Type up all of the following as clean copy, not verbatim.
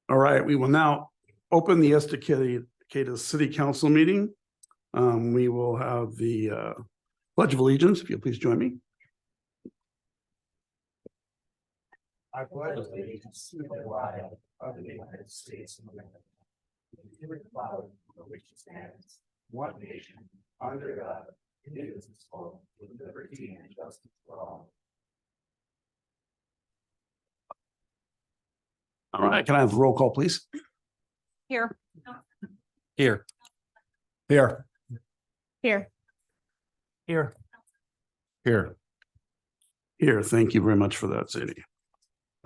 All right, we will now open the Estacada City Council meeting. We will have the Pledge of Allegiance, if you'll please join me. I pledge allegiance to the flag of the United States of America, and to the republic for which it stands, one nation, under God, indivisible, with liberty and justice for all. All right, can I have a roll call, please? Here. Here. Here. Here. Here. Here. Here, thank you very much for that, Sadie.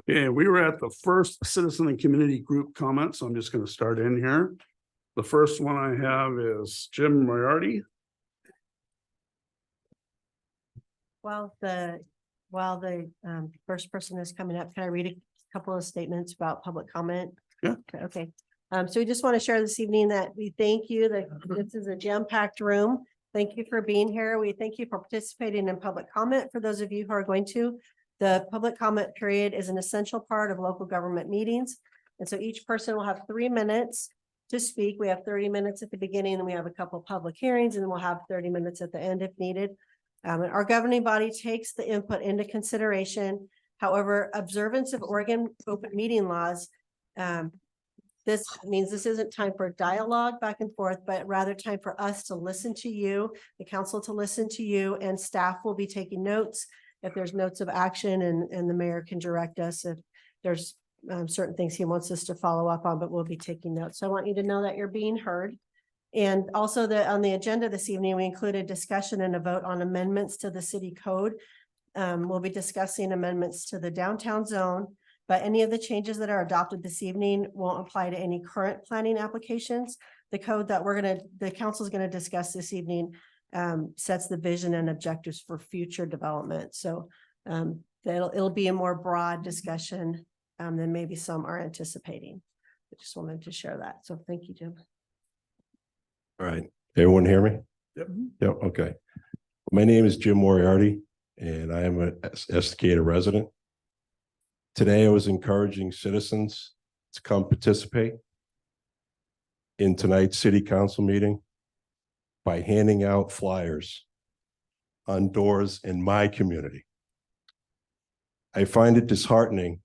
Okay, we were at the first citizen and community group comment, so I'm just going to start in here. The first one I have is Jim Moriarty. While the first person is coming up, can I read a couple of statements about public comment? Yeah. Okay. So we just want to share this evening that we thank you that this is a jam-packed room. Thank you for being here. We thank you for participating in public comment. For those of you who are going to, the public comment period is an essential part of local government meetings. And so each person will have 3 minutes to speak. We have 30 minutes at the beginning, and we have a couple of public hearings, and then we'll have 30 minutes at the end if needed. Our governing body takes the input into consideration. However, observance of Oregon open meeting laws, this means this isn't time for dialogue back and forth, but rather time for us to listen to you, the council to listen to you, and staff will be taking notes if there's notes of action, and the mayor can direct us if there's certain things he wants us to follow up on, but we'll be taking notes. So I want you to know that you're being heard. And also on the agenda this evening, we included discussion and a vote on amendments to the city code. We'll be discussing amendments to the downtown zone, but any of the changes that are adopted this evening won't apply to any current planning applications. The code that the council is going to discuss this evening sets the vision and objectives for future development. So it'll be a more broad discussion than maybe some are anticipating. I just wanted to share that. So thank you, Jim. All right, everyone hear me? Yep. Yep, okay. My name is Jim Moriarty, and I am an Estacada resident. Today, I was encouraging citizens to come participate in tonight's city council meeting by handing out flyers on doors in my community. I find it disheartening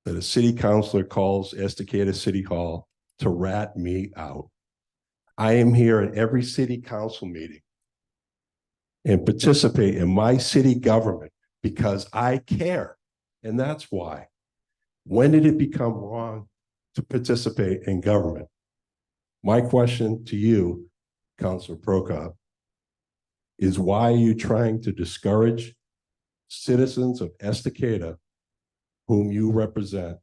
that a city councilor calls Estacada City Hall to rat me out. I am here at every city council meeting and participate in my city government because I care. And that's why. When did it become wrong to participate in government? My question to you, Councilor Prokop, is why are you trying to discourage citizens of Estacada, whom you represent,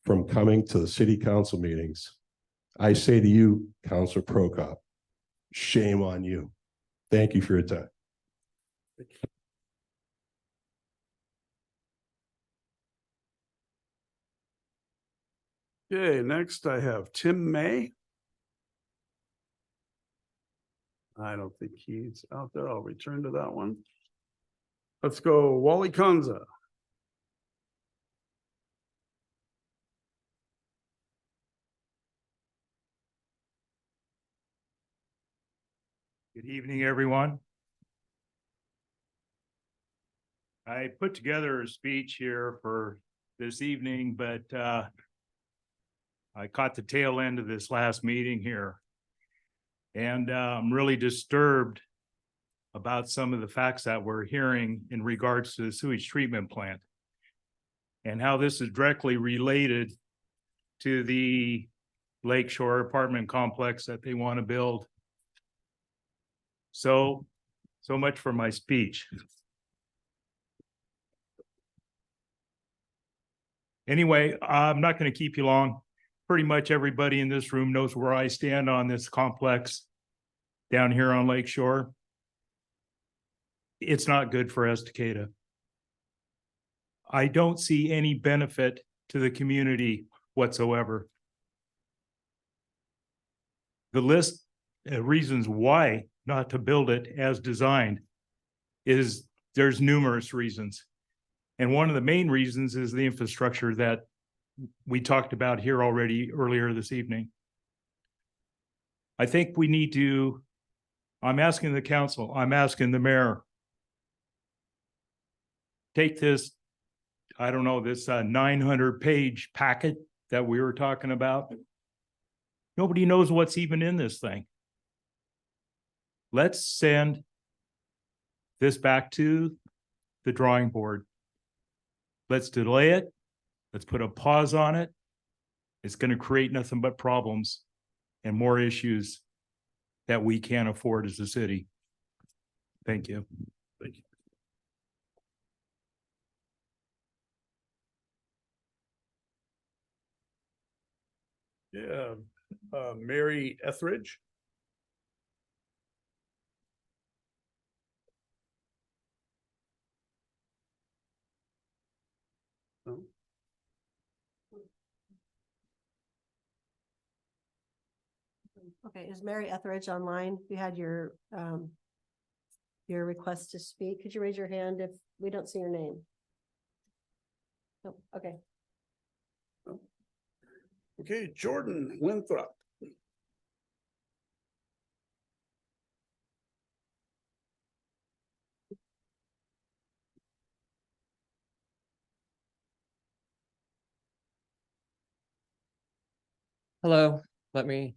from coming to the city council meetings? I say to you, Councilor Prokop, shame on you. Thank you for your time. Okay, next I have Tim May. I don't think he's out there. I'll return to that one. Let's go Wally Kanza. Good evening, everyone. I put together a speech here for this evening, but I caught the tail end of this last meeting here. And I'm really disturbed about some of the facts that we're hearing in regards to the sewage treatment plant and how this is directly related to the Lakeshore apartment complex that they want to build. So much for my speech. Anyway, I'm not going to keep you long. Pretty much everybody in this room knows where I stand on this complex down here on Lakeshore. It's not good for Estacada. I don't see any benefit to the community whatsoever. The list of reasons why not to build it as designed there's numerous reasons. And one of the main reasons is the infrastructure that we talked about here already earlier this evening. I think we need to, I'm asking the council, I'm asking the mayor, take this, I don't know, this 900-page packet that we were talking about. Nobody knows what's even in this thing. Let's send this back to the drawing board. Let's delay it. Let's put a pause on it. It's going to create nothing but problems and more issues that we can't afford as a city. Thank you. Thank you. Yeah, Mary Etheridge. No? Okay, is Mary Etheridge online? You had your request to speak. Could you raise your hand if we don't see your name? Oh, okay. Okay, Jordan Winthrop. Hello, let me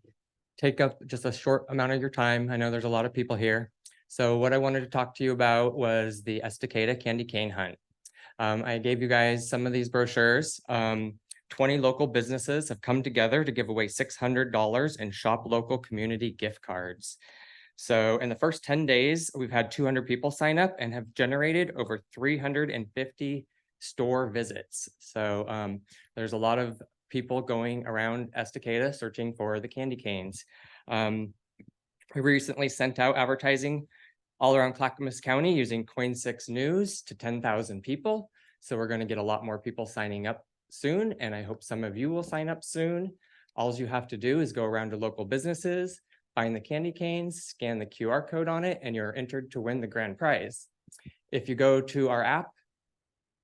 take up just a short amount of your time. I know there's a lot of people here. So what I wanted to talk to you about was the Estacada Candy Cane Hunt. I gave you guys some of these brochures. 20 local businesses have come together to give away $600 in shop local community gift cards. So in the first 10 days, we've had 200 people sign up and have generated over 350 store visits. So there's a lot of people going around Estacada searching for the candy canes. We recently sent out advertising all around Clackamas County using Coin6 News to 10,000 people. So we're going to get a lot more people signing up soon, and I hope some of you will sign up soon. All you have to do is go around to local businesses, find the candy canes, scan the QR code on it, and you're entered to win the grand prize. If you go to our app,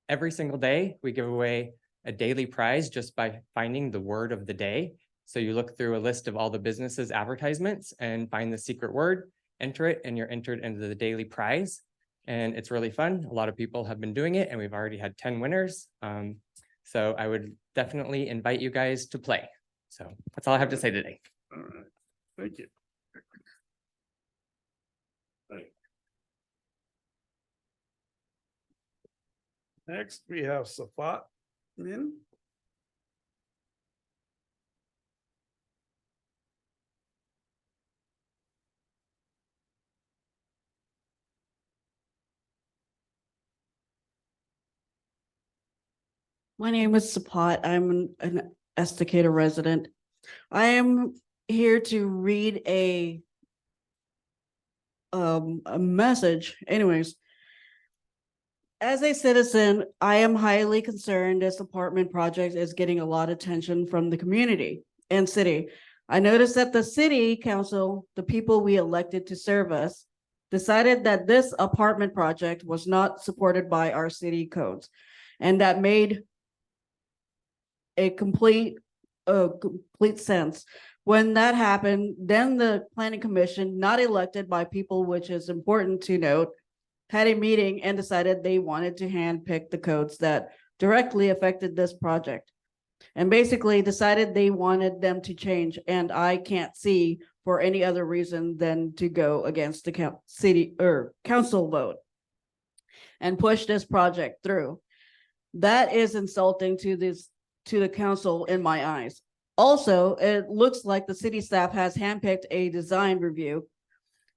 every single day we give away a daily prize just by finding the word of the day. So you look through a list of all the businesses' advertisements and find the secret word, enter it, and you're entered into the daily prize. And it's really fun. A lot of people have been doing it, and we've already had 10 winners. So I would definitely invite you guys to play. So that's all I have to say today. All right, thank you. Next, we have Safat Min. My name is Sapat. I'm an Estacada resident. I am here to read a message. Anyways, as a citizen, I am highly concerned this apartment project is getting a lot of attention from the community and city. I noticed that the city council, the people we elected to serve us, decided that this apartment project was not supported by our city codes, and that made a complete sense. When that happened, then the planning commission, not elected by people, which is important to note, had a meeting and decided they wanted to handpick the codes that directly affected this project, and basically decided they wanted them to change. And I can't see for any other reason than to go against the city or council vote and push this project through. That is insulting to the council in my eyes. Also, it looks like the city staff has handpicked a design review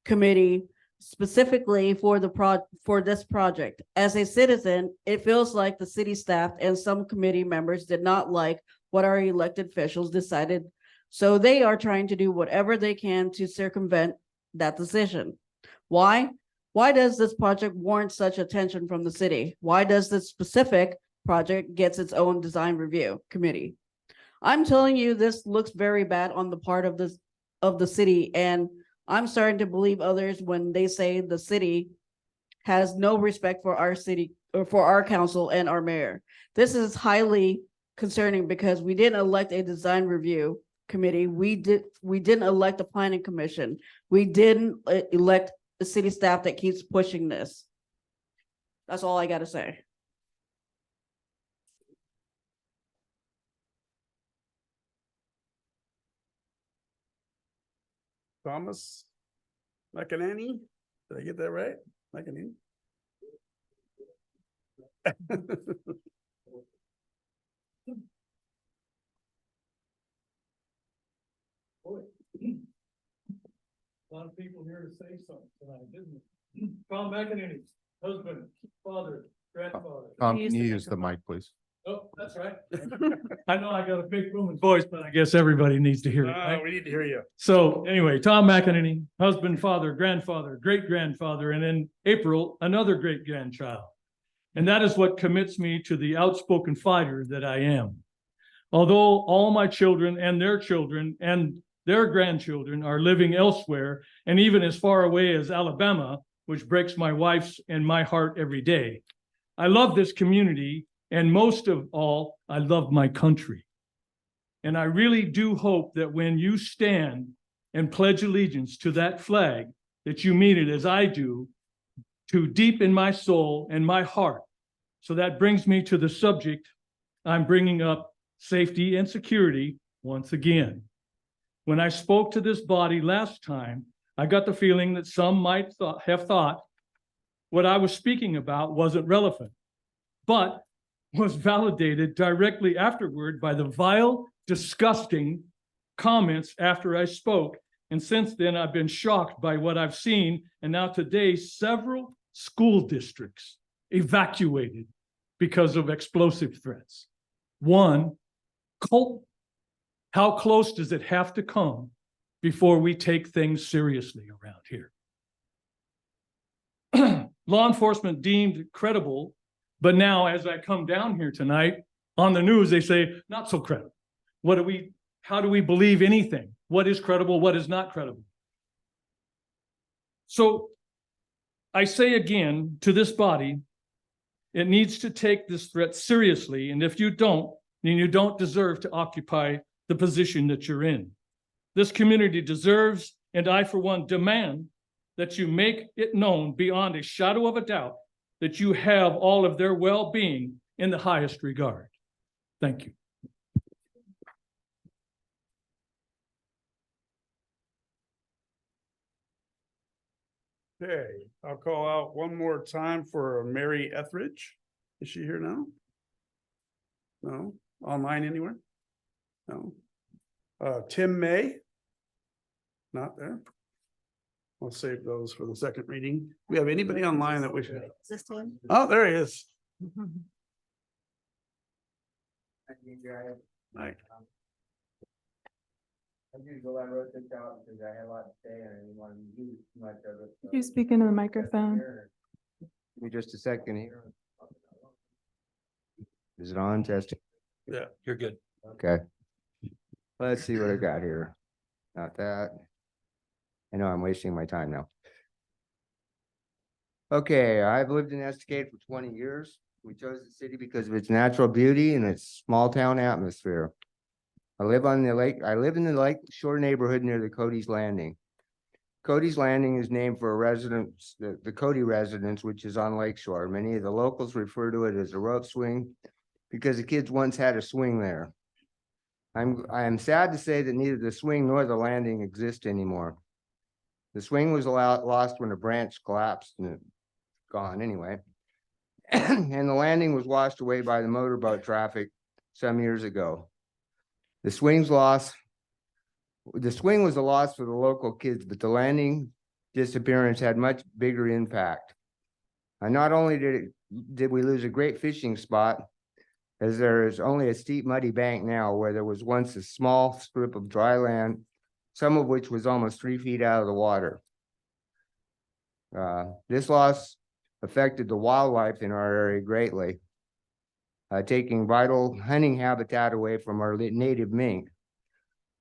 committee specifically for this project. As a citizen, it feels like the city staff and some committee members did not like what our elected officials decided, so they are trying to do whatever they can to circumvent that decision. Why? Why does this project warrant such attention from the city? Why does this specific project gets its own design review committee? I'm telling you, this looks very bad on the part of the city, and I'm starting to believe others when they say the city has no respect for our city for our council and our mayor. This is highly concerning because we didn't elect a design review committee. We didn't elect a planning commission. We didn't elect the city staff that keeps pushing this. That's all I gotta say. Thomas McEnany, did I get that right? McEnany? A lot of people here to say something tonight, didn't it? Tom McEnany, husband, father, grandfather. Tom, can you use the mic, please? Oh, that's right. I know I got a big booming voice, but I guess everybody needs to hear it, Ah, right? we need to hear you. So anyway, Tom McEnany, husband, father, grandfather, great grandfather, and in April, another great grandchild. And that is what commits me to the outspoken fighter that I am. Although all my children and their grandchildren are living elsewhere, and even as far away as Alabama, which breaks my wife's and my heart every day. I love this community, and most of all, I love my country. And I really do hope that when you stand and pledge allegiance to that flag, that you mean it as I do, to deep in my soul and my heart. So that brings me to the subject I'm bringing up, safety and security, once again. When I spoke to this body last time, I got the feeling that some might have thought what I was speaking about wasn't relevant, but was validated directly afterward by the vile, disgusting comments after I spoke. And since then, I've been shocked by what I've seen. And now today, several school districts evacuated because of explosive threats. One, Colton. How close does it have to come before we take things seriously around here? Law enforcement deemed credible, but now as I come down here tonight on the news, they say not so credible. How do we believe anything? What is credible? What is not credible? So I say again to this body, it needs to take this threat seriously. And if you don't, then you don't deserve to occupy the position that you're in. This community deserves, and I for one demand, that you make it known beyond a shadow of a doubt that you have all of their well-being in the highest regard. Thank you. Okay, I'll call out one more time for Mary Etheridge. Is she here now? No, online anywhere? No. Tim May? Not there. I'll save those for the second reading. We have anybody online that we should? Is this Tim? Oh, there he is. Right. As usual, I wrote this out because I had a lot to say and I didn't want to use too much of it. so- You speak into the microphone. Give me just a second here. Is it on testing? Yeah, you're good. Okay. Let's see what I got here. Not that. I know I'm wasting my time now. Okay, I've lived in Estacada for 20 years. We chose the city because of its natural beauty and its small town atmosphere. I live in the Lake Shore neighborhood near the Cody's Landing. Cody's Landing is named for a residence, the Cody residence, which is on Lake Shore. Many of the locals refer to it as a rope swing because the kids once had a swing there. I am sad to say that neither the swing nor the landing exist anymore. The swing was lost when a branch collapsed and it's gone anyway. And the landing was washed away by the motorboat traffic some years ago. The swing was a loss for the local kids, but the landing disappearance had much bigger impact. And not only did we lose a great fishing spot, as there is only a steep muddy bank now where there was once a small strip of dry land, some of which was almost 3 feet out of the water. This loss affected the wildlife in our area greatly, taking vital hunting habitat away from our native mink.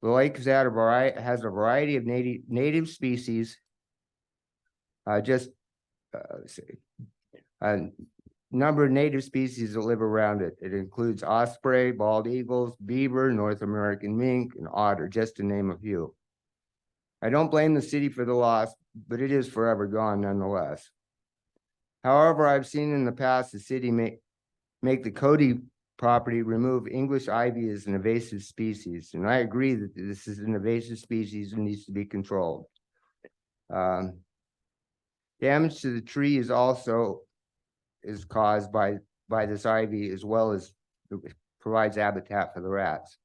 The lake has a variety of native species. number of native species that live around it. It includes osprey, bald eagles, beaver, North American mink, and otter, just to name a few. I don't blame the city for the loss, but it is forever gone nonetheless. However, I've seen in the past the city make the Cody property remove English ivy as an invasive species, and I agree that this is an invasive species and needs to be controlled. Damage to the tree is caused by this ivy, as well as provides habitat for the rats.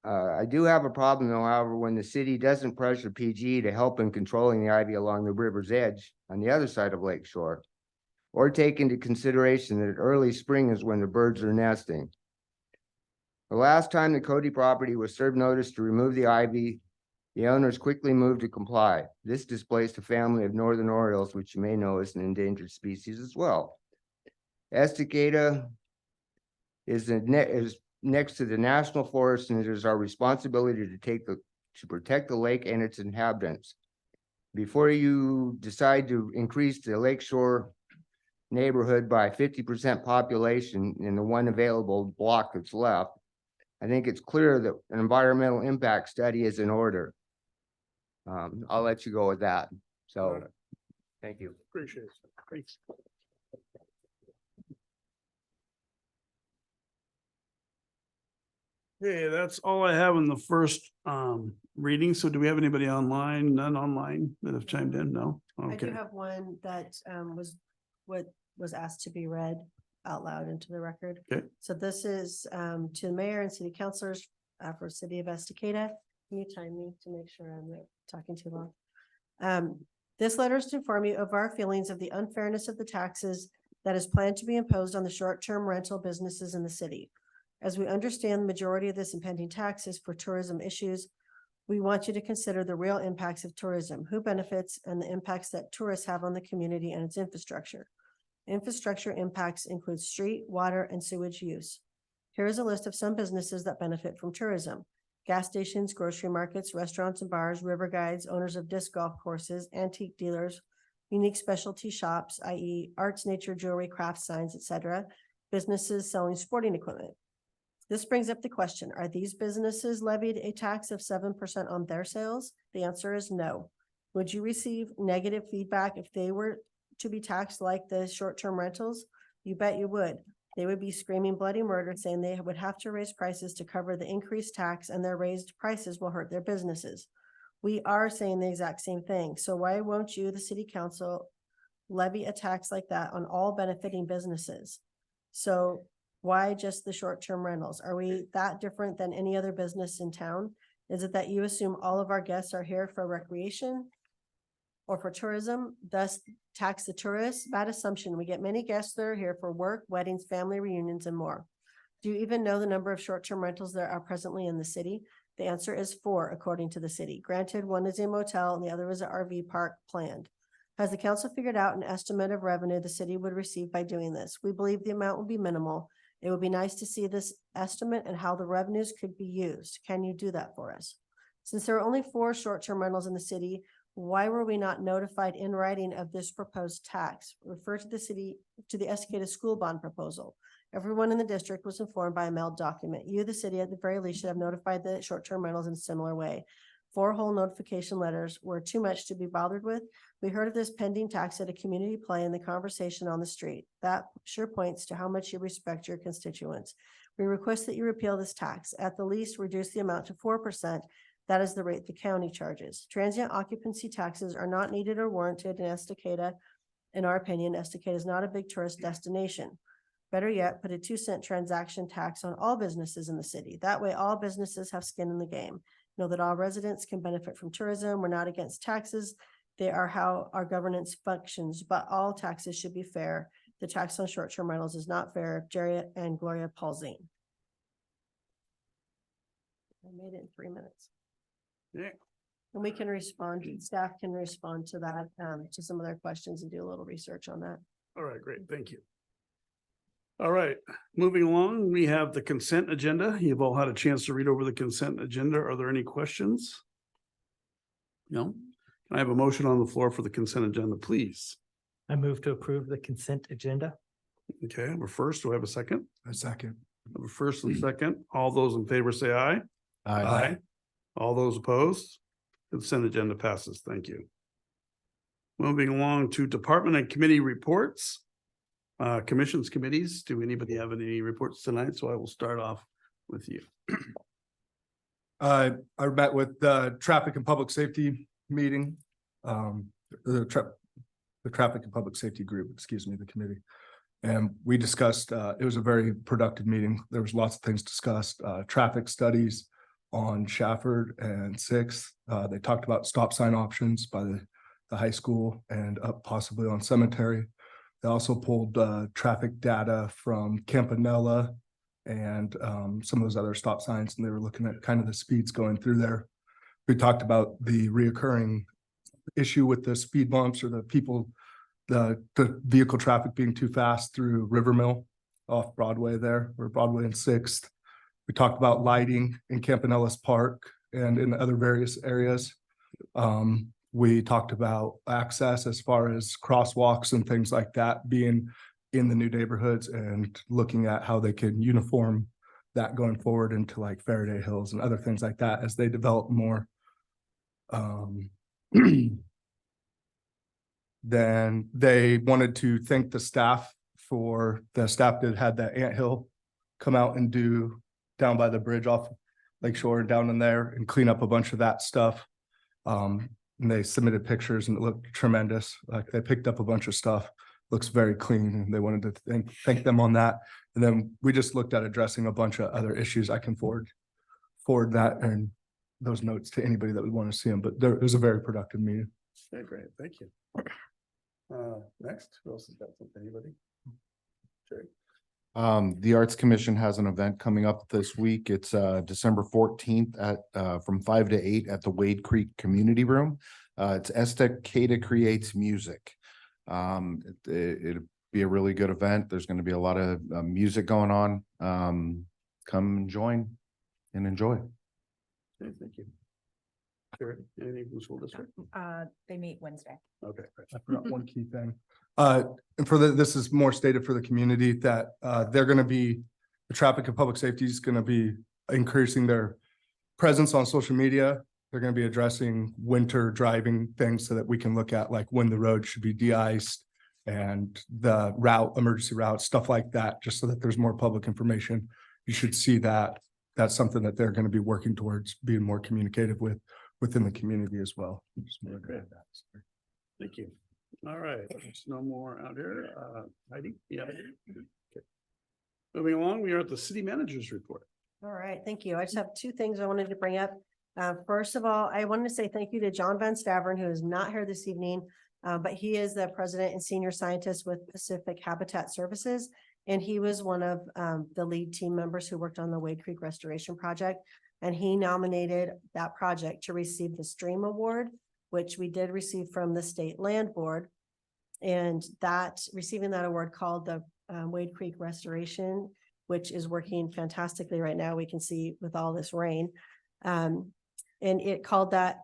I do have a problem though, however, when the city doesn't pressure PG to help in controlling the ivy along the river's edge on the other side of Lake Shore, or take into consideration that early spring is when the birds are nesting. The last time the Cody property was served notice to remove the ivy, the owners quickly moved to comply. This displaced a family of northern orioles, which you may know is an endangered species as well. Estacada is next to the national forest, and it is our responsibility to protect the lake and its inhabitants. Before you decide to increase the lakeshore neighborhood by 50% population in the one available block that's left, I think it's clear that an environmental impact study is in order. I'll let you go with that. So, thank you. Appreciate it. Thanks. Okay, that's all I have in the first reading. So do we have anybody online, none online that have chimed in? No? I do Okay. have one that was asked to be read out loud into the record. Okay. So this is to the mayor and city councilors for city of Estacada. Can you time me to make sure I'm not talking too long? This letter is to inform you of our feelings of the unfairness of the taxes that is planned to be imposed on the short-term rental businesses in the city. As we understand the majority of this impending tax is for tourism issues, we want you to consider the real impacts of tourism, who benefits, and the impacts that tourists have on the community and its infrastructure. Infrastructure impacts include street, water, and sewage use. Here is a list of some businesses that benefit from tourism: gas stations, grocery markets, restaurants and bars, river guides, owners of disc golf courses, antique dealers, unique specialty shops, i.e. arts, nature, jewelry, craft signs, etc., businesses selling sporting equipment. This brings up the question, are these businesses levied a tax of 7% on their sales? The answer is no. Would you receive negative feedback if they were to be taxed like the short-term rentals? You bet you would. They would be screaming bloody murder, saying they would have to raise prices to cover the increased tax, and their raised prices will hurt their businesses. We are saying the exact same thing. So why won't you, the city council, levy a tax like that on all benefiting businesses? So why just the short-term rentals? Are we that different than any other business in town? Is it that you assume all of our guests are here for recreation or for tourism, thus tax the tourists? Bad assumption. We get many guests that are here for work, weddings, family reunions, and more. Do you even know the number of short-term rentals there are presently in the city? The answer is 4, according to the city. Granted, one is a motel and the other is an RV park planned. Has the council figured out an estimate of revenue the city would receive by doing this? We believe the amount will be minimal. It would be nice to see this estimate and how the revenues could be used. Can you do that for us? Since there are only 4 short-term rentals in the city, why were we not notified in writing of this proposed tax? Refer to the Estacada school bond proposal. Everyone in the district was informed by a mailed document. You, the city, at the very least, should have notified the short-term rentals in a similar way. 4 whole notification letters were too much to be bothered with. We heard of this pending tax at a community play in the conversation on the street. That sure points to how much you respect your constituents. We request that you repeal this tax. At the least, reduce the amount to 4%. That is the rate the county charges. Transient occupancy taxes are not needed or warranted in Estacada. In our opinion, Estacada is not a big tourist destination. Better yet, put a 2-cent transaction tax on all businesses in the city. That way, all businesses have skin in the game. Know that all residents can benefit from tourism. We're not against taxes. They are how our governance functions, but all taxes should be fair. The tax on short-term rentals is not fair. Jerry and Gloria Paulzine. I made it in 3 minutes. Yeah. And we can respond, staff can respond to that, to some of their questions and do a little research on that. All right, great. Thank you. All right, moving along, we have the consent agenda. You've all had a chance to read over the consent agenda. Are there any questions? No? Can I have a motion on the floor for the consent agenda, please? I move to approve the consent agenda. Okay, I have a first. Do I have a second? A second. I have a first and second. All those in favor say aye. Aye. All those opposed? Consent agenda passes. Thank you. Moving along to department and committee reports. Commissions, committees. Do anybody have any reports tonight? So I will start off with you. I met with the traffic and public safety meeting, the traffic and public safety group, excuse me, the committee. And we discussed, it was a very productive meeting. There was lots of things discussed, traffic studies on Shafford and Sixth. They talked about stop sign options by the high school and up possibly on Cemetery. They also pulled traffic data from Campanella and some of those other stop signs, and they were looking at kind of the speeds going through there. We talked about the reoccurring issue with the speed bumps or the people, the vehicle traffic being too fast through Rivermill off Broadway there, or Broadway and Sixth. We talked about lighting in Campanella's Park and in other various areas. We talked about access as far as crosswalks and things like that being in the new neighborhoods and looking at how they can uniform that going forward into like Faraday Hills and other things like that as they develop more. Then they wanted to thank the staff for the staff that had that anthill come out and do down by the bridge off Lakeshore and down in there and clean up a bunch of that stuff. And they submitted pictures and it looked tremendous. Like they picked up a bunch of stuff, looks very clean, and they wanted to thank them on that. And then we just looked at addressing a bunch of other issues. I can forward that and those notes to anybody that would want to see them, but it was a very productive meeting. Okay, great. Thank you. Next, who else has got something? Anybody? Jerry? The Arts Commission has an event coming up this week. It's December 14th at from 5 to 8 at the Wade Creek Community Room. It's Estacada Creates Music. It'll be a really good event. There's going to be a lot of music going on. Come and join and enjoy. Okay, thank you. Jerry, anything from the school district? They meet Wednesday. Okay, great. I forgot one key thing. And this is more stated for the community that they're gonna be, the traffic and public safety is gonna be increasing their presence on social media. They're gonna be addressing winter driving things so that we can look at like when the road should be de-iced and the route, emergency routes, stuff like that, just so that there's more public information. You should see that. That's something that they're gonna be working towards being more communicative within the community as well. Just more Great. about that. Thank you. All right, there's no more out here. Heidi? Yeah. Okay. Moving along, we are at the city manager's report. All right, thank you. I just have two things I wanted to bring up. First of all, I wanted to say thank you to John Van Stavern, who is not here this evening, but he is the president and senior scientist with Pacific Habitat Services. And he was one of the lead team members who worked on the Wade Creek Restoration Project. And he nominated that project to receive the Stream Award, which we did receive from the State Land Board. And receiving that award called the Wade Creek Restoration, which is working fantastically right now. We can see with all this rain. And it called the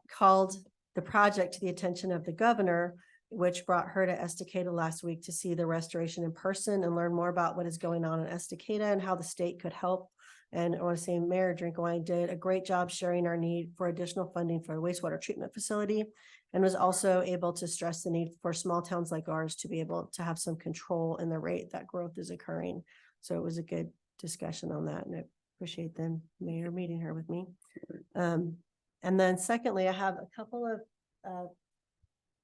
project to the attention of the governor, which brought her to Estacada last week to see the restoration in person and learn more about what is going on in Estacada and how the state could help. And I want to say Mayor Drinkwine did a great job sharing our need for additional funding for a wastewater treatment facility, and was also able to stress the need for small towns like ours to be able to have some control in the rate that growth is occurring. So it was a good discussion on that, and I appreciate them, Mayor, meeting her with me. And then secondly, I have a couple of,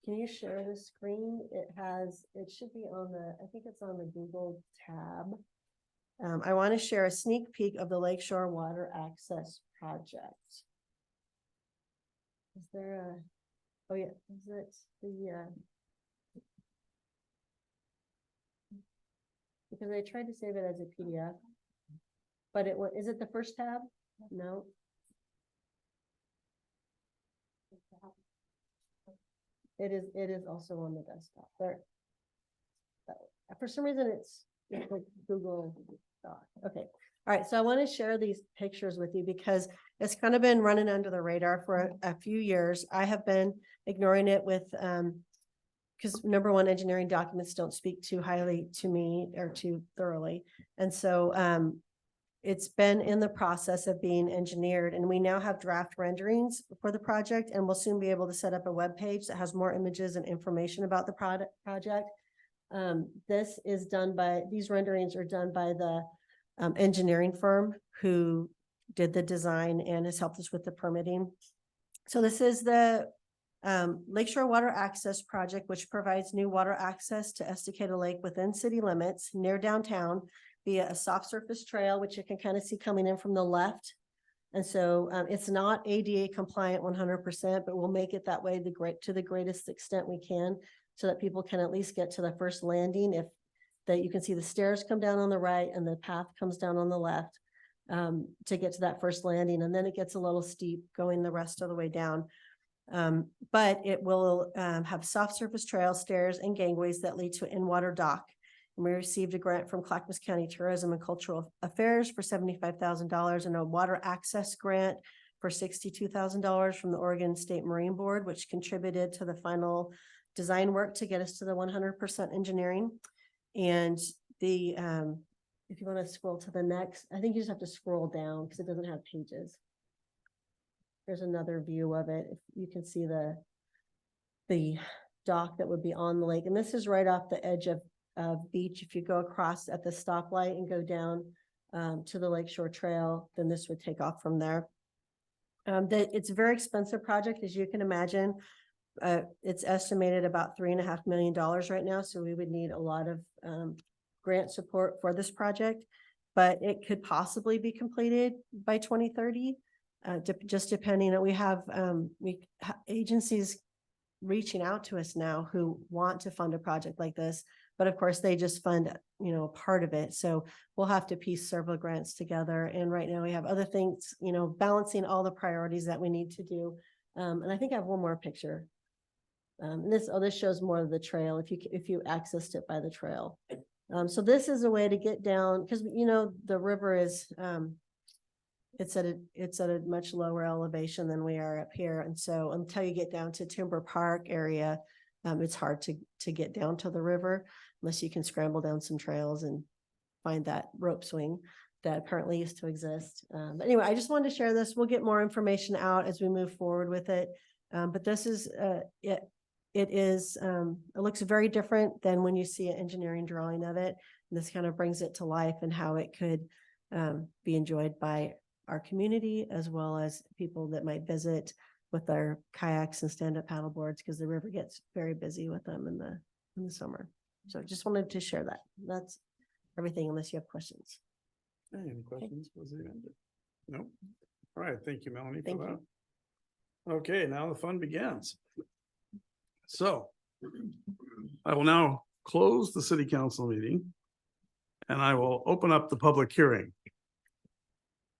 can you share the screen? It should be on I think it's on the Google tab. I want to share a sneak peek of the Lakeshore Water Access Project. Is there oh yeah, is it because I tried to save it as a PDF, but is it the first tab? No. It is also on the desktop there. For some reason it's like Google Doc. Okay. All right. So I want to share these pictures with you because it's kind of been running under the radar for a few years. I have been ignoring it with because number one, engineering documents don't speak too highly to me or too thoroughly. And so it's been in the process of being engineered, and we now have draft renderings for the project, and we'll soon be able to set up a web page that has more images and information about the project. These renderings are done by the engineering firm who did the design and has helped us with the permitting. So this is the Lakeshore Water Access Project, which provides new water access to Estacada Lake within city limits near downtown via a soft surface trail, which you can kind of see coming in from the left. And so it's not ADA compliant 100%, but we'll make it that way to the greatest extent we can, so that people can at least get to the first landing. If that you can see the stairs come down on the right and the path comes down on the left to get to that first landing. And then it gets a little steep going the rest of the way down. But it will have soft surface trails, stairs, and gangways that lead to an in-water dock. And we received a grant from Clackamas County Tourism and Cultural Affairs for $75,000 and a water access grant for $62,000 from the Oregon State Marine Board, which contributed to the final design work to get us to the 100% engineering. And the, if you want to scroll to the next, I think you just have to scroll down because it doesn't have pages. There's another view of it. If you can see the dock that would be on the lake. And this is right off the edge of beach. If you go across at the stoplight and go down to the Lakeshore Trail, then this would take off from there. It's a very expensive project, as you can imagine. It's estimated about $3.5 million right now. So we would need a lot of grant support for this project, but it could possibly be completed by 2030. Just depending on, we have agencies reaching out to us now who want to fund a project like this, but of course they just fund, a part of it. So we'll have to piece several grants together. And right now we have other things, balancing all the priorities that we need to do. And I think I have one more picture. This shows more of the trail if you accessed it by the trail. So this is a way to get down, because the river is it's at a much lower elevation than we are up here. And so until you get down to Timber Park area, it's hard to get down to the river unless you can scramble down some trails and find that rope swing that apparently used to exist. But anyway, I just wanted to share this. We'll get more information out as we move forward with it. But this is it looks very different than when you see an engineering drawing of it. And this kind of brings it to life and how it could be enjoyed by our community, as well as people that might visit with their kayaks and stand-up paddle boards, because the river gets very busy with them in the summer. So just wanted to share that. That's everything, unless you have questions. Hey, any questions? Was it ended? Nope. All right. Thank you, Melanie, Thank for that. Okay, now the fun begins. So I will now close the city council meeting and I will open up the public hearing.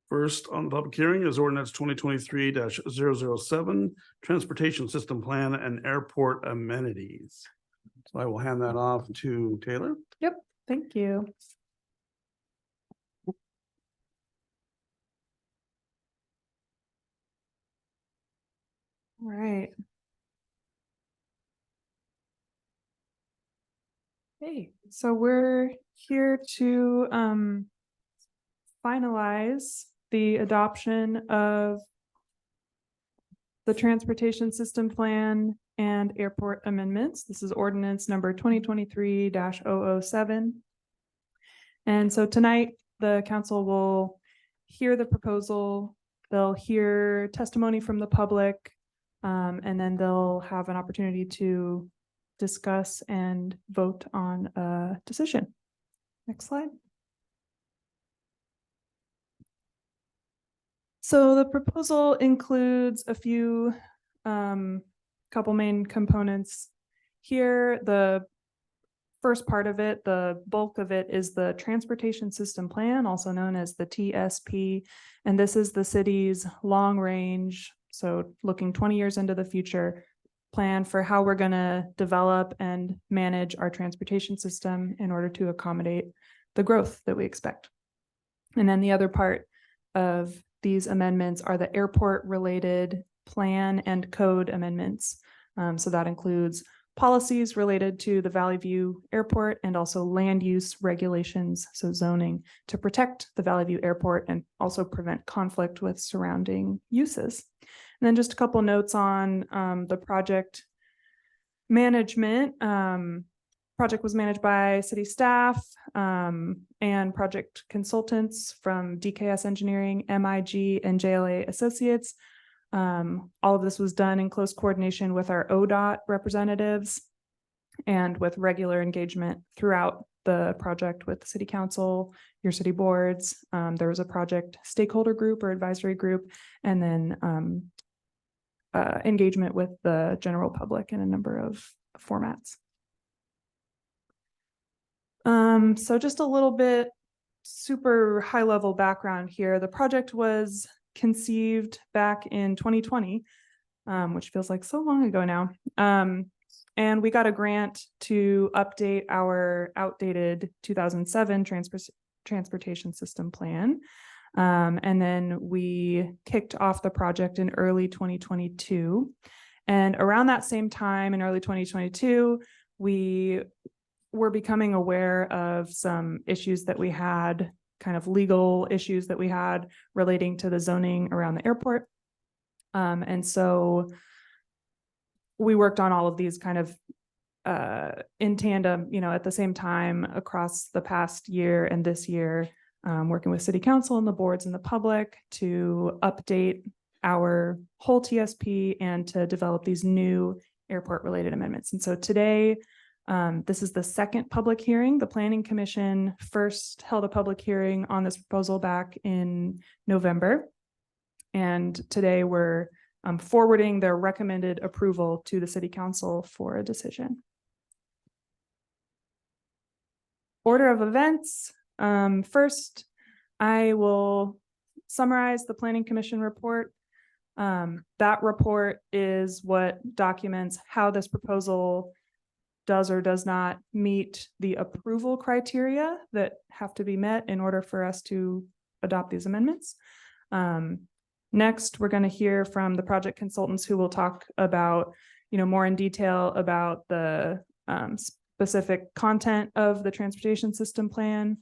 First on the public hearing is ordinance 2023-007, Transportation System Plan and Airport Amenities. So I will hand that off to Taylor. Yep, thank you. All right. Hey, so we're here to finalize the adoption of the Transportation System Plan and Airport Amendments. This is ordinance number 2023-007. And so tonight, the council will hear the proposal, they'll hear testimony from the public, and then they'll have an opportunity to discuss and vote on a decision. Next slide. So the proposal includes a few couple main components here. The first part of it, the bulk of it, is the Transportation System Plan, also known as the TSP. And this is the city's long range, so looking 20 years into the future, plan for how we're going to develop and manage our transportation system in order to accommodate the growth that we expect. And then the other part of these amendments are the airport related plan and code amendments. So that includes policies related to the Valley View Airport and also land use regulations, so zoning, to protect the Valley View Airport and also prevent conflict with surrounding uses. And then just a couple notes on the project management. Project was managed by city staff and project consultants from DKS Engineering, MIG, and JLA Associates. All of this was done in close coordination with our ODOT representatives and with regular engagement throughout the project with the city council, your city boards. There was a project stakeholder group or advisory group, and then engagement with the general public in a number of formats. So just a little bit super high level background here. The project was conceived back in 2020, which feels like so long ago now. And we got a grant to update our outdated 2007 transportation system plan. And then we kicked off the project in early 2022. And around that same time in early 2022, we were becoming aware of some issues that we had, kind of legal issues that we had relating to the zoning around the airport. And so we worked on all of these kind of in tandem, you know, at the same time across the past year and this year, working with city council and the boards and the public to update our whole TSP and to develop these new airport related amendments. And so today, this is the second public hearing. The Planning Commission first held a public hearing on this proposal back in November. And today we're forwarding their recommended approval to the City Council for a decision. Order of events. First, I will summarize the Planning Commission report. That report is what documents how this proposal does or does not meet the approval criteria that have to be met in order for us to adopt these amendments. Next, we're going to hear from the project consultants who will talk about, you know, more in detail about the specific content of the transportation system plan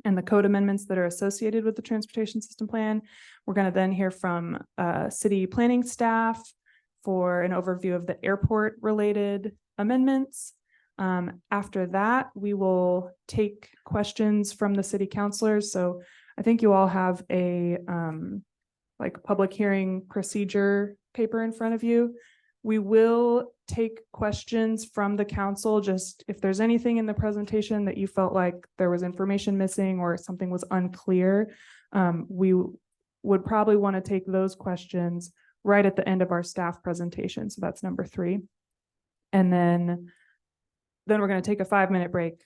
and the code amendments that are associated with the transportation system plan. We're going to then hear from city planning staff for an overview of the airport related amendments. After that, we will take questions from the city councilors. So I think you all have a like public hearing procedure paper in front of you. We will take questions from the council. Just if there's anything in the presentation that you felt like there was information missing or something was unclear, we would probably want to take those questions right at the end of our staff presentation. So that's number 3. And then we're going to take a 5-minute break.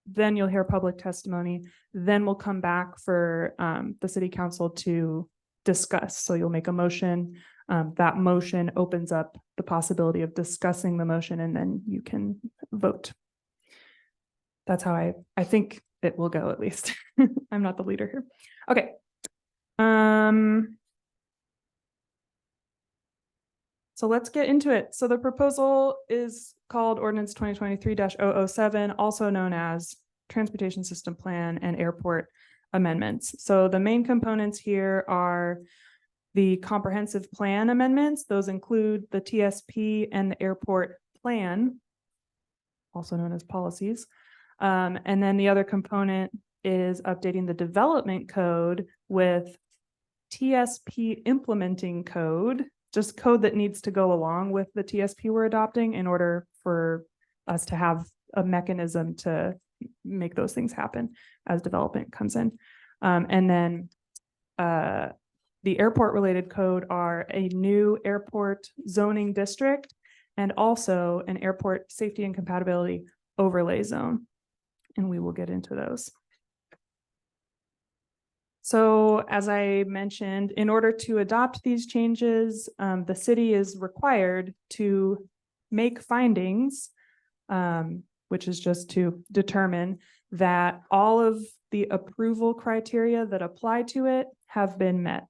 Then you'll hear public testimony. Then we'll come back for the city council to discuss. So you'll make a motion. That motion opens up the possibility of discussing the motion, and then you can vote. That's how I think it will go, at least. I'm not the leader here. Okay. So let's get into it. So the proposal is called Ordinance 2023-007, also known as Transportation System Plan and Airport Amendments. So the main components here are the comprehensive plan amendments. Those include the TSP and the airport plan, also known as policies. And then the other component is updating the development code with TSP implementing code, just code that needs to go along with the TSP we're adopting in order for us to have a mechanism to make those things happen as development comes in. And then the airport related code are a new airport zoning district and also an airport safety and compatibility overlay zone. And we will get into those. So as I mentioned, in order to adopt these changes, the city is required to make findings, which is just to determine that all of the approval criteria that apply to it have been met.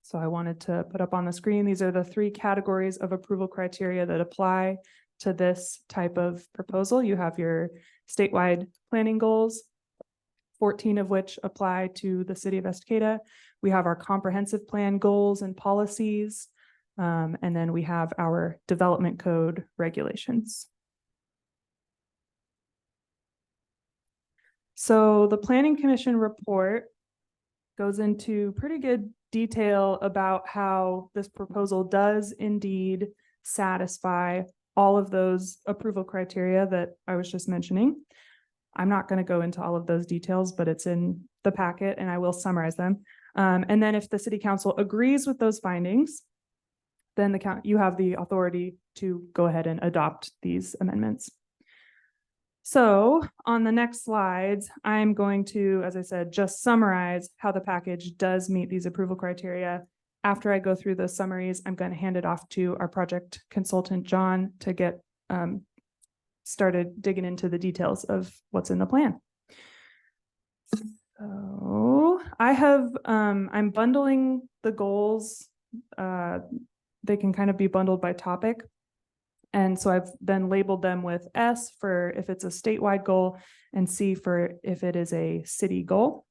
So I wanted to put up on the screen, these are the 3 categories of approval criteria that apply to this type of proposal. You have your statewide planning goals, 14 of which apply to the city of Estacada. We have our comprehensive plan goals and policies. And then we have our development code regulations. So the Planning Commission report goes into pretty good detail about how this proposal does indeed satisfy all of those approval criteria that I was just mentioning. I'm not going to go into all of those details, but it's in the packet and I will summarize them. And then if the city council agrees with those findings, then you have the authority to go ahead and adopt these amendments. So on the next slides, I'm going to, as I said, just summarize how the package does meet these approval criteria. After I go through those summaries, I'm going to hand it off to our project consultant, John, to get started digging into the details of what's in the plan. So I'm bundling the goals. They can kind of be bundled by topic. And so I've then labeled them with S for if it's a statewide goal and C for if it is a city goal.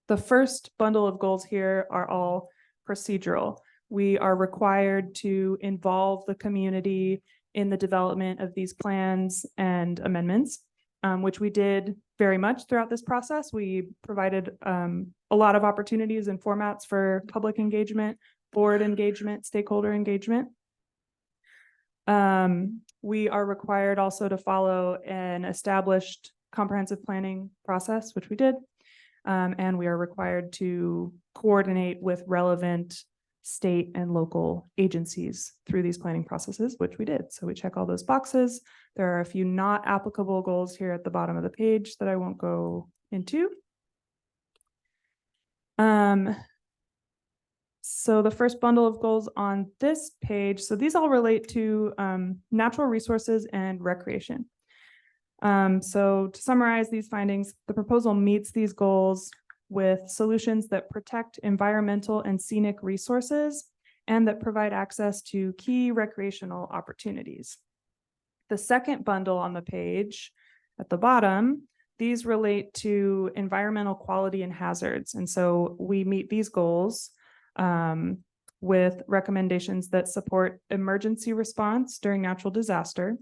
The first bundle of goals here are all procedural. We are required to involve the community in the development of these plans and amendments, which we did very much throughout this process. We provided a lot of opportunities and formats for public engagement, board engagement, stakeholder engagement. We are required also to follow an established comprehensive planning process, which we did. And we are required to coordinate with relevant state and local agencies through these planning processes, which we did. So we check all those boxes. There are a few not applicable goals here at the bottom of the page that I won't go into. So the first bundle of goals on this page, so these all relate to natural resources and recreation. So to summarize these findings, the proposal meets these goals with solutions that protect environmental and scenic resources and that provide access to key recreational opportunities. The second bundle on the page at the bottom, these relate to environmental quality and hazards. And so we meet these goals with recommendations that support emergency response during natural disaster,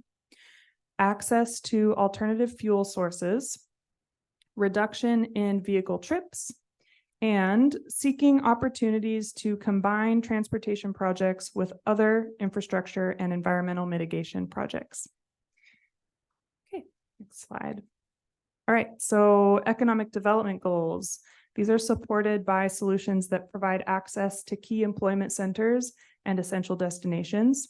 access to alternative fuel sources, reduction in vehicle trips, and seeking opportunities to combine transportation projects with other infrastructure and environmental mitigation projects. Okay, next slide. All right, so economic development goals. These are supported by solutions that provide access to key employment centers and essential destinations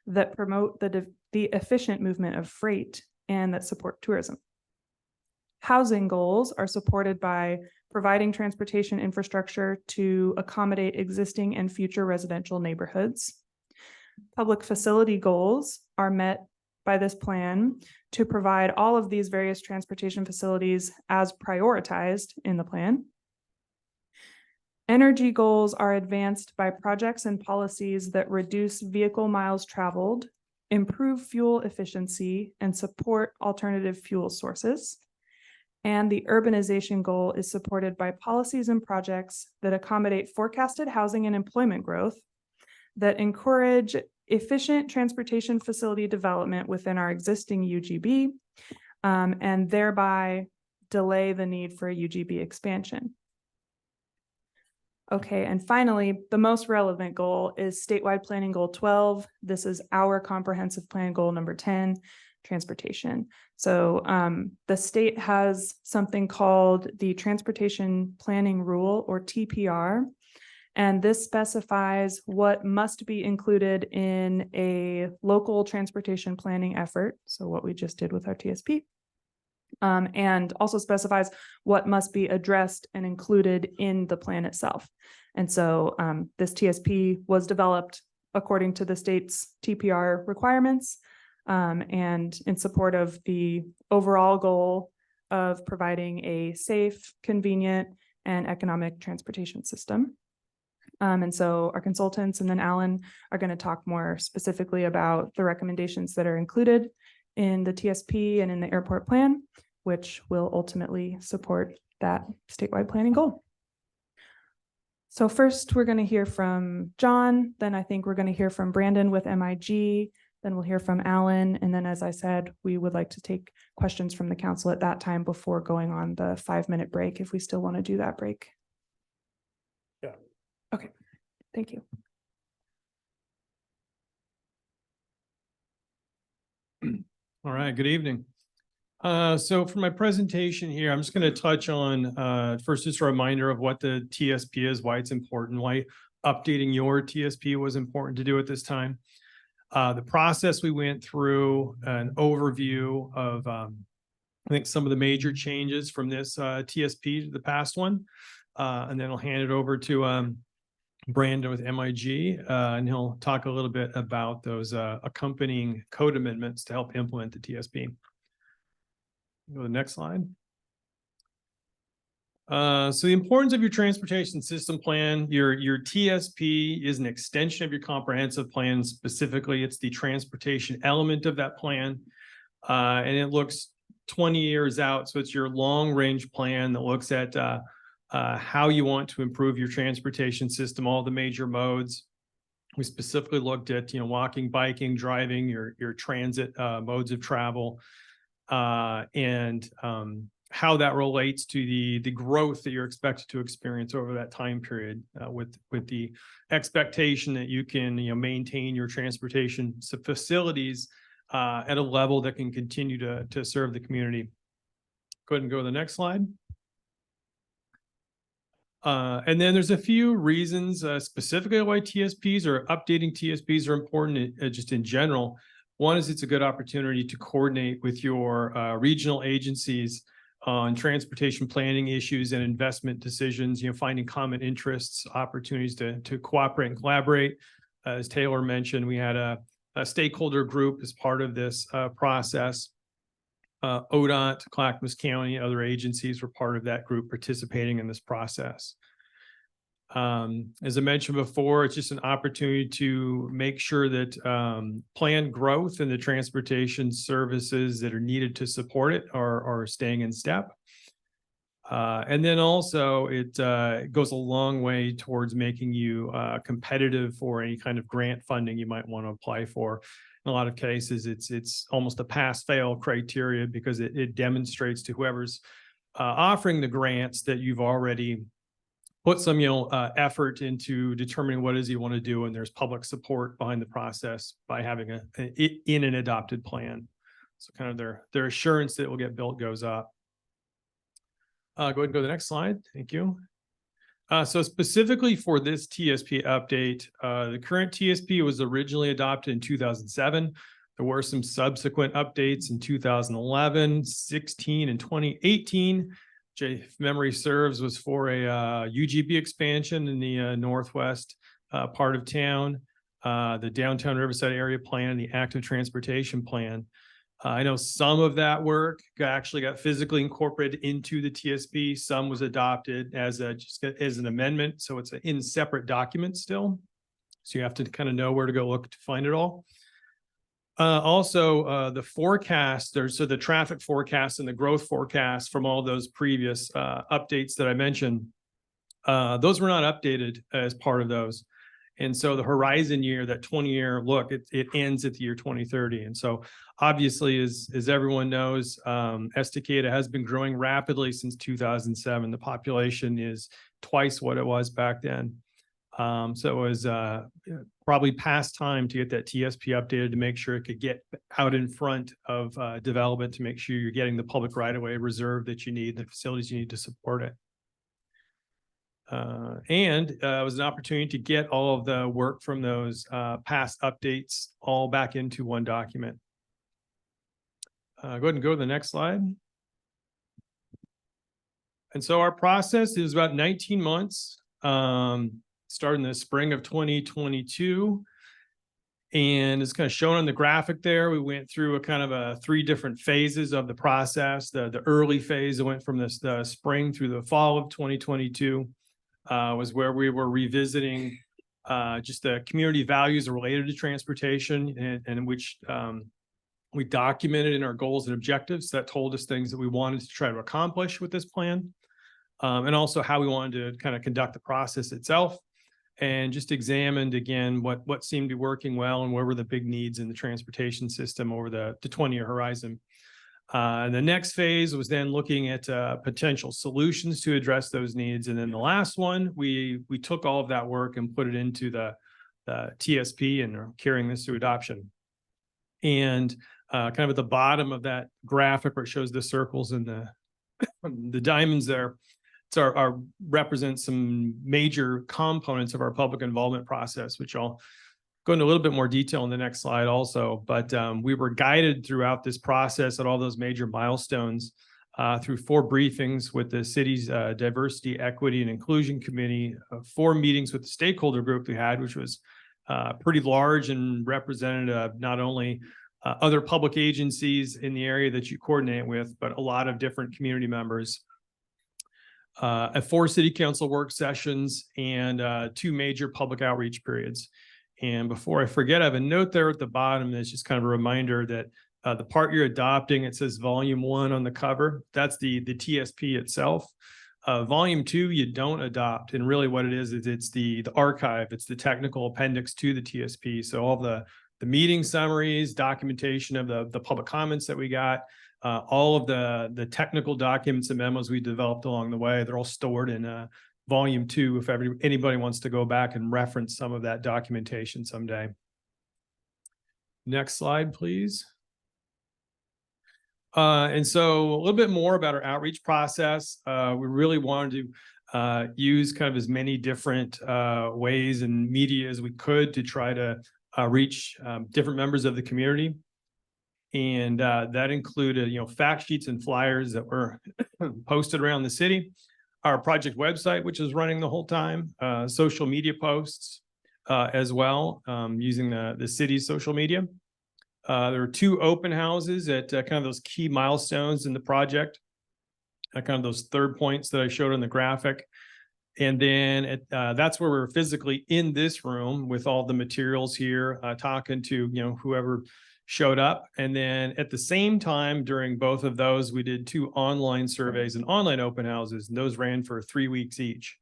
that promote the efficient movement of freight and that support tourism. Housing goals are supported by providing transportation infrastructure to accommodate existing and future residential neighborhoods. Public facility goals are met by this plan to provide all of these various transportation facilities as prioritized in the plan. Energy goals are advanced by projects and policies that reduce vehicle miles traveled, improve fuel efficiency, and support alternative fuel sources. And the urbanization goal is supported by policies and projects that accommodate forecasted housing and employment growth, that encourage efficient transportation facility development within our existing UGB, and thereby delay the need for a UGB expansion. Okay, and finally, the most relevant goal is statewide planning goal 12. This is our comprehensive plan goal number 10, transportation. So the state has something called the Transportation Planning Rule, or TPR, and this specifies what must be included in a local transportation planning effort. So what we just did with our TSP. And also specifies what must be addressed and included in the plan itself. And so this TSP was developed according to the state's TPR requirements and in support of the overall goal of providing a safe, convenient, and economic transportation system. And so our consultants and then Alan are going to talk more specifically about the recommendations that are included in the TSP and in the airport plan, which will ultimately support that statewide planning goal. So first, we're going to hear from John, then I think we're going to hear from Brandon with MIG, then we'll hear from Alan, and then as I said, we would like to take questions from the council at that time before going on the 5-minute break, if we still want to do that break. Yeah. Okay, thank you. All right, good evening. So for my presentation here, I'm just going to touch on first just a reminder of what the TSP is, why it's important, why updating your TSP was important to do at this time. The process we went through, an overview of I think some of the major changes from this TSP to the past one. And then I'll hand it over to Brandon with MIG, and he'll talk a little bit about those accompanying code amendments to help implement the TSP. Go to the next slide. So the importance of your transportation system plan, your TSP is an extension of your comprehensive plan. Specifically, it's the transportation element of that plan. And it looks 20 years out. So it's your long range plan that looks at how you want to improve your transportation system, all the major modes. We specifically looked at, walking, biking, driving, your transit modes of travel, and how that relates to the growth that you're expected to experience over that time period, with the expectation that you can maintain your transportation facilities at a level that can continue to serve the community. Go ahead and go to the next slide. And then there's a few reasons specifically why TSPs or updating TSPs are important just in general. One is it's a good opportunity to coordinate with your regional agencies on transportation planning issues and investment decisions, finding common interests, opportunities to cooperate and collaborate. As Taylor mentioned, we had a stakeholder group as part of this process. ODOT, Clackamas County, other agencies were part of that group participating in this process. As I mentioned before, it's just an opportunity to make sure that planned growth in the transportation services that are needed to support it are staying in step. And then also it goes a long way towards making you competitive for any kind of grant funding you might want to apply for. In a lot of cases, it's almost a pass-fail criteria because it demonstrates to whoever's offering the grants that you've already put some effort into determining what it is you want to do, and there's public support behind the process by having an adopted plan. So kind of their assurance that it will get built goes up. Go ahead and go to the next slide. Thank you. So specifically for this TSP update, the current TSP was originally adopted in 2007. There were some subsequent updates in 2011, 16, and 2018. Which, if memory serves, was for a UGB expansion in the northwest part of town, the downtown Riverside area plan, and the active transportation plan. I know some of that work actually got physically incorporated into the TSP. Some was adopted as an amendment. So it's in separate documents still. So you have to kind of know where to go look to find it all. Also, the forecast, so the traffic forecast and the growth forecast from all those previous updates that I mentioned, those were not updated as part of those. And so the horizon year, that 20-year look, it ends at the year 2030. And so obviously, as everyone knows, Estacada has been growing rapidly since 2007. The population is twice what it was back then. So it was probably past time to get that TSP updated to make sure it could get out in front of development, to make sure you're getting the public right-of-way reserve that you need, the facilities you need to support it. And it was an opportunity to get all of the work from those past updates all back into one document. Go ahead and go to the next slide. And so our process is about 19 months, starting the spring of 2022. And it's kind of shown on the graphic there. We went through a kind of 3 different phases of the process. The early phase, it went from the spring through the fall of 2022. was where we were revisiting just the community values related to transportation and which we documented in our goals and objectives that told us things that we wanted to try to accomplish with this plan. And also how we wanted to kind of conduct the process itself, and just examined again what seemed to be working well and where were the big needs in the transportation system over the 20-year horizon. And the next phase was then looking at potential solutions to address those needs. And then the last one, we took all of that work and put it into the TSP and are carrying this to adoption. And kind of at the bottom of that graphic where it shows the circles and the diamonds there, it's our represent some major components of our public involvement process, which I'll go into a little bit more detail in the next slide also. But we were guided throughout this process at all those major milestones through 4 briefings with the city's Diversity, Equity, and Inclusion Committee, 4 meetings with the stakeholder group we had, which was pretty large and representative not only other public agencies in the area that you coordinate with, but a lot of different community members. At 4 city council work sessions and 2 major public outreach periods. And before I forget, I have a note there at the bottom that's just kind of a reminder that the part you're adopting, it says volume 1 on the cover. That's the TSP itself. Volume 2, you don't adopt. And really what it is it's the archive. It's the technical appendix to the TSP. So all the meeting summaries, documentation of the public comments that we got, all of the technical documents and memos we developed along the way, they're all stored in volume 2 if anybody wants to go back and reference some of that documentation someday. Next slide, please. And so a little bit more about our outreach process. We really wanted to use kind of as many different ways and media as we could to try to reach different members of the community. And that included, fact sheets and flyers that were posted around the city, our project website, which is running the whole time, social media posts as well, using the city's social media. There were 2 open houses at kind of those key milestones in the project, kind of those 3rd points that I showed on the graphic. And then that's where we're physically in this room with all the materials here, talking to, whoever showed up. And then at the same time, during both of those, we did 2 online surveys and online open houses, and those ran for 3 weeks each.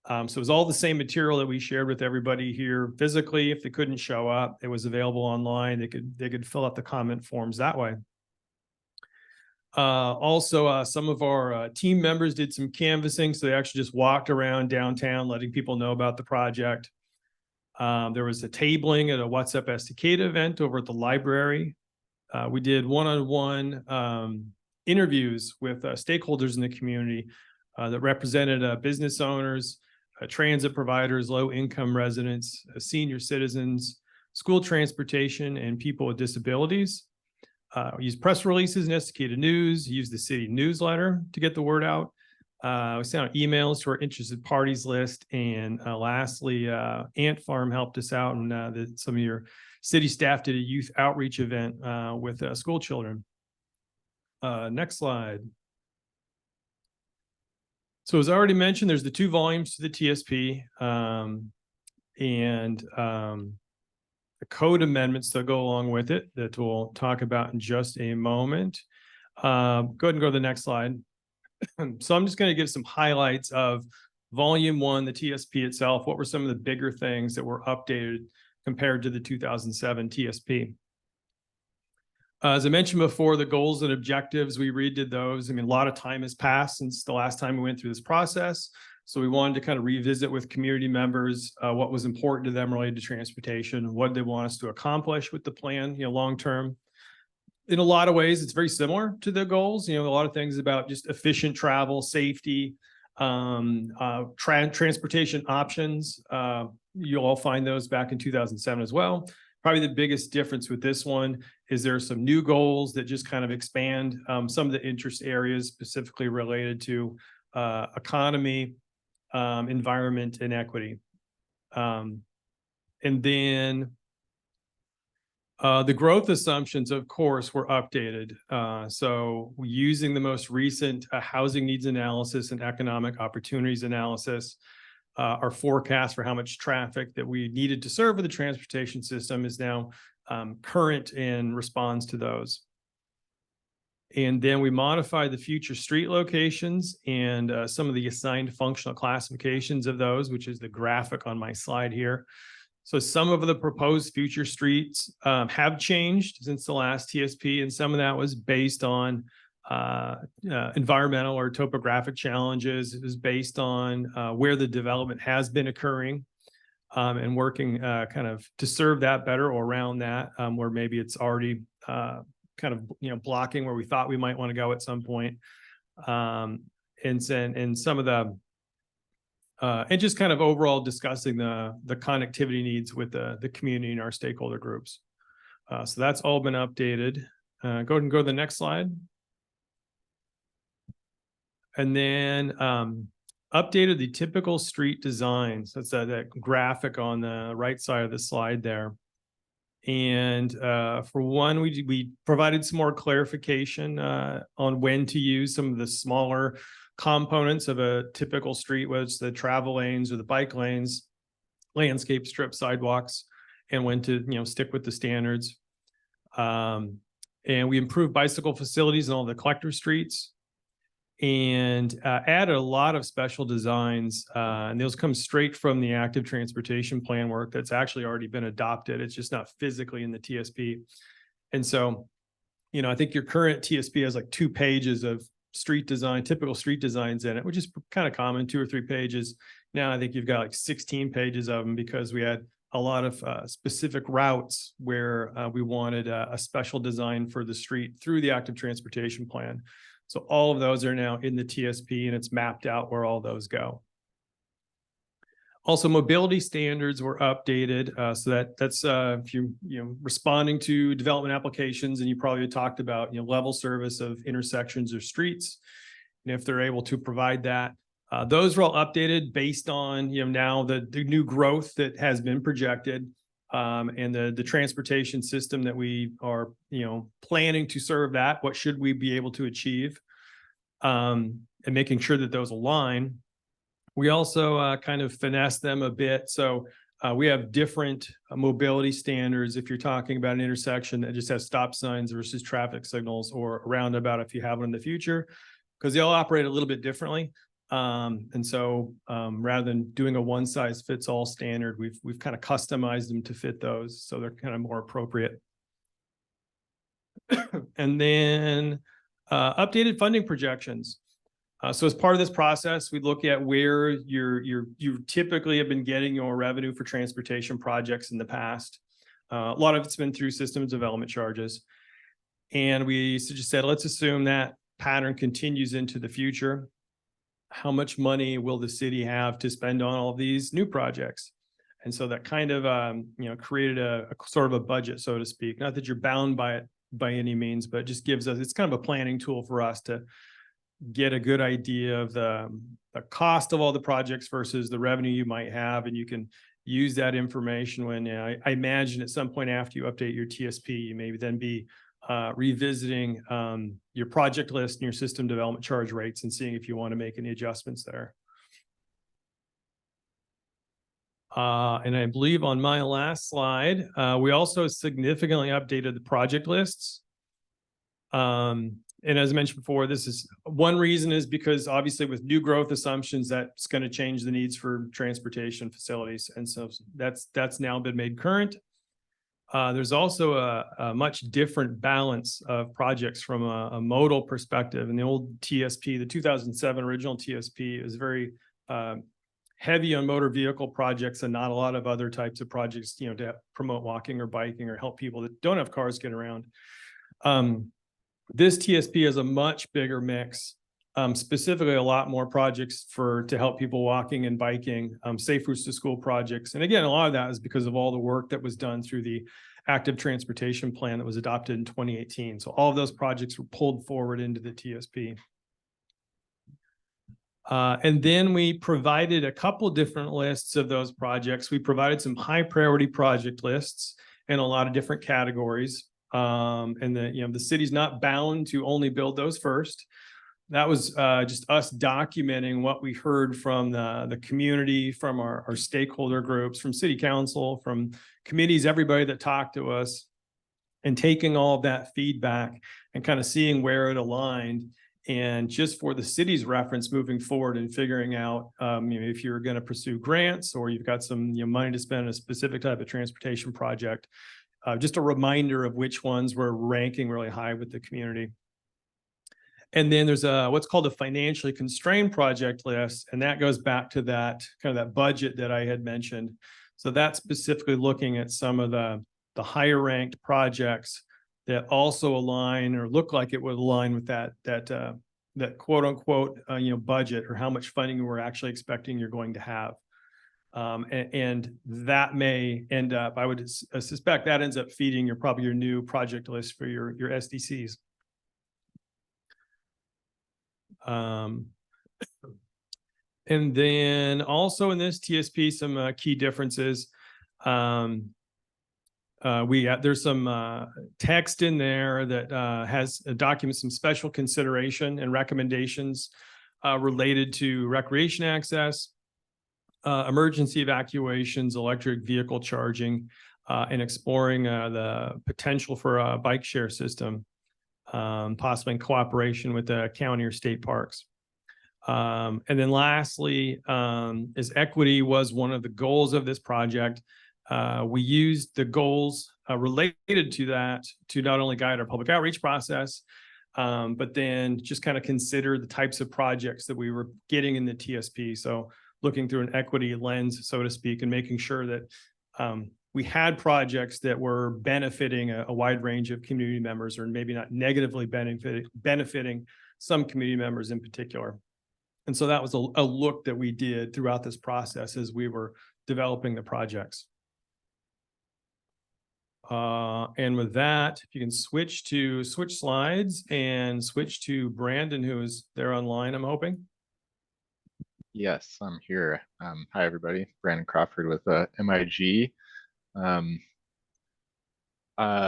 So it was all the same material that we shared with everybody here physically. If they couldn't show up, it was available online. They could fill out the comment forms that way. Also, some of our team members did some canvassing. So they actually just walked around downtown, letting people know about the project. There was a tabling at a What's Up Estacada event over at the library. We did one-on-one interviews with stakeholders in the community that represented business owners, transit providers, low-income residents, senior citizens, school transportation, and people with disabilities. We used press releases in Estacada News, used the city newsletter to get the word out. We sent out emails to our interested parties list. And lastly, Ant Farm helped us out, and some of your city staff did a youth outreach event with school children. Next slide. So as I already mentioned, there's the 2 volumes to the TSP and the code amendments that go along with it that we'll talk about in just a moment. Go ahead and go to the next slide. So I'm just going to give some highlights of volume 1, the TSP itself. What were some of the bigger things that were updated compared to the 2007 TSP? As I mentioned before, the goals and objectives, we redid those. I mean, a lot of time has passed since the last time we went through this process. So we wanted to kind of revisit with community members what was important to them related to transportation, what they want us to accomplish with the plan, long-term. In a lot of ways, it's very similar to the goals. A lot of things about just efficient travel, safety, transportation options. You'll all find those back in 2007 as well. Probably the biggest difference with this one is there are some new goals that just kind of expand some of the interest areas specifically related to economy, environment, and equity. And then the growth assumptions, of course, were updated. So using the most recent housing needs analysis and economic opportunities analysis, our forecast for how much traffic that we needed to serve with the transportation system is now current and responds to those. And then we modify the future street locations and some of the assigned functional classifications of those, which is the graphic on my slide here. So some of the proposed future streets have changed since the last TSP, and some of that was based on environmental or topographic challenges. It was based on where the development has been occurring and working kind of to serve that better or around that, where maybe it's already kind of, blocking where we thought we might want to go at some point. And some of the, and just kind of overall discussing the connectivity needs with the community and our stakeholder groups. So that's all been updated. Go ahead and go to the next slide. And then updated the typical street designs. That's that graphic on the right side of the slide there. And for one, we provided some more clarification on when to use some of the smaller components of a typical street, whether it's the travel lanes or the bike lanes, landscape strip, sidewalks, and when to stick with the standards. And we improved bicycle facilities in all the collector streets, and added a lot of special designs, and those come straight from the active transportation plan work that's actually already been adopted. It's just not physically in the TSP. And so, I think your current TSP has like 2 pages of street design, typical street designs in it, which is kind of common, 2 or 3 pages. Now I think you've got like 16 pages of them because we had a lot of specific routes where we wanted a special design for the street through the active transportation plan. So all of those are now in the TSP, and it's mapped out where all those go. Also, mobility standards were updated, so that's if you responding to development applications, and you probably talked about level service of intersections or streets, and if they're able to provide that, those were all updated based on now the new growth that has been projected, and the transportation system that we are planning to serve that. What should we be able to achieve, and making sure that those align. We also kind of finesse them a bit. So we have different mobility standards if you're talking about an intersection that just has stop signs versus traffic signals, or a roundabout if you have one in the future, because they all operate a little bit differently. And so rather than doing a one size fits all standard, we've kind of customized them to fit those, so they're kind of more appropriate. And then updated funding projections. So as part of this process, we look at where you typically have been getting your revenue for transportation projects in the past. A lot of it's been through systems development charges. And we just said, let's assume that pattern continues into the future. How much money will the city have to spend on all of these new projects? And so that kind of created a sort of a budget, so to speak. Not that you're bound by it by any means, but it just gives us, it's kind of a planning tool for us to get a good idea of the cost of all the projects versus the revenue you might have. And you can use that information when I imagine at some point after you update your TSP, you may then be revisiting your project list and your system development charge rates and seeing if you want to make any adjustments there. And I believe on my last slide, we also significantly updated the project lists. And as I mentioned before, this is one reason is because obviously with new growth assumptions, that's going to change the needs for transportation facilities. And so that's now been made current. There's also a much different balance of projects from a modal perspective. In the old TSP, the 2007 original TSP is very heavy on motor vehicle projects and not a lot of other types of projects, to promote walking or biking or help people that don't have cars get around. This TSP has a much bigger mix, specifically a lot more projects to help people walking and biking, safe routes to school projects. And again, a lot of that is because of all the work that was done through the active transportation plan that was adopted in 2018. So all of those projects were pulled forward into the TSP. And then we provided a couple different lists of those projects. We provided some high priority project lists in a lot of different categories. And the city's not bound to only build those first. that was just us documenting what we heard from the community, from our stakeholder groups, from city council, from committees, everybody that talked to us, and taking all of that feedback and kind of seeing where it aligned. And just for the city's reference moving forward and figuring out, if you're going to pursue grants or you've got some money to spend on a specific type of transportation project, just a reminder of which ones were ranking really high with the community. And then there's what's called a financially constrained project list, and that goes back to that kind of that budget that I had mentioned. So that's specifically looking at some of the higher ranked projects that also align or look like it would align with that quote unquote budget, or how much funding we're actually expecting you're going to have. And that may end up, I would suspect that ends up feeding probably your new project list for your SDCs. And then also in this TSP, some key differences. There's some text in there that has documents some special consideration and recommendations related to recreation access, emergency evacuations, electric vehicle charging, and exploring the potential for a bike share system, possibly in cooperation with the county or state parks. And then lastly, is equity was one of the goals of this project. We used the goals related to that to not only guide our public outreach process, but then just kind of consider the types of projects that we were getting in the TSP. So looking through an equity lens, so to speak, and making sure that we had projects that were benefiting a wide range of community members, or maybe not negatively benefiting some community members in particular. And so that was a look that we did throughout this process as we were developing the projects. And with that, if you can switch slides and switch to Brandon, who is there online, I'm hoping. Yes, I'm here. Hi, everybody. Brandon Crawford with MIG.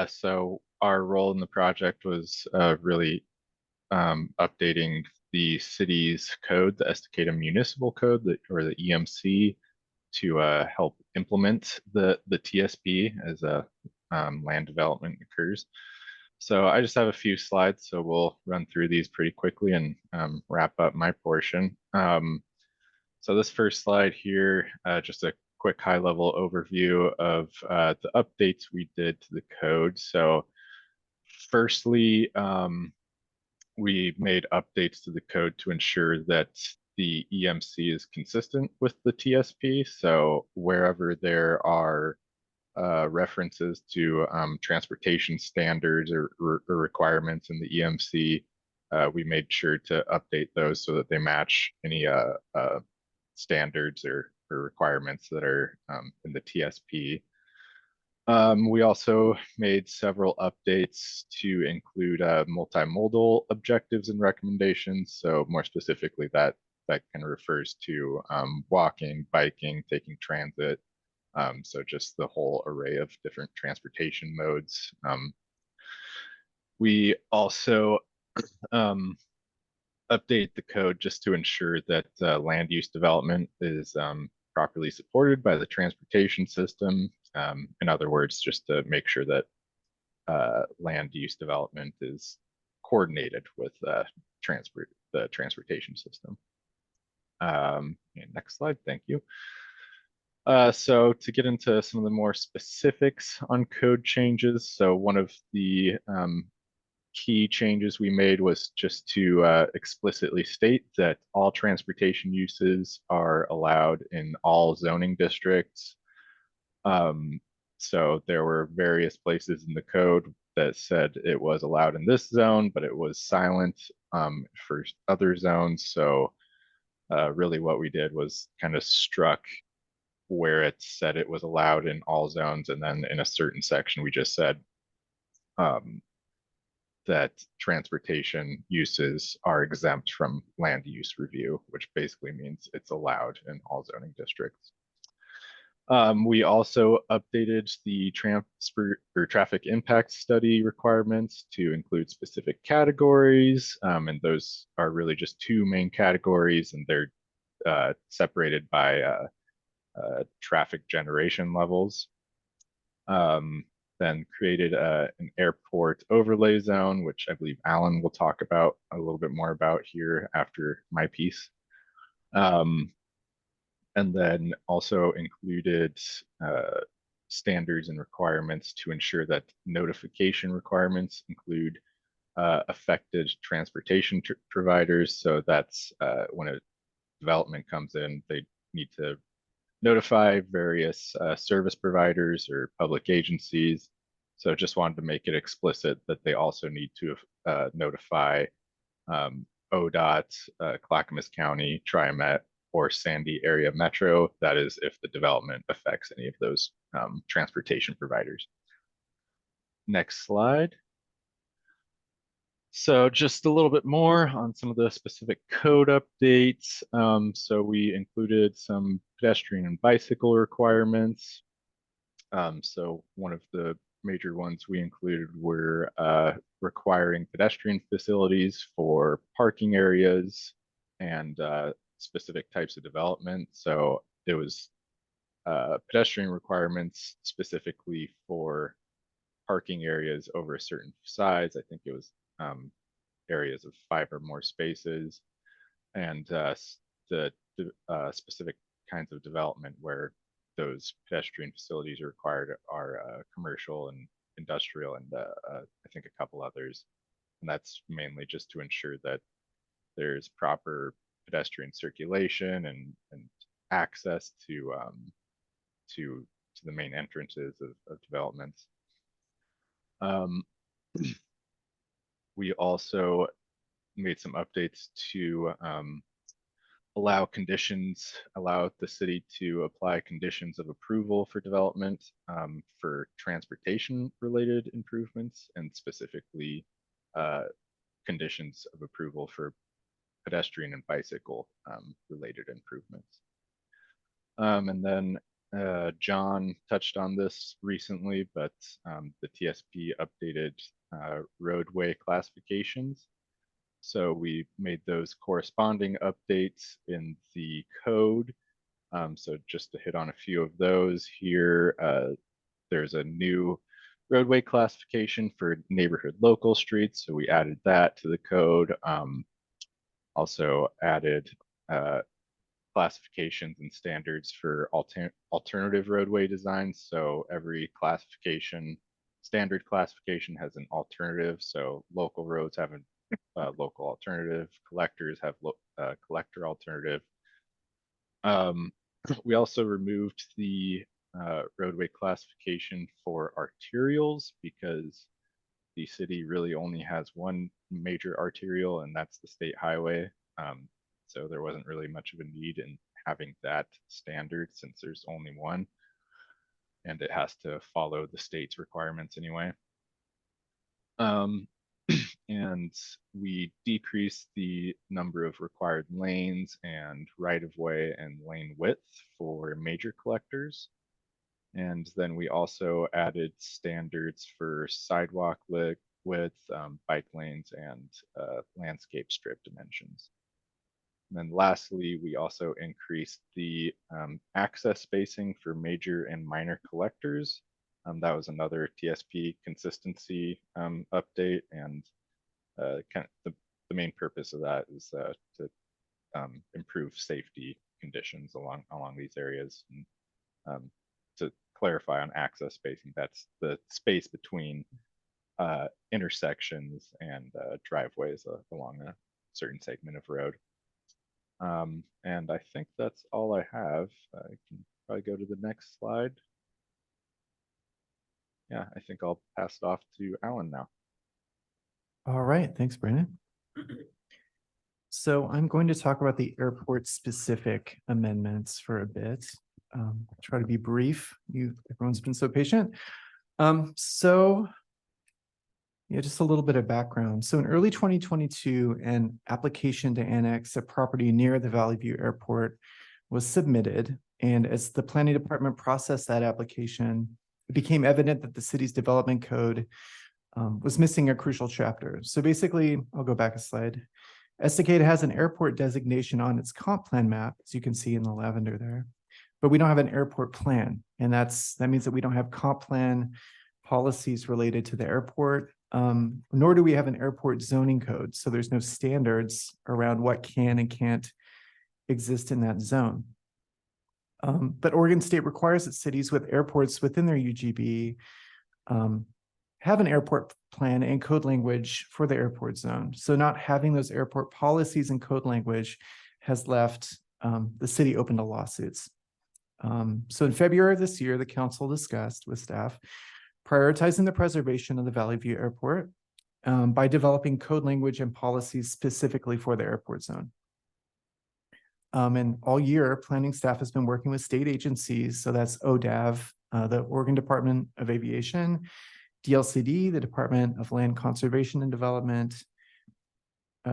So our role in the project was really updating the city's code, the Estacada Municipal Code, or the EMC, to help implement the TSP as land development occurs. So I just have a few slides, so we'll run through these pretty quickly and wrap up my portion. So this first slide here, just a quick high-level overview of the updates we did to the code. So firstly, we made updates to the code to ensure that the EMC is consistent with the TSP. So wherever there are references to transportation standards or requirements in the EMC, we made sure to update those so that they match any standards or requirements that are in the TSP. We also made several updates to include multimodal objectives and recommendations. So more specifically, that kind of refers to walking, biking, taking transit. So just the whole array of different transportation modes. We also update the code just to ensure that land use development is properly supported by the transportation system. In other words, just to make sure that land use development is coordinated with the transportation system. Next slide, thank you. So to get into some of the more specifics on code changes, so one of the key changes we made was just to explicitly state that all transportation uses are allowed in all zoning districts. So there were various places in the code that said it was allowed in this zone, but it was silent for other zones. So really what we did was kind of struck where it said it was allowed in all zones, and then in a certain section we just said that transportation uses are exempt from land use review, which basically means it's allowed in all zoning districts. We also updated the transfer or traffic impact study requirements to include specific categories. And those are really just two main categories, and they're separated by traffic generation levels. Then created an airport overlay zone, which I believe Alan will talk about a little bit more about here after my piece. And then also included standards and requirements to ensure that notification requirements include affected transportation providers. So that's when a development comes in, they need to notify various service providers or public agencies. So just wanted to make it explicit that they also need to notify ODOT, Clackamas County, TriMet, or Sandy Area Metro. That is if the development affects any of those transportation providers. Next slide. So just a little bit more on some of the specific code updates. So we included some pedestrian and bicycle requirements. So one of the major ones we included were requiring pedestrian facilities for parking areas and specific types of development. So it was pedestrian requirements specifically for parking areas over a certain size. I think it was areas of 5 or more spaces, and the specific kinds of development where those pedestrian facilities are required are commercial and industrial, and I think a couple others. And that's mainly just to ensure that there's proper pedestrian circulation and access to the main entrances of developments. We also made some updates to allow the city to apply conditions of approval for development for transportation related improvements, and specifically conditions of approval for pedestrian and bicycle related improvements. And then John touched on this recently, but the TSP updated roadway classifications. So we made those corresponding updates in the code. So just to hit on a few of those here, there's a new roadway classification for neighborhood local streets. So we added that to the code. Also added classifications and standards for alternative roadway designs. So every classification, standard classification has an alternative. So local roads have a local alternative, collectors have collector alternative. We also removed the roadway classification for arterials because the city really only has one major arterial, and that's the state highway. So there wasn't really much of a need in having that standard since there's only one, and it has to follow the state's requirements anyway. And we decreased the number of required lanes and right-of-way and lane width for major collectors. And then we also added standards for sidewalk width, bike lanes, and landscape strip dimensions. And then lastly, we also increased the access spacing for major and minor collectors. That was another TSP consistency update, and kind of the main purpose of that is to improve safety conditions along these areas. And to clarify on access spacing, that's the space between intersections and driveways along a certain segment of road. And I think that's all I have. I can probably go to the next slide. Yeah, I think I'll pass it off to Alan now. All right, thanks, Brandon. So I'm going to talk about the airport specific amendments for a bit. Try to be brief. Everyone's been so patient. Yeah, just a little bit of background. So in early 2022, an application to annex a property near the Valley View Airport was submitted. And as the planning department processed that application, it became evident that the city's development code was missing a crucial chapter. So basically, I'll go back a slide. Estacada has an airport designation on its comp plan map, as you can see in the lavender there, but we don't have an airport plan. And that means that we don't have comp plan policies related to the airport, nor do we have an airport zoning code. So there's no standards around what can and can't exist in that zone. But Oregon State requires that cities with airports within their UGB have an airport plan and code language for the airport zone. So not having those airport policies and code language has left the city open to lawsuits. So in February of this year, the council discussed with staff prioritizing the preservation of the Valley View Airport by developing code language and policies specifically for the airport zone. And all year, planning staff has been working with state agencies. So that's ODAV, the Oregon Department of Aviation, DLCD, the Department of Land Conservation and Development,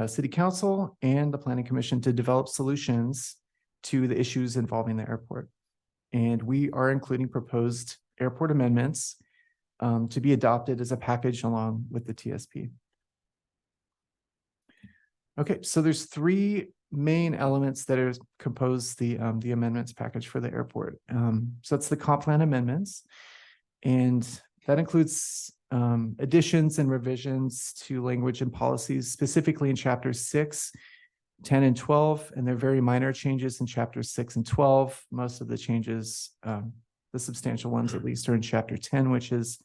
City Council, and the Planning Commission to develop solutions to the issues involving the airport. And we are including proposed airport amendments to be adopted as a package along with the TSP. Okay, so there's three main elements that are compose the amendments package for the airport. So it's the comp plan amendments, and that includes additions and revisions to language and policies, specifically in chapters 6, 10, and 12, and they're very minor changes in chapters 6 and 12. Most of the changes, the substantial ones at least, are in chapter 10, which is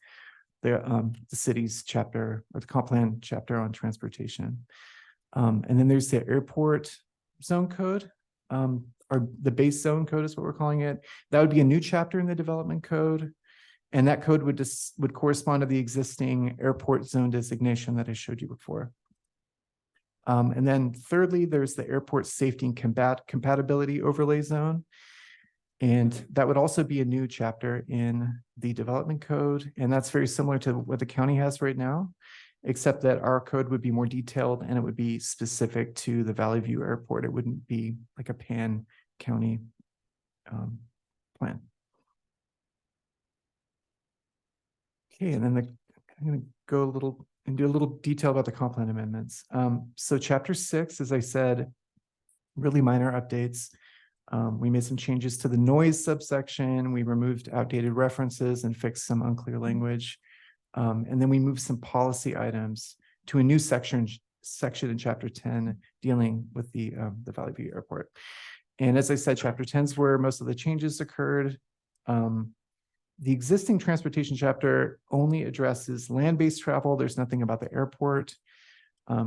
the city's chapter, or the comp plan chapter on transportation. And then there's the airport zone code, or the base zone code is what we're calling it. That would be a new chapter in the development code. And that code would correspond to the existing airport zone designation that I showed you before. And then thirdly, there's the airport safety and compatibility overlay zone. And that would also be a new chapter in the development code. And that's very similar to what the county has right now, except that our code would be more detailed and it would be specific to the Valley View Airport. It wouldn't be like a pan-county plan. Okay, and then I'm going to go a little and do a little detail about the comp plan amendments. So chapter 6, as I said, really minor updates. We made some changes to the noise subsection. We removed outdated references and fixed some unclear language. And then we moved some policy items to a new section in chapter 10 dealing with the Valley View Airport. And as I said, chapter 10 is where most of the changes occurred. The existing transportation chapter only addresses land-based travel. There's nothing about the airport.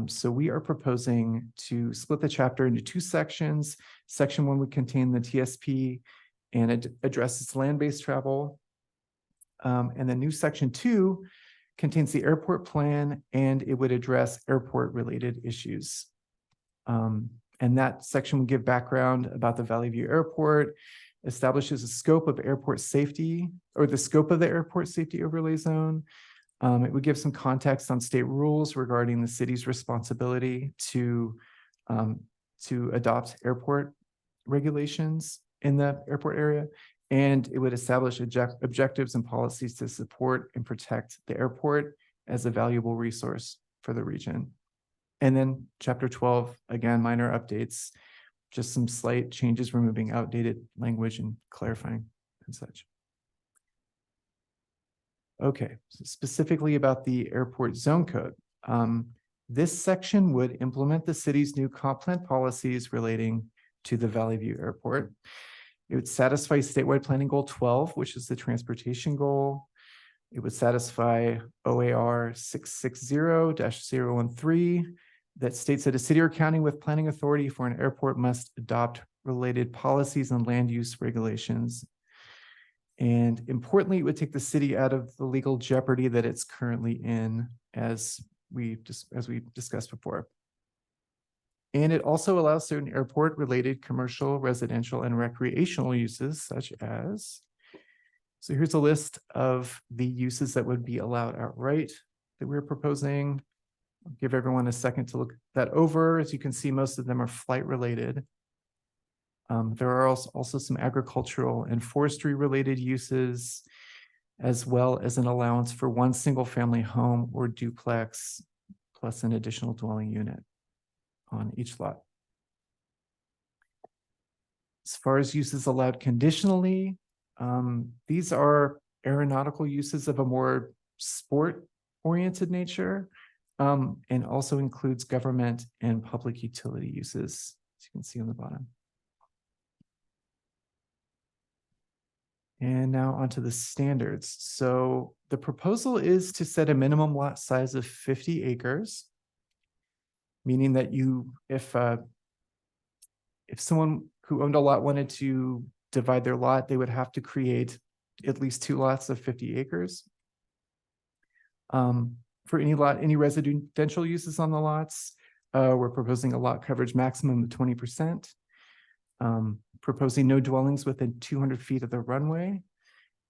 So we are proposing to split the chapter into two sections. Section 1 would contain the TSP and it addresses land-based travel. And then new section 2 contains the airport plan and it would address airport-related issues. And that section would give background about the Valley View Airport, establishes a scope of airport safety, or the scope of the airport safety overlay zone. It would give some context on state rules regarding the city's responsibility to adopt airport regulations in the airport area. And it would establish objectives and policies to support and protect the airport as a valuable resource for the region. And then chapter 12, again, minor updates, just some slight changes, removing outdated language and clarifying and such. Okay, so specifically about the airport zone code. This section would implement the city's new comp plan policies relating to the Valley View Airport. It would satisfy statewide planning goal 12, which is the transportation goal. It would satisfy OAR 660-013 that states that a city or county with planning authority for an airport must adopt related policies and land use regulations. And importantly, it would take the city out of the legal jeopardy that it's currently in, as we discussed before. And it also allows certain airport-related commercial, residential, and recreational uses, such as, so here's a list of the uses that would be allowed outright that we're proposing. I'll give everyone a second to look that over. As you can see, most of them are flight-related. There are also some agricultural and forestry related uses, as well as an allowance for one single family home or duplex, plus an additional dwelling unit on each lot. As far as uses allowed conditionally, these are aeronautical uses of a more sport-oriented nature, and also includes government and public utility uses, as you can see on the bottom. And now onto the standards. So the proposal is to set a minimum lot size of 50 acres, meaning that if someone who owned a lot wanted to divide their lot, they would have to create at least 2 lots of 50 acres. For any residential uses on the lots, we're proposing a lot coverage maximum of 20%. Proposing no dwellings within 200 feet of the runway,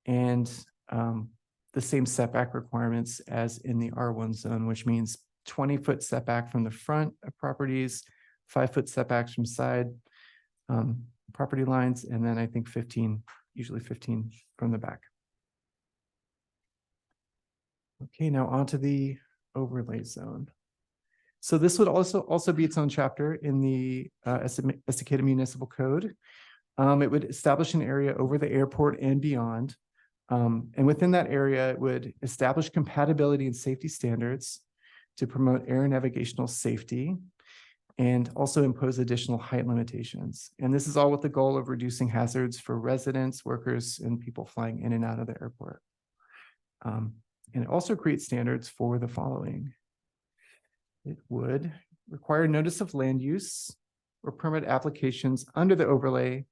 and the same setback requirements as in the R1 zone, which means 20-foot setback from the front of properties, 5-foot setbacks from side property lines, and then I think usually 15 from the back. Okay, now onto the overlay zone. So this would also be its own chapter in the Estacada Municipal Code. It would establish an area over the airport and beyond. And within that area, it would establish compatibility and safety standards to promote air navigational safety, and also impose additional height limitations. And this is all with the goal of reducing hazards for residents, workers, and people flying in and out of the airport. And it also creates standards for the following. It would require notice of land use or permit applications under the overlay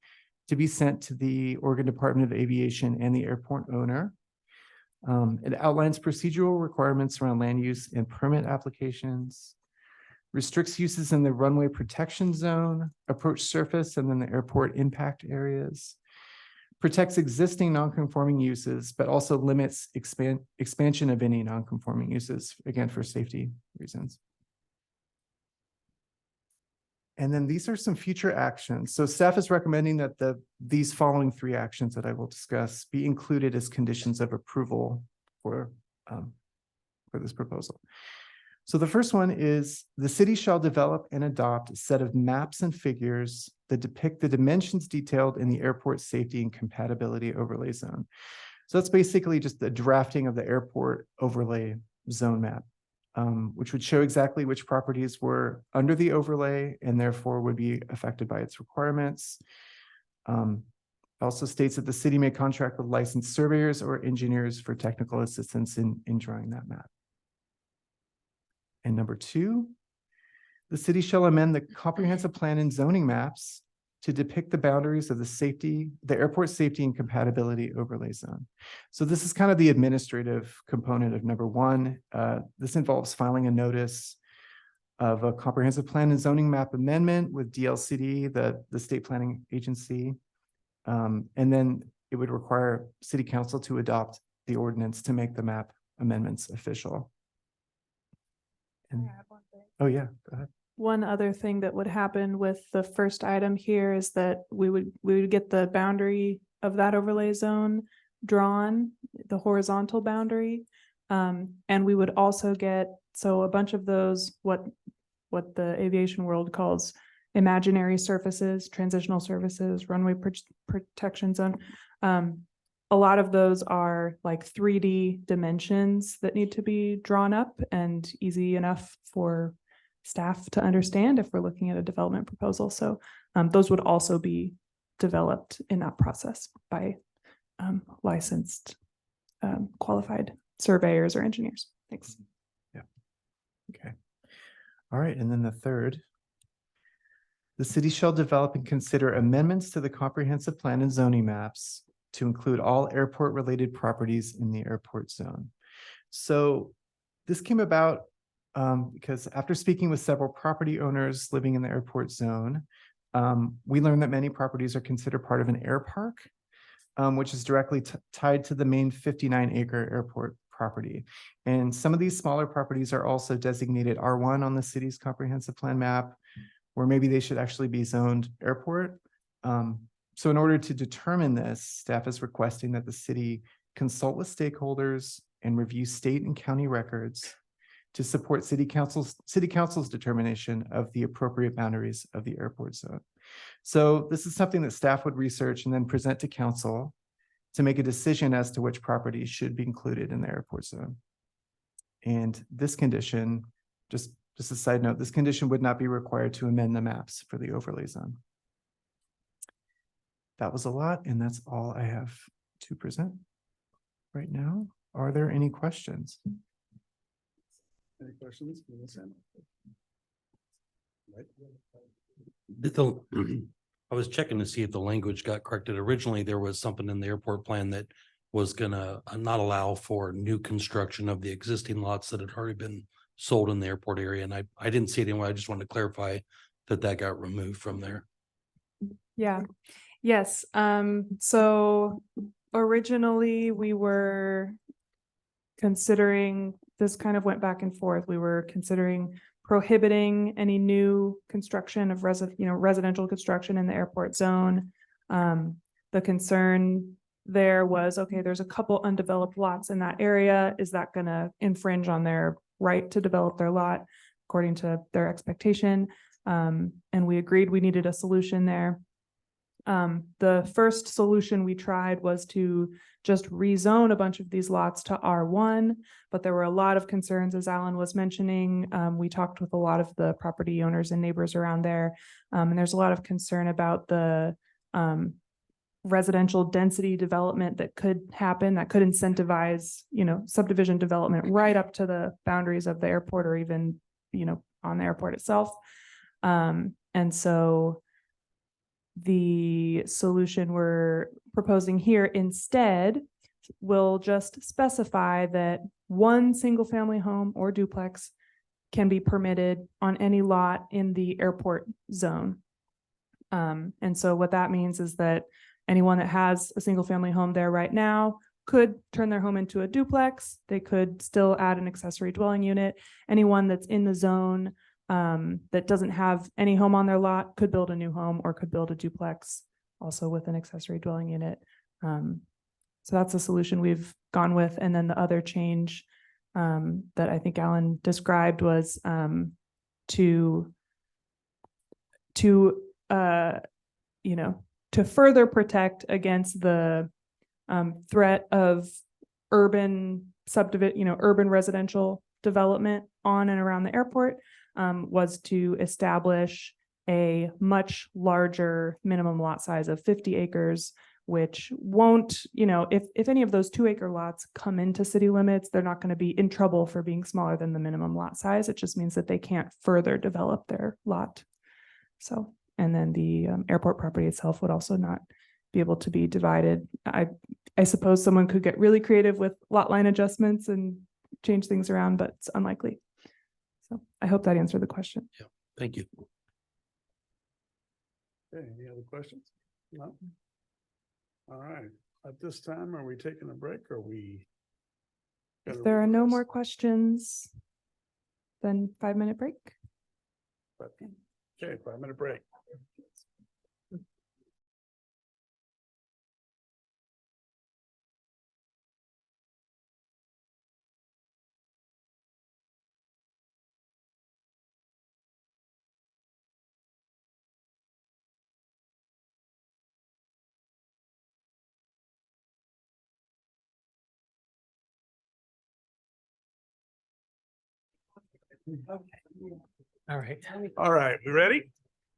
to be sent to the Oregon Department of Aviation and the airport owner. It outlines procedural requirements around land use and permit applications, restricts uses in the runway protection zone, approach surface, and then the airport impact areas, protects existing non-conforming uses, but also limits expansion of any non-conforming uses, again, for safety reasons. And then these are some future actions. So staff is recommending that these following 3 actions that I will discuss be included as conditions of approval for this proposal. So the first one is the city shall develop and adopt a set of maps and figures that depict the dimensions detailed in the airport safety and compatibility overlay zone. So that's basically just the drafting of the airport overlay zone map, which would show exactly which properties were under the overlay and therefore would be affected by its requirements. Also states that the city may contract with licensed surveyors or engineers for technical assistance in drawing that map. And number 2, the city shall amend the comprehensive plan and zoning maps to depict the boundaries of the airport safety and compatibility overlay zone. So this is kind of the administrative component of number 1. This involves filing a notice of a comprehensive plan and zoning map amendment with DLCD, the state planning agency. And then it would require city council to adopt the ordinance to make the map amendments official. Oh yeah, go ahead. One other thing that would happen with the first item here is that we would get the boundary of that overlay zone drawn, the horizontal boundary. And we would also get, so a bunch of those, what the aviation world calls imaginary surfaces, transitional surfaces, runway protection zone. A lot of those are like 3D dimensions that need to be drawn up and easy enough for staff to understand if we're looking at a development proposal. So those would also be developed in that process by licensed qualified surveyors or engineers. Thanks. Yeah. Okay. All right. And then the third, the city shall develop and consider amendments to the comprehensive plan and zoning maps to include all airport related properties in the airport zone. So this came about because after speaking with several property owners living in the airport zone, we learned that many properties are considered part of an air park, which is directly tied to the main 59-acre airport property. And some of these smaller properties are also designated R1 on the city's comprehensive plan map, where maybe they should actually be zoned airport. So in order to determine this, staff is requesting that the city consult with stakeholders and review state and county records to support city council's determination of the appropriate boundaries of the airport zone. So this is something that staff would research and then present to council to make a decision as to which properties should be included in the airport zone. And this condition, just a side note, this condition would not be required to amend the maps for the overlay zone. That was a lot, and that's all I have to present right now. Are there any questions? Any questions? I was checking to see if the language got corrected. Originally, there was something in the airport plan that was gonna not allow for new construction of the existing lots that had already been sold in the airport area. And I didn't see it anyway. I just wanted to clarify that got removed from there. Yeah, yes. So originally we were considering, this kind of went back and forth. We were considering prohibiting any new construction of residential construction in the airport zone. The concern there was, okay, there's a couple undeveloped lots in that area. Is that gonna infringe on their right to develop their lot according to their expectation? And we agreed we needed a solution there. The first solution we tried was to just rezone a bunch of these lots to R1, but there were a lot of concerns, as Alan was mentioning. We talked with a lot of the property owners and neighbors around there, and there's a lot of concern about the residential density development that could happen, that could incentivize, subdivision development right up to the boundaries of the airport or even, on the airport itself. And so the solution we're proposing here instead will just specify that one single family home or duplex can be permitted on any lot in the airport zone. And so what that means is that anyone that has a single family home there right now could turn their home into a duplex. They could still add an accessory dwelling unit. Anyone that's in the zone that doesn't have any home on their lot could build a new home or could build a duplex also with an accessory dwelling unit. So that's a solution we've gone with. And then the other change that I think Alan described was to further protect against the threat of urban urban residential development on and around the airport, was to establish a much larger minimum lot size of 50 acres, which won't, if any of those 2-acre lots come into city limits, they're not going to be in trouble for being smaller than the minimum lot size. It just means that they can't further develop their lot. So, and then the airport property itself would also not be able to be divided. I suppose someone could get really creative with lot line adjustments and change things around, but it's unlikely. So I hope that answered the question. Yeah, thank you. Okay, any other questions? No? All right, at this time, are we taking a break or we? If there are no more questions, then 5-minute break. Okay, 5-minute break. All right. All right, we ready?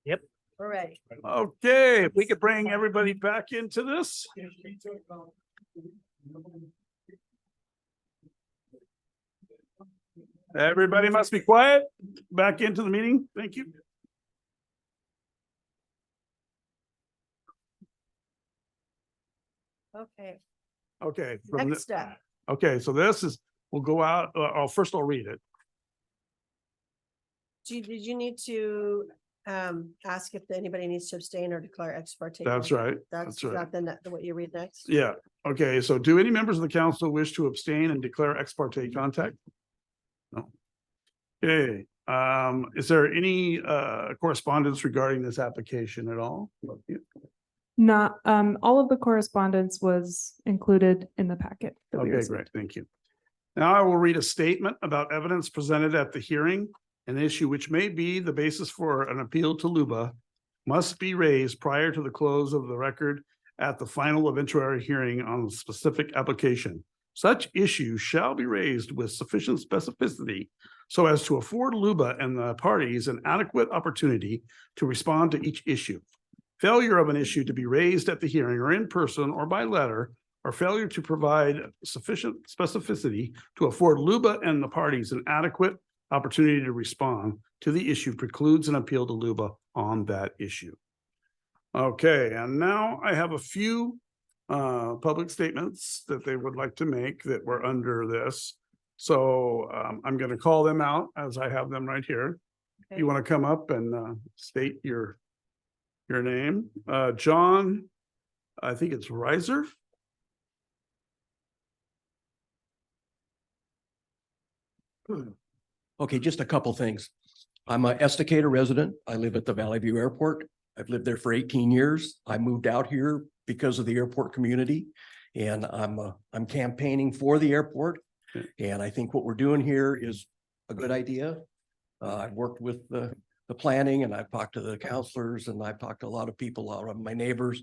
We're ready. Okay, if we could bring everybody back into this. Everybody must be quiet. Back into the meeting. Thank you. Okay, Okay. next up. Okay, so this is, we'll go out, first I'll read it. Did you need to ask if anybody needs to abstain or declare ex parte? That's right. That's That's right. not what you read next? Yeah, okay, so do any members of the council wish to abstain and declare ex parte contact? No. Okay, is there any correspondence regarding this application at all? Not, all of the correspondence was included in the packet. that we Okay, received. great. Thank you. Now I will read a statement about evidence presented at the hearing. An issue which may be the basis for an appeal to LUBA must be raised prior to the close of the record at the final eventuary hearing on the specific application. Such issues shall be raised with sufficient specificity so as to afford LUBA and the parties an adequate opportunity to respond to each issue. Failure of an issue to be raised at the hearing or in person or by letter, or failure to provide sufficient specificity to afford LUBA and the parties an adequate opportunity to respond to the issue precludes an appeal to LUBA on that issue. Okay, and now I have a few public statements that they would like to make that were under this. So I'm going to call them out as I have them right here. Okay. You want to come up and state your name? John, I think it's Reiser. Okay, just a couple things. I'm a Estacada resident. I live at the Valley View Airport. I've lived there for 18 years. I moved out here because of the airport community. And I'm campaigning for the airport. And I think what we're doing here is a good idea. I've worked with the planning and I've talked to the counselors and I've talked to a lot of people, a lot of my neighbors.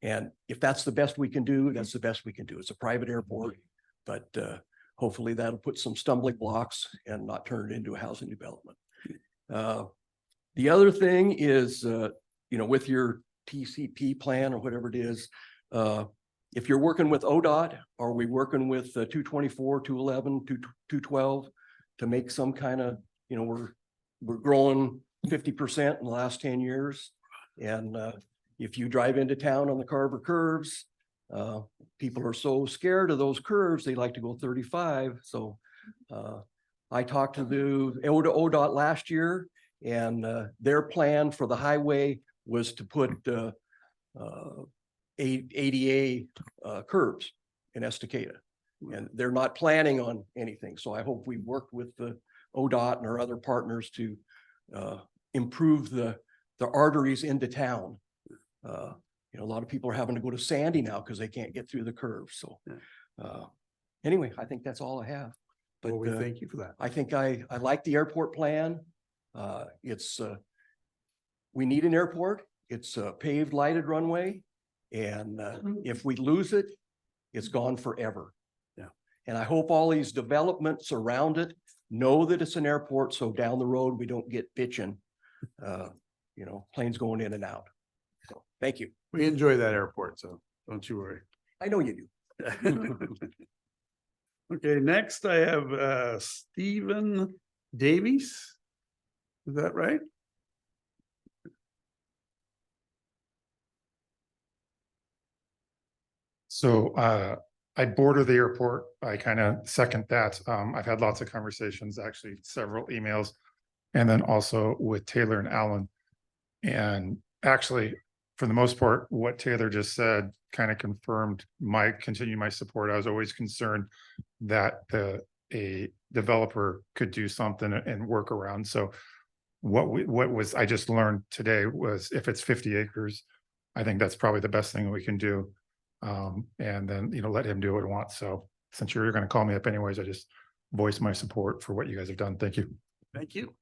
And if that's the best we can do, that's the best we can do. It's a private airport, but hopefully that'll put some stumbling blocks and not turn it into a housing development. The other thing is, with your TCP plan or whatever it is, if you're working with ODOT, are we working with 224, 211, 212 to make some kind of, we're growing 50% in the last 10 years. And if you drive into town on the Carver curves, people are so scared of those curves, they like to go 35. So I talked to the ODOT last year, and their plan for the highway was to put ADA curves in Estacada. And they're not planning on anything. So I hope we work with the ODOT and our other partners to improve the arteries into town. A lot of people are having to go to Sandy now because they can't get through the curves. So anyway, I think that's all I have. But Well, we thank you for that. I think I like the airport plan. We need an airport. It's a paved, lighted runway. And if we lose it, it's gone forever. Yeah. And I hope all these developments around it know that it's an airport. So down the road, we don't get bitching, planes going in and out. So thank you. We enjoy that airport, so don't you worry. I know you do. Okay, next I have Stephen Davies. Is that right? So I border the airport. I kind of second that. I've had lots of conversations, actually several emails, and then also with Taylor and Alan. And actually, for the most part, what Taylor just said kind of confirmed my support. I was always concerned that a developer could do something and work around. So what I just learned today was if it's 50 acres, I think that's probably the best thing we can do. And then, let him do what he wants. So since you're going to call me up anyways, I just voice my support for what you guys have done. Thank you. Thank you.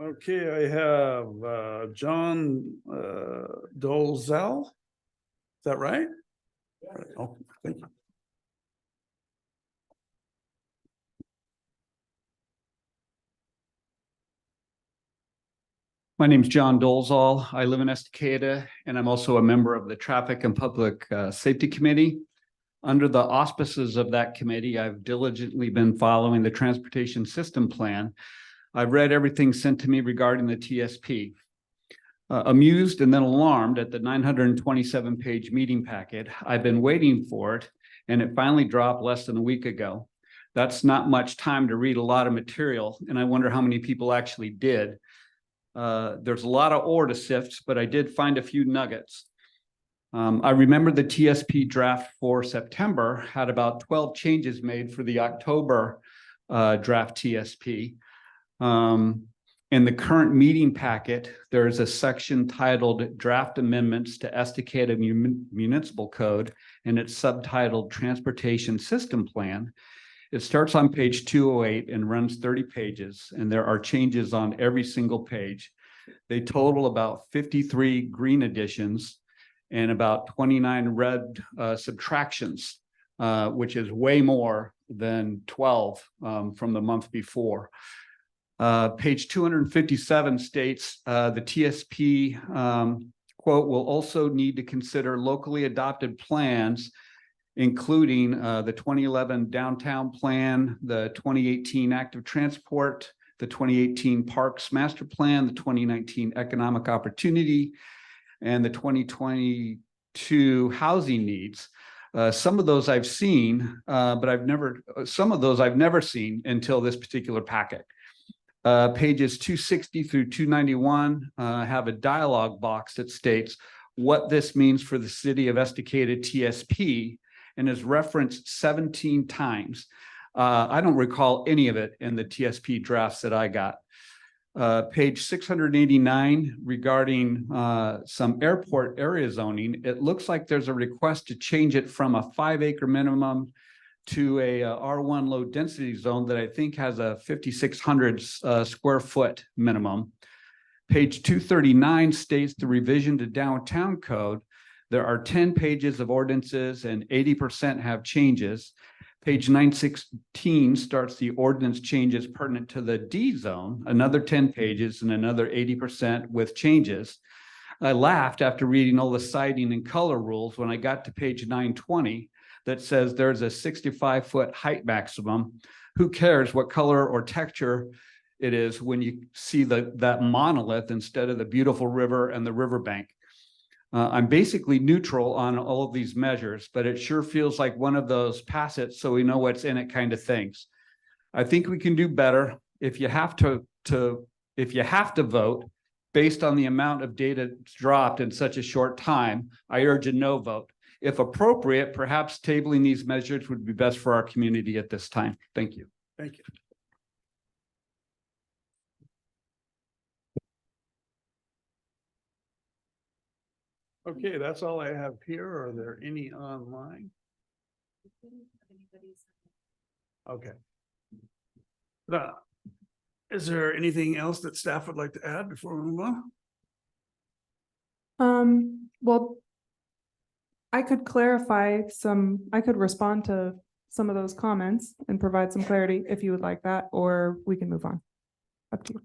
Okay, I have John Dolzell. Is that right? Oh, thank you. My name's John Dolzall. I live in Estacada, and I'm also a member of the Traffic and Public Safety Committee. Under the auspices of that committee, I've diligently been following the Transportation System Plan. I've read everything sent to me regarding the TSP. Amused and then alarmed at the 927-page meeting packet. I've been waiting for it, and it finally dropped less than a week ago. That's not much time to read a lot of material, and I wonder how many people actually did. There's a lot of ore to sift, but I did find a few nuggets. I remember the TSP draft for September had about 12 changes made for the October draft TSP. In the current meeting packet, there is a section titled Draft Amendments to Estacada Municipal Code, and it's subtitled Transportation System Plan. It starts on page 208 and runs 30 pages, and there are changes on every single page. They total about 53 green additions and about 29 red subtractions, which is way more than 12 from the month before. Page 257 states the TSP quote will also need to consider locally adopted plans, including the 2011 downtown plan, the 2018 active transport, the 2018 parks master plan, the 2019 economic opportunity, and the 2022 housing needs. Some of those I've seen, but some of those I've never seen until this particular packet. Pages 260 through 291 have a dialogue box that states what this means for the city of Estacada TSP and is referenced 17 times. I don't recall any of it in the TSP drafts that I got. Page 689 regarding some airport area zoning, it looks like there's a request to change it from a 5-acre minimum to a R1 low density zone that I think has a 5,600 square foot minimum. Page 239 states the revision to downtown code. There are 10 pages of ordinances and 80% have changes. Page 916 starts the ordinance changes pertinent to the D zone, another 10 pages and another 80% with changes. I laughed after reading all the siding and color rules when I got to page 920 that says there's a 65-foot height maximum. Who cares what color or texture it is when you see that monolith instead of the beautiful river and the riverbank? I'm basically neutral on all of these measures, but it sure feels like one of those pass it so we know what's in it kind of things. I think we can do better. If you have to vote based on the amount of data dropped in such a short time, I urge a no vote. If appropriate, perhaps tabling these measures would be best for our community at this time. Thank you. Thank you. Okay, that's all I have here. Are there any online? Okay. Is there anything else that staff would like to add before we move on? Well, I could I could respond to some of those comments and provide some clarity if you would like that, or we can move on. Up to you.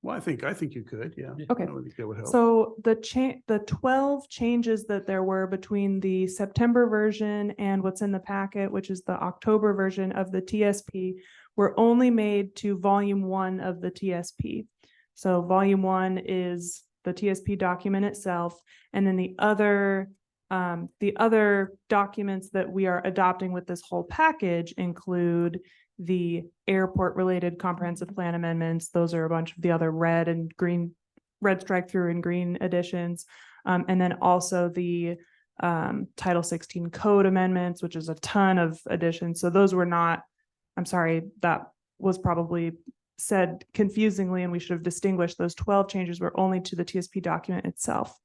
Well, I think you could, yeah. Okay. I would think that would help. So the 12 changes that there were between the September version and what's in the packet, which is the October version of the TSP, were only made to volume 1 of the TSP. So volume 1 is the TSP document itself, and then the other documents that we are adopting with this whole package include the airport related comprehensive plan amendments. Those are a bunch of the other red strike through and green additions. And then also the Title 16 code amendments, which is a ton of additions. So those were not, I'm sorry, that was probably said confusingly, and we should have distinguished those 12 changes were only to the TSP document itself.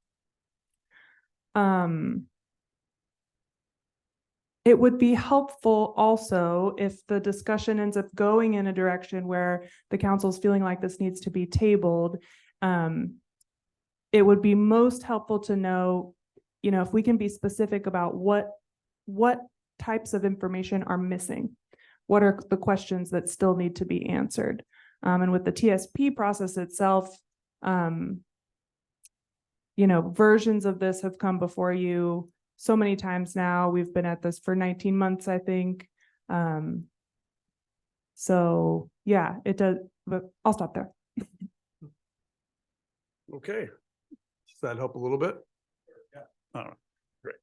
It would be helpful also if the discussion ends up going in a direction where the council is feeling like this needs to be tabled. It would be most helpful to know, if we can be specific about what types of information are missing. What are the questions that still need to be answered? And with the TSP process itself, versions of this have come before you so many times now. We've been at this for 19 months, I think. So yeah, it does, but I'll stop there. Okay. Does that help a little bit? Yeah. All right, great.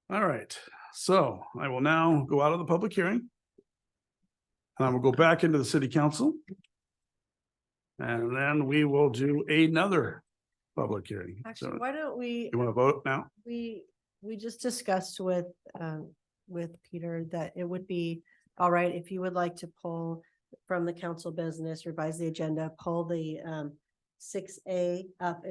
All right, so I will now go out of the public hearing. And I will go back into the city council. And then we will do another public hearing. Actually, So, why don't we, you want to vote now? we just discussed with Peter that it would be all right if you would like to pull from the council business, revise the agenda, pull the 6A up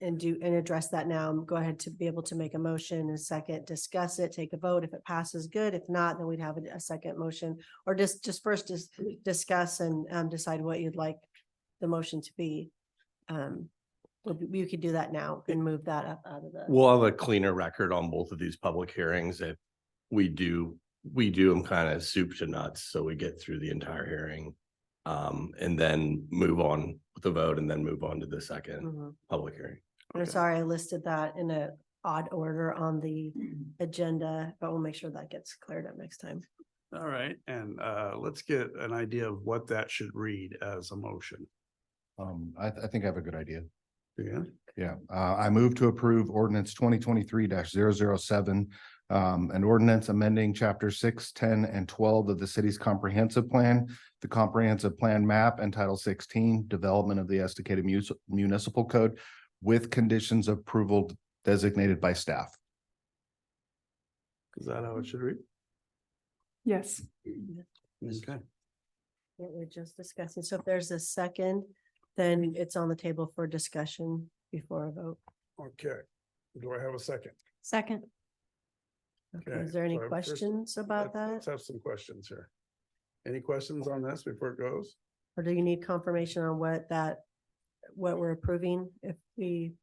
and address that now. Go ahead to be able to make a motion in a second, discuss it, take a vote. If it passes, good. If not, then we'd have a second motion, or just first discuss and decide what you'd like the motion to be. You could do that now and move that up out of the. We'll have a cleaner record on both of these public hearings if we do them kind of soup to nuts, so we get through the entire hearing. And then move on with the vote and then move on to the second Mhm. public hearing. I'm sorry, I listed that in a odd order on the agenda, but we'll make sure that gets cleared up next time. All right, and let's get an idea of what that should read as a motion. I think I have a good idea. Yeah, Yeah, I move to approve ordinance 2023-007. An ordinance amending chapter 6, 10, and 12 of the city's comprehensive plan, the comprehensive plan map, and title 16, development of the Estacada Municipal Code with conditions of approval designated by staff. is that how it should read? Yes. Okay. What we're just discussing. So if there's a second, then it's on the table for discussion before a vote. Okay, do I have a second? Second. Okay, is there any so first- questions about Let's that? have some questions here. Any questions on this before it goes? Or do you need confirmation on what we're approving if we,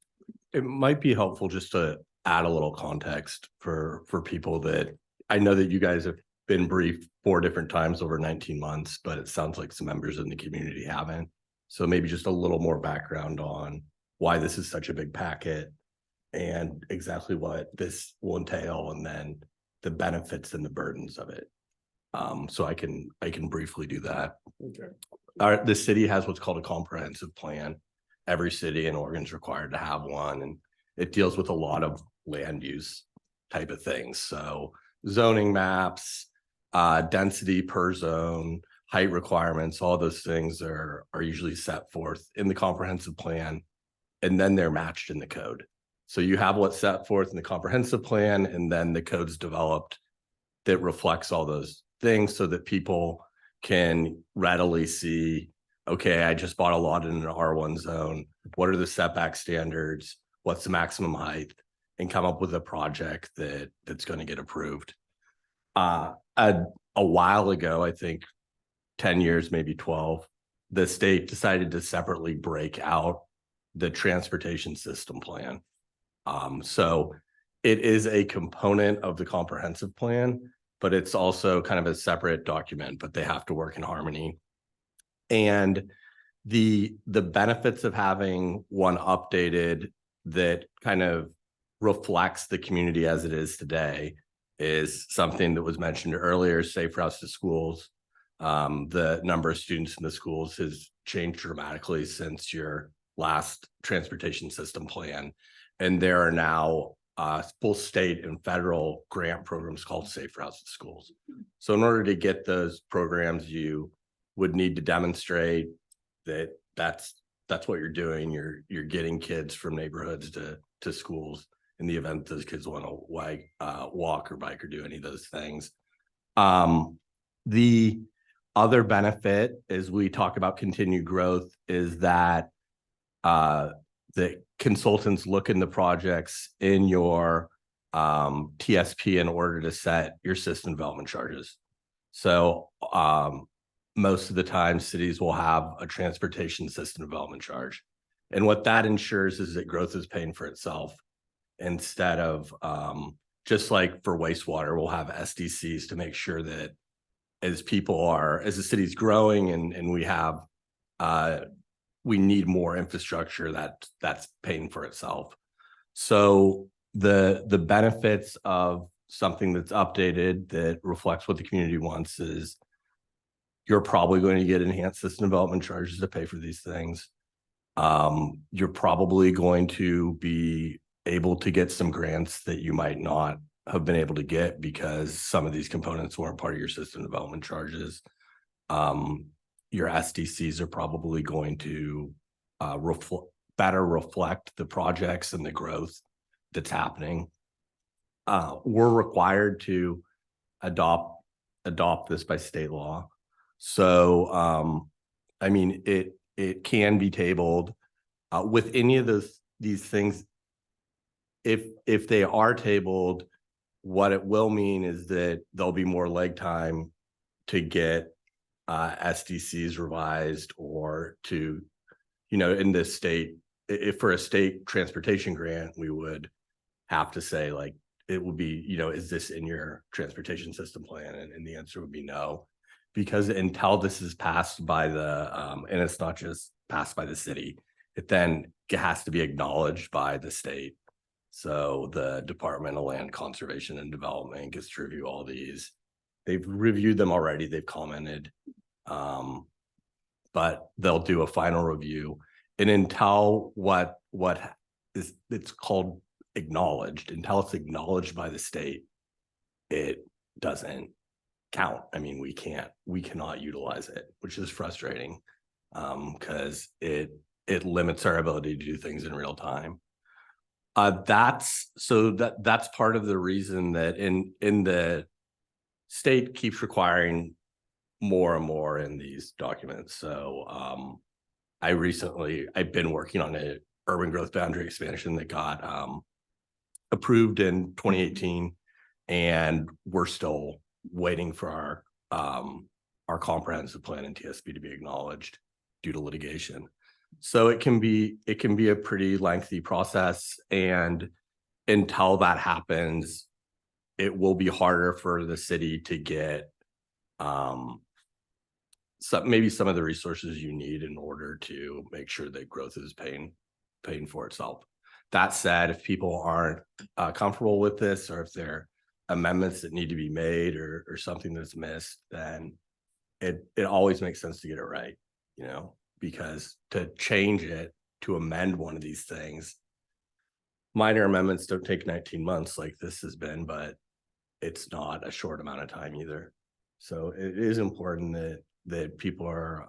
It might be helpful just to add a little context for people that, I know that you guys have been briefed 4 different times over 19 months, but it sounds like some members in the community haven't. So maybe just a little more background on why this is such a big packet and exactly what this will entail, and then the benefits and the burdens of it. So I can briefly do that. Okay. The city has what's called a comprehensive plan. Every city in Oregon is required to have one, and it deals with a lot of land use type of things. So zoning maps, density per zone, height requirements, all those things are usually set forth in the comprehensive plan, and then they're matched in the code. So you have what's set forth in the comprehensive plan, and then the code's developed that reflects all those things so that people can readily see, okay, I just bought a lot in an R1 zone. What are the setback standards? What's the maximum height? And come up with a project that's going to get approved. A while ago, I think 10 years, maybe 12, the state decided to separately break out the transportation system plan. So it is a component of the comprehensive plan, but it's also kind of a separate document, but they have to work in harmony. And the benefits of having one updated that kind of reflects the community as it is today is something that was mentioned earlier, safe routes to schools. The number of students in the schools has changed dramatically since your last transportation system plan. And there are now both state and federal grant programs called Safe Routes to Schools. So in order to get those programs, you would need to demonstrate that that's what you're doing. You're getting kids from neighborhoods to schools in the event those kids want to walk or bike or do any of those things. The other benefit, as we talk about continued growth, is that the consultants look in the projects in your TSP in order to set your system development charges. So most of the time cities will have a transportation system development charge. And what that ensures is that growth is paying for itself, instead of just like for wastewater, we'll have SDCs to make sure that as the city's growing and we have we need more infrastructure that's paying for itself. So the benefits of something that's updated that reflects what the community wants is you're probably going to get enhanced system development charges to pay for these things. You're probably going to be able to get some grants that you might not have been able to get because some of these components weren't part of your system development charges. Your SDCs are probably going to better reflect the projects and the growth that's happening. We're required to adopt this by state law. So, I mean, it can be tabled, with any of these things. If they are tabled, what it will mean is that there'll be more leg time to get, SDCs revised, or to, in this state, if for a state transportation grant, we would have to say, like, it would be, is this in your transportation system plan? And the answer would be no, because until this is passed by and it's not just passed by the city, it then has to be acknowledged by the state. So the Department of Land Conservation and Development gets to review all these. They've reviewed them already. They've commented, but they'll do a final review. And until it's called acknowledged, until it's acknowledged by the state, it doesn't count. I mean, we cannot utilize it, which is frustrating, because it limits our ability to do things in real time. That's part of the reason that in the state keeps requiring more and more in these documents. So I've been working on an urban growth boundary expansion that got approved in 2018, and we're still waiting for our comprehensive plan and TSP to be acknowledged due to litigation. So it can be a pretty lengthy process, and until that happens, it will be harder for the city to get maybe some of the resources you need in order to make sure that growth is paying for itself. That said, if people aren't comfortable with this, or if there are amendments that need to be made, or something that's missed, then it always makes sense to get it right, because to change it, to amend one of these things, minor amendments don't take 19 months like this has been, but it's not a short amount of time either. So it is important that people are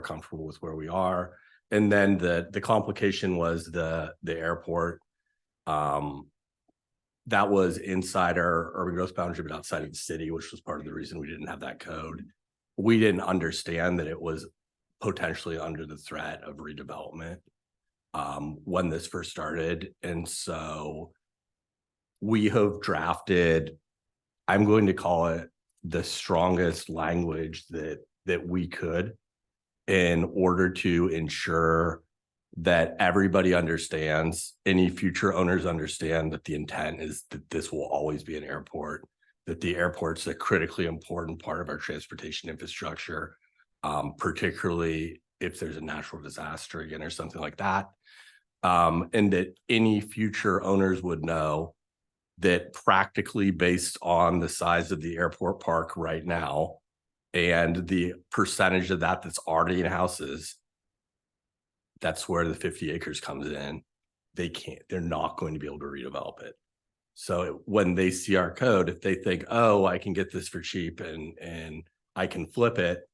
comfortable with where we are. And then the complication was the airport. That was inside our urban growth boundary, but outside of the city, which was part of the reason we didn't have that code. We didn't understand that it was potentially under the threat of redevelopment when this first started. And so we have drafted, I'm going to call it, the strongest language that we could, in order to ensure that everybody understands, any future owners understand, that the intent is that this will always be an airport, that the airport's a critically important part of our transportation infrastructure, particularly if there's a natural disaster again or something like that. And that any future owners would know that, practically based on the size of the airport park right now and the percentage of that that's already in houses, that's where the 50 acres comes in. They're not going to be able to redevelop it. So when they see our code, if they think, oh, I can get this for cheap and I can flip it,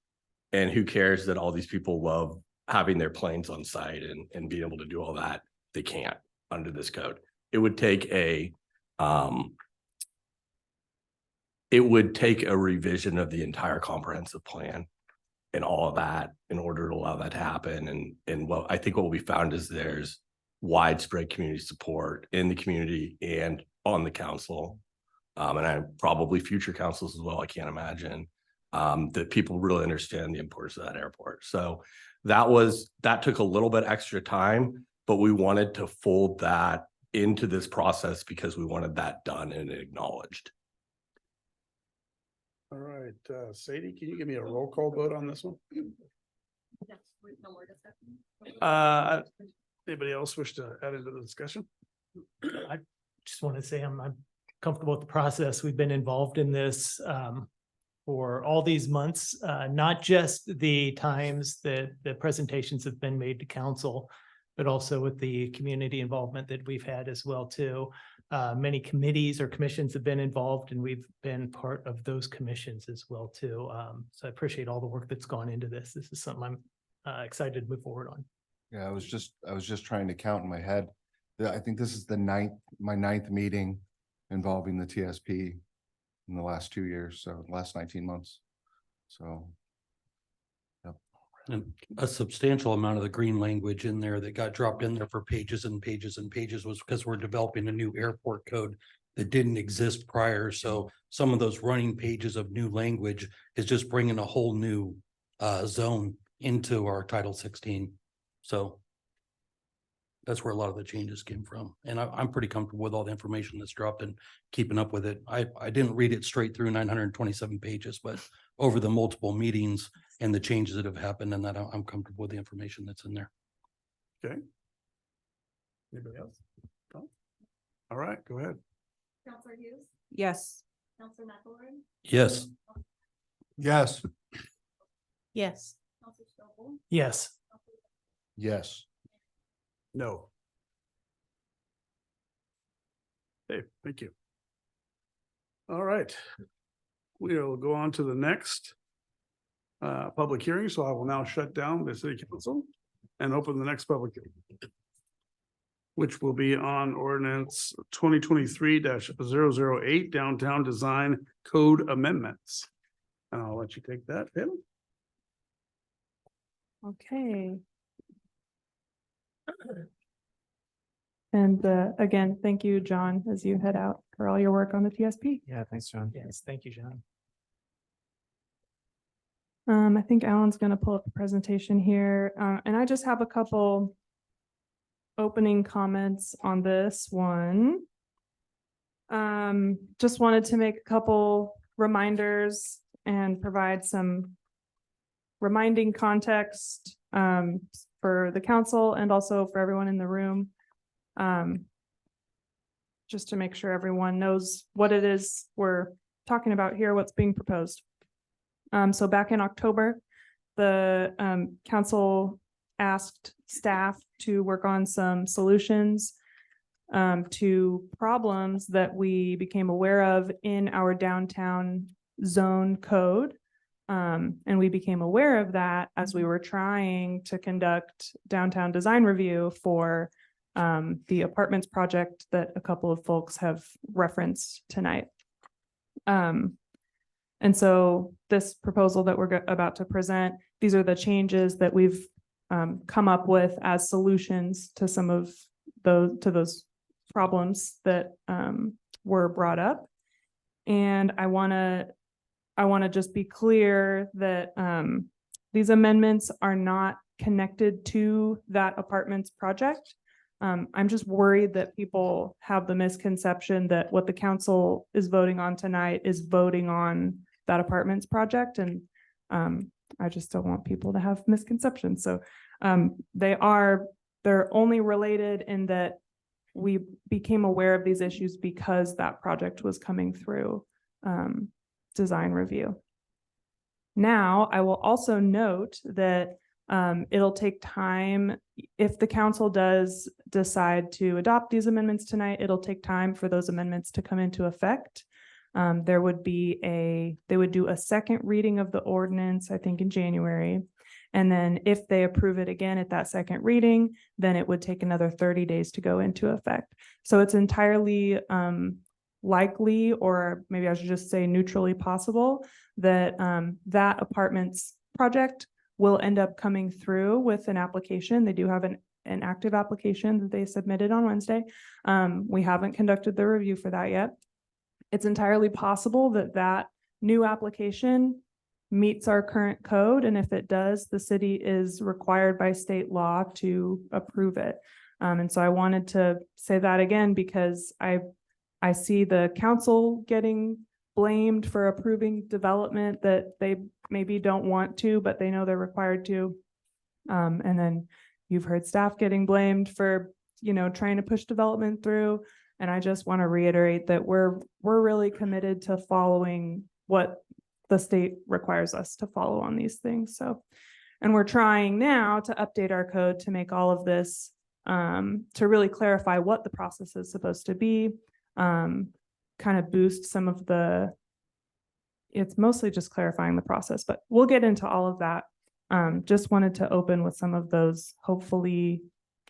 and who cares that all these people love having their planes on site and being able to do all that, they can't under this code. It would take a revision of the entire comprehensive plan and all of that in order to allow that to happen. And what I think what we found is there's widespread community support in the community and on the council, and probably future councils as well. I can't imagine that people really understand the importance of that airport. So that took a little bit extra time, but we wanted to fold that into this process because we wanted that done and acknowledged. All right, Sadie, can you give me a roll call vote on this one? Anybody else wish to add into the discussion? I just want to say I'm comfortable with the process. We've been involved in this for all these months, not just the times that the presentations have been made to council, but also with the community involvement that we've had as well too. Many committees or commissions have been involved, and we've been part of those commissions as well too. So I appreciate all the work that's gone into this. This is something I'm excited to move forward on. Yeah, I was just trying to count in my head. I think this is my ninth meeting involving the TSP in the last 2 years, so the last 19 months. So. And a substantial amount of the green language in there that got dropped in there for pages and pages and pages was because we're developing a new airport code that didn't exist prior. So some of those running pages of new language is just bringing a whole new zone into our Title 16. So that's where a lot of the changes came from. And I'm pretty comfortable with all the information that's dropped and keeping up with it. I didn't read it straight through 927 pages, but over the multiple meetings and the changes that have happened and that I'm comfortable with the information that's in there. Okay. Anybody else? No? All right, go ahead. Counselor Hughes, Yes. Counselor McElroy, Yes. Yes. Yes. Counselor Stovall, Yes. Yes. No. Okay, thank you. All right. We'll go on to the next public hearing. So I will now shut down the city council and open the next public hearing, which will be on ordinance 2023-008 downtown design code amendments. And I'll let you take that, Pam. Okay. And again, thank you, John, as you head out for all your work on the TSP. Yeah, thanks, John. Yes, thank you, John. I think Alan's going to pull up the presentation here, and I just have a couple opening comments on this one. Just wanted to make a couple reminders and provide some reminding context for the council and also for everyone in the room. Just to make sure everyone knows what it is we're talking about here, what's being proposed. So back in October, the council asked staff to work on some solutions to problems that we became aware of in our downtown zone code. And we became aware of that as we were trying to conduct downtown design review for the apartments project that a couple of folks have referenced tonight. And so this proposal that we're about to present, these are the changes that we've come up with as solutions to some of those problems that were brought up. And I want to just be clear that these amendments are not connected to that apartments project. I'm just worried that people have the misconception that what the council is voting on tonight is voting on that apartments project. And I just don't want people to have misconceptions. So they're only related in that we became aware of these issues because that project was coming through design review. Now, I will also note that it'll take time. If the council does decide to adopt these amendments tonight, it'll take time for those amendments to come into effect. They would do a second reading of the ordinance, I think in January. And then if they approve it again at that second reading, then it would take another 30 days to go into effect. So it's entirely likely, or maybe I should just say neutrally possible, that that apartments project will end up coming through with an application. They do have an active application that they submitted on Wednesday. We haven't conducted the review for that yet. It's entirely possible that that new application meets our current code. And if it does, the city is required by state law to approve it. And so I wanted to say that again, because I see the council getting blamed for approving development that they maybe don't want to, but they know they're required to. And then you've heard staff getting blamed for, trying to push development through. And I just want to reiterate that we're really committed to following what the state requires us to follow on these things. So, and we're trying now to update our code to make all of this, to really clarify what the process is supposed to be, kind of boost some of it's mostly just clarifying the process, but we'll get into all of that. Just wanted to open with some of those hopefully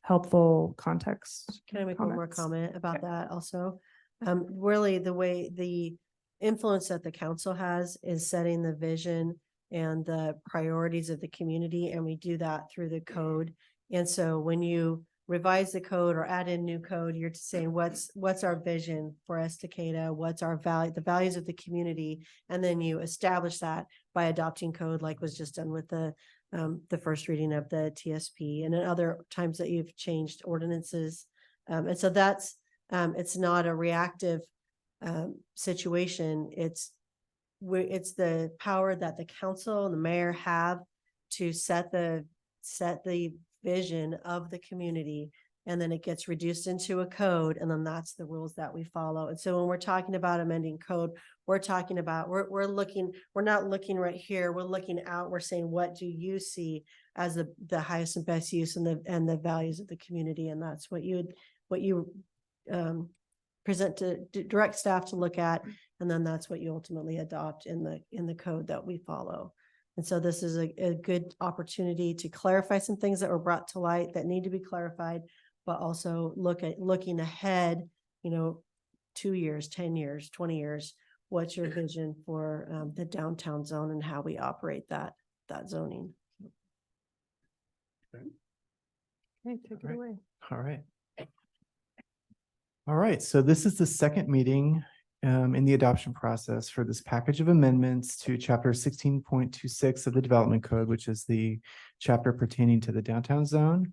helpful context. Can I make one more comment about that also? Really the way the influence that the council has is setting the vision and the priorities of the community, and we do that through the code. And so when you revise the code or add in new code, you're saying what's our vision for Estacada, what's our value, the values of the community, and then you establish that by adopting code, like was just done with the first reading of the TSP, and then other times that you've changed ordinances. And so that's it's not a reactive situation. It's the power that the council and the mayor have to set the vision of the community, and then it gets reduced into a code, and then that's the rules that we follow. And so when we're talking about amending code, we're talking about we're not looking right here, we're looking out, we're saying, what do you see as the highest and best use and the values of the community? And that's what you present to direct staff to look at, and then that's what you ultimately adopt in the code that we follow. And so this is a good opportunity to clarify some things that were brought to light that need to be clarified, but also looking ahead, 2 years, 10 years, 20 years, what's your vision for the downtown zone and how we operate that zoning? Okay, take it away. All right. All right, so this is the second meeting in the adoption process for this package of amendments to chapter 16.26 of the development code, which is the chapter pertaining to the downtown zone.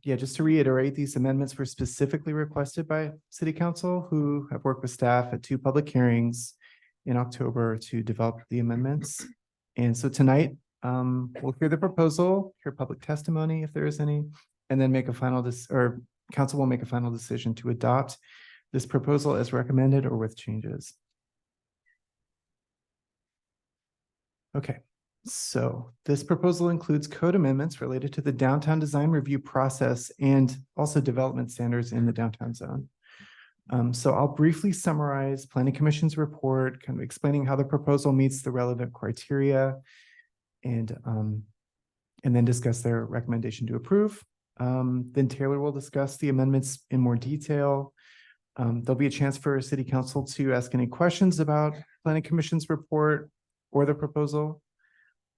Just to reiterate, these amendments were specifically requested by City Council, who have worked with staff at 2 public hearings in October to develop the amendments. And so tonight, we'll hear the proposal, hear public testimony if there is any, and then make a final council will make a final decision to adopt this proposal as recommended or with changes. Okay, so this proposal includes code amendments related to the downtown design review process and also development standards in the downtown zone. So I'll briefly summarize Planning Commission's report, kind of explaining how the proposal meets the relevant criteria, and then discuss their recommendation to approve. Then Taylor will discuss the amendments in more detail. There'll be a chance for City Council to ask any questions about Planning Commission's report or the proposal.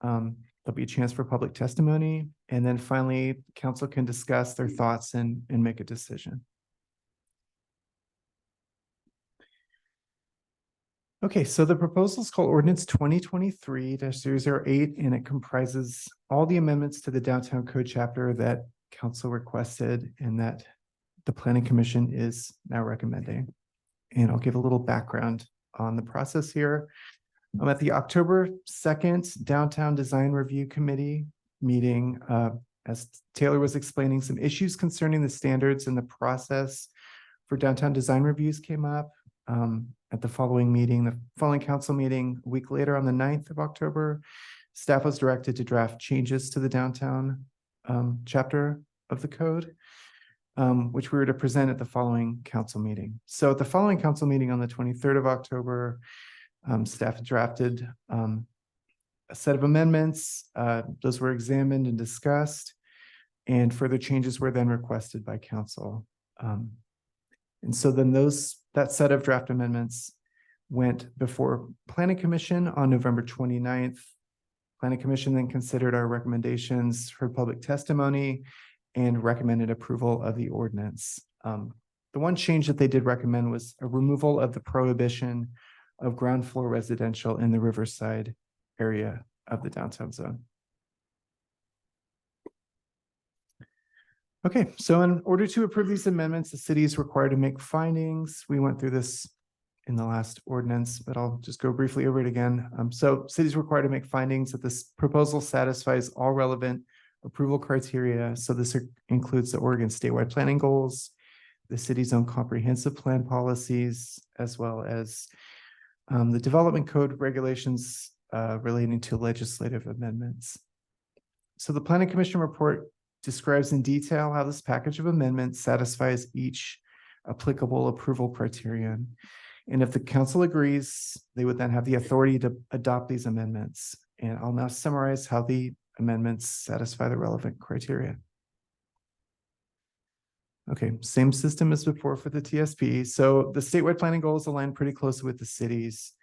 There'll be a chance for public testimony, and then finally, council can discuss their thoughts and make a decision. Okay, so the proposal is called Ordinance 2023-008, and it comprises all the amendments to the downtown code chapter that council requested and that the Planning Commission is now recommending. And I'll give a little background on the process here. I'm at the October 2nd Downtown Design Review Committee meeting. As Taylor was explaining, some issues concerning the standards and the process for downtown design reviews came up at the following council meeting a week later on the 9th of October. Staff was directed to draft changes to the downtown chapter of the code, which we were to present at the following council meeting. So at the following council meeting on the 23rd of October, staff drafted a set of amendments. Those were examined and discussed, and further changes were then requested by council. And so then that set of draft amendments went before Planning Commission on November 29th. Planning Commission then considered our recommendations, heard public testimony, and recommended approval of the ordinance. The one change that they did recommend was a removal of the prohibition of ground floor residential in the Riverside area of the downtown zone. Okay, so in order to approve these amendments, the city is required to make findings. We went through this in the last ordinance, but I'll just go briefly over it again. So city is required to make findings that this proposal satisfies all relevant approval criteria. So this includes the Oregon statewide planning goals, the city's own comprehensive plan policies, as well as the development code regulations relating to legislative amendments. So the Planning Commission report describes in detail how this package of amendments satisfies each applicable approval criterion. And if the council agrees, they would then have the authority to adopt these amendments. And I'll now summarize how the amendments satisfy the relevant criteria. Okay, same system as before for the TSP. So the statewide planning goals align pretty closely with the cities.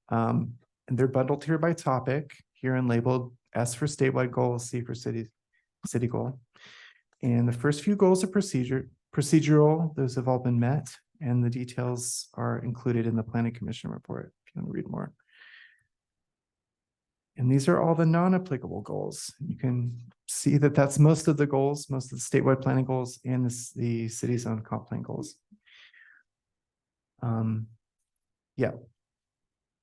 And they're bundled here by topic. here and labeled S for statewide goal, C for city goal. And the first few goals are procedural. Those have all been met, and the details are included in the Planning Commission report if you want to read more. And these are all the non-applicable goals. You can see that that's most of the goals, most of the statewide planning goals and the city's own comp plan goals. Yeah.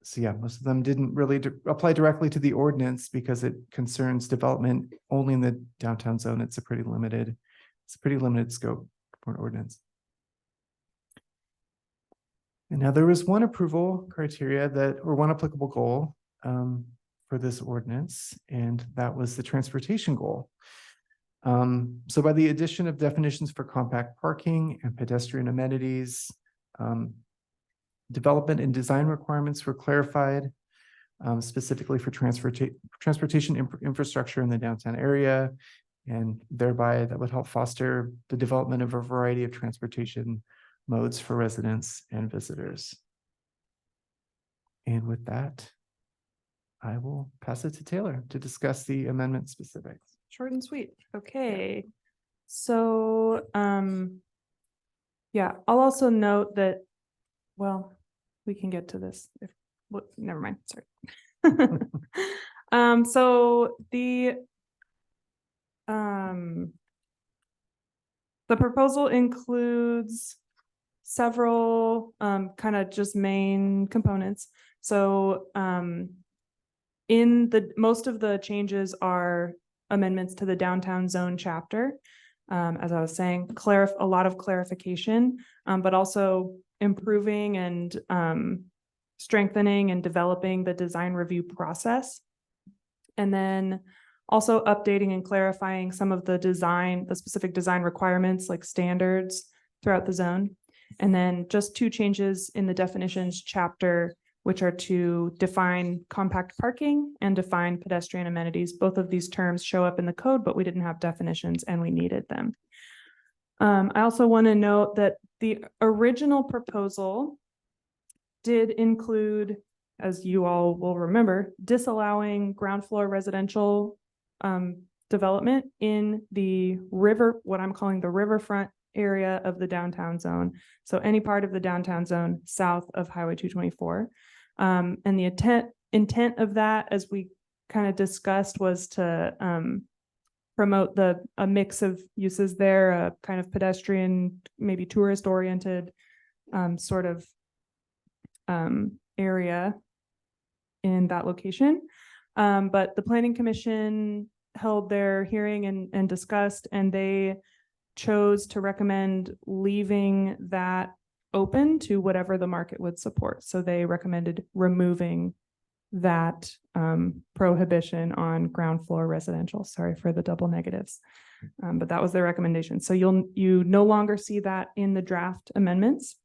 So yeah, most of them didn't really apply directly to the ordinance because it concerns development only in the downtown zone. It's a pretty limited scope for an ordinance. And now there was one approval criteria or one applicable goal for this ordinance, and that was the transportation goal. So by the addition of definitions for compact parking and pedestrian amenities, development and design requirements were clarified, specifically for transportation infrastructure in the downtown area, and thereby that would help foster the development of a variety of transportation modes for residents and visitors. And with that, I will pass it to Taylor to discuss the amendment specifics. Short and sweet. Okay. So, yeah, I'll also note that, well, we can get to this if, well, never mind, sorry. So the proposal includes several kind of just main components. So in most of the changes are amendments to the downtown zone chapter. As I was saying, a lot of clarification, but also improving and strengthening and developing the design review process. And then also updating and clarifying some of the specific design requirements like standards throughout the zone. And then just 2 changes in the definitions chapter, which are to define compact parking and define pedestrian amenities. Both of these terms show up in the code, but we didn't have definitions and we needed them. I also want to note that the original proposal did include, as you all will remember, disallowing ground floor residential development in the what I'm calling the riverfront area of the downtown zone. So any part of the downtown zone south of Highway 224. And the intent of that, as we kind of discussed, was to promote a mix of uses there, a kind of pedestrian, maybe tourist oriented sort of area in that location. But the Planning Commission held their hearing and discussed, and they chose to recommend leaving that open to whatever the market would support. So they recommended removing that prohibition on ground floor residential. Sorry for the double negatives, but that was their recommendation. So you no longer see that in the draft amendments.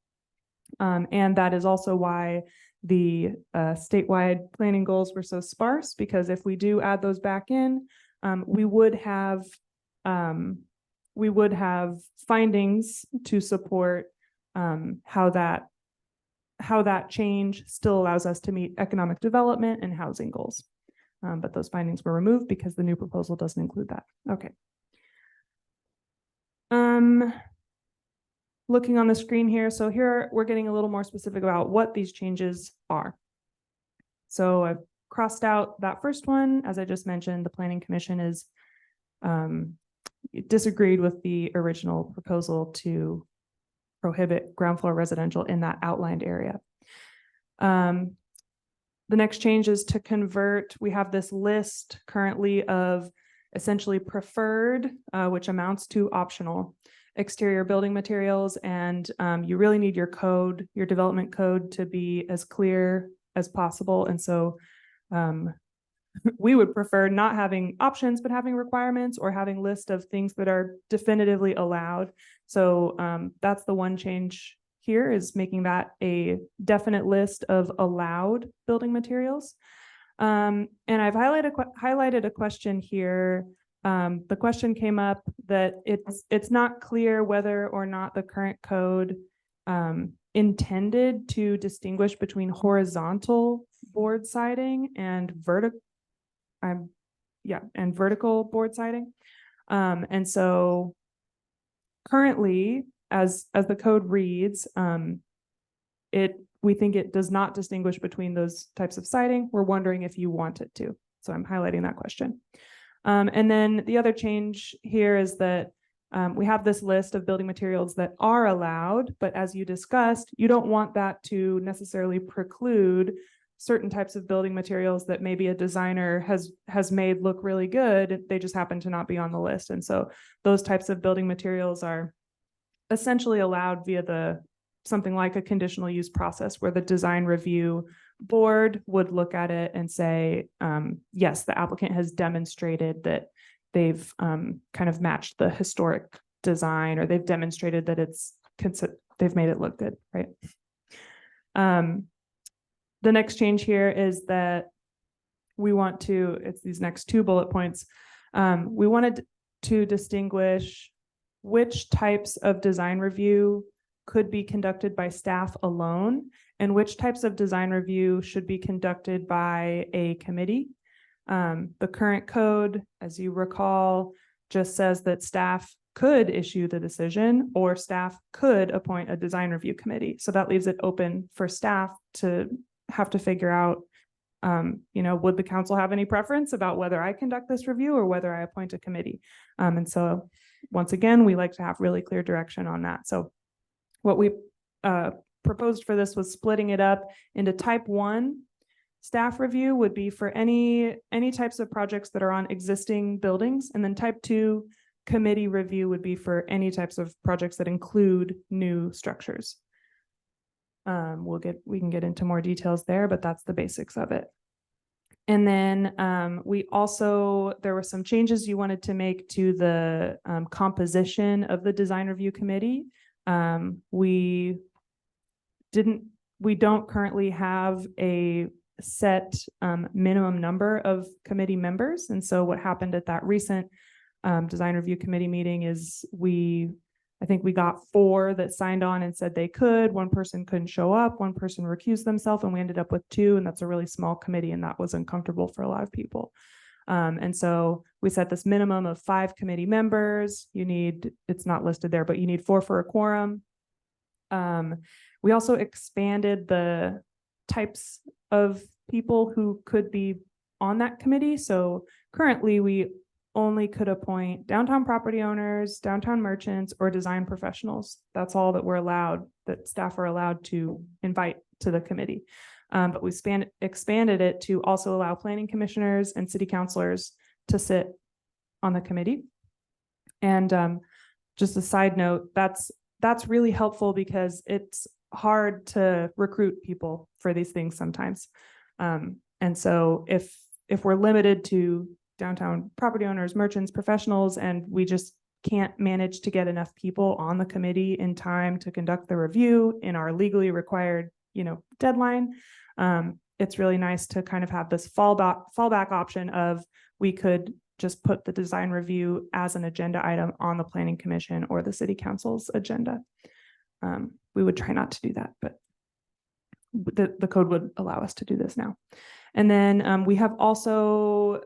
And that is also why the statewide planning goals were so sparse, because if we do add those back in, we would have findings to support how that change still allows us to meet economic development and housing goals. But those findings were removed because the new proposal doesn't include that. Okay. Looking on the screen here. So here we're getting a little more specific about what these changes are. So I've crossed out that first one. As I just mentioned, the Planning Commission is disagreed with the original proposal to prohibit ground floor residential in that outlined area. The next change is to convert. We have this list currently of essentially preferred, which amounts to optional exterior building materials. And you really need your development code to be as clear as possible. And so we would prefer not having options, but having requirements or having list of things that are definitively allowed. So that's the one change here, is making that a definite list of allowed building materials. And I've highlighted a question here. The question came up that it's not clear whether or not the current code intended to distinguish between horizontal board siding and and vertical board siding. And so currently, as the code reads, we think it does not distinguish between those types of siding. We're wondering if you want it to. So I'm highlighting that question. And then the other change here is that we have this list of building materials that are allowed, but as you discussed, you don't want that to necessarily preclude certain types of building materials that maybe a designer has made look really good. They just happen to not be on the list. And so those types of building materials are essentially allowed via something like a conditional use process, where the design review board would look at it and say, yes, the applicant has demonstrated that they've kind of matched the historic design, or they've demonstrated that they've made it look good, right? The next change here is that it's these next two bullet points. We wanted to distinguish which types of design review could be conducted by staff alone and which types of design review should be conducted by a committee. The current code, as you recall, just says that staff could issue the decision or staff could appoint a design review committee. So that leaves it open for staff to have to figure out, would the council have any preference about whether I conduct this review or whether I appoint a committee? And so once again, we like to have really clear direction on that. So what we proposed for this was splitting it up into type 1. Staff review would be for any types of projects that are on existing buildings, and then type 2 committee review would be for any types of projects that include new structures. We can get into more details there, but that's the basics of it. And then there were some changes you wanted to make to the composition of the design review committee. We don't currently have a set minimum number of committee members. And so what happened at that recent design review committee meeting is I think we got 4 that signed on and said they could. One person couldn't show up, one person recused themselves, and we ended up with 2, and that's a really small committee, and that was uncomfortable for a lot of people. And so we set this minimum of 5 committee members. It's not listed there, but you need 4 for a quorum. We also expanded the types of people who could be on that committee. So currently we only could appoint downtown property owners, downtown merchants, or design professionals. That's all that staff are allowed to invite to the committee. But we expanded it to also allow planning commissioners and city councilors to sit on the committee. And just a side note, that's really helpful because it's hard to recruit people for these things sometimes. And so if we're limited to downtown property owners, merchants, professionals, and we just can't manage to get enough people on the committee in time to conduct the review in our legally required, deadline, it's really nice to kind of have this fallback option of we could just put the design review as an agenda item on the planning commission or the city council's agenda. We would try not to do that, but the code would allow us to do this now. And then we have also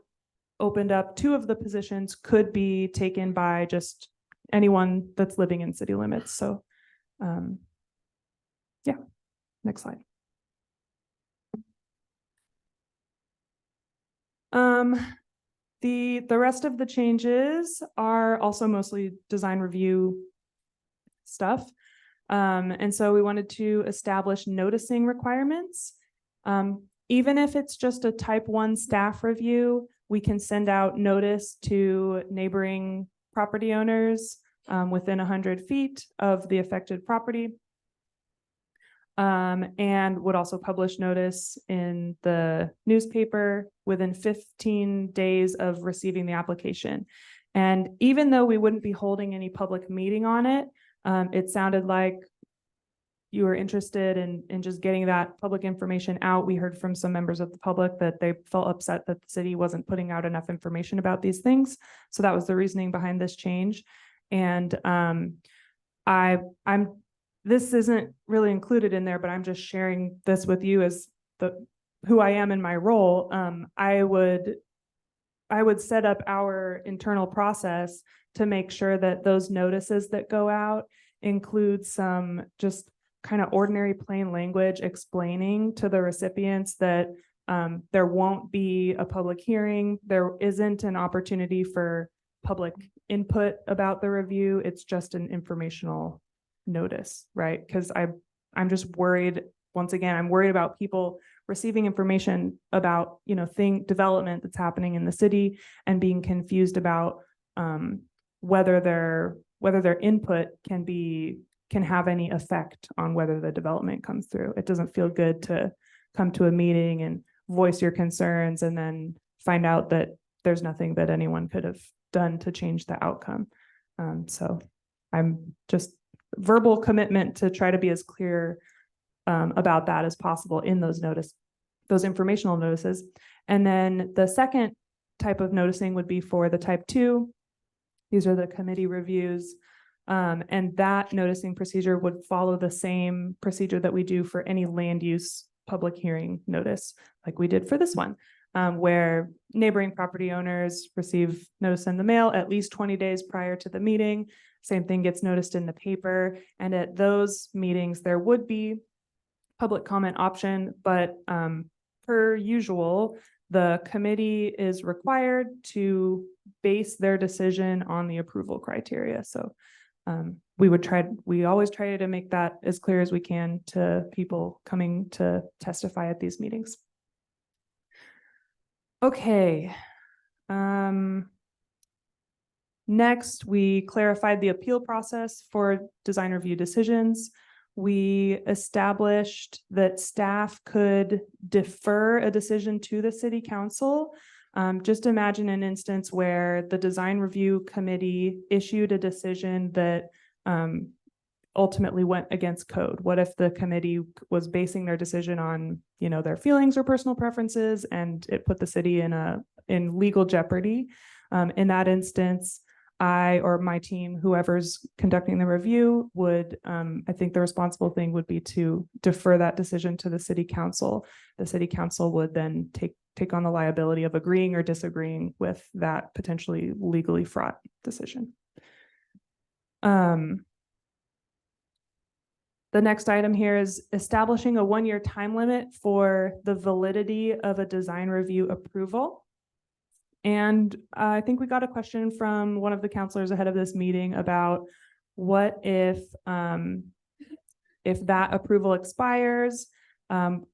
opened up 2 of the positions could be taken by just anyone that's living in city limits. So yeah, next slide. The rest of the changes are also mostly design review stuff. And so we wanted to establish noticing requirements. Even if it's just a type 1 staff review, we can send out notice to neighboring property owners within 100 feet of the affected property. And would also publish notice in the newspaper within 15 days of receiving the application. And even though we wouldn't be holding any public meeting on it, it sounded like you were interested in just getting that public information out. We heard from some members of the public that they felt upset that the city wasn't putting out enough information about these things. So that was the reasoning behind this change. And this isn't really included in there, but I'm just sharing this with you as who I am in my role. I would would set up our internal process to make sure that those notices that go out include some just kind of ordinary plain language explaining to the recipients that there won't be a public hearing. There isn't an opportunity for public input about the review. It's just an informational notice, right? Because I'm just worried, once again, I'm worried about people receiving information about, development that's happening in the city and being confused about whether their input can have any effect on whether the development comes through. It doesn't feel good to come to a meeting and voice your concerns and then find out that there's nothing that anyone could have done to change the outcome. So I'm just verbal commitment to try to be as clear about that as possible in those informational notices. And then the second type of noticing would be for the type 2. These are the committee reviews. And that noticing procedure would follow the same procedure that we do for any land use public hearing notice, like we did for this one, where neighboring property owners receive notice in the mail at least 20 days prior to the meeting. Same thing gets noticed in the paper. And at those meetings, there would be public comment option, but per usual, the committee is required to base their decision on the approval criteria. So we always try to make that as clear as we can to people coming to testify at these meetings. Okay. Next, we clarified the appeal process for design review decisions. We established that staff could defer a decision to the city council. Just imagine an instance where the design review committee issued a decision that ultimately went against code. What if the committee was basing their decision on, their feelings or personal preferences, and it put the city in legal jeopardy? In that instance, I or my team, whoever's conducting the review, would, I think the responsible thing would be to defer that decision to the city council. The city council would then take on the liability of agreeing or disagreeing with that potentially legally fraught decision. The next item here is establishing a 1-year time limit for the validity of a design review approval. And I think we got a question from one of the counselors ahead of this meeting about what if that approval expires.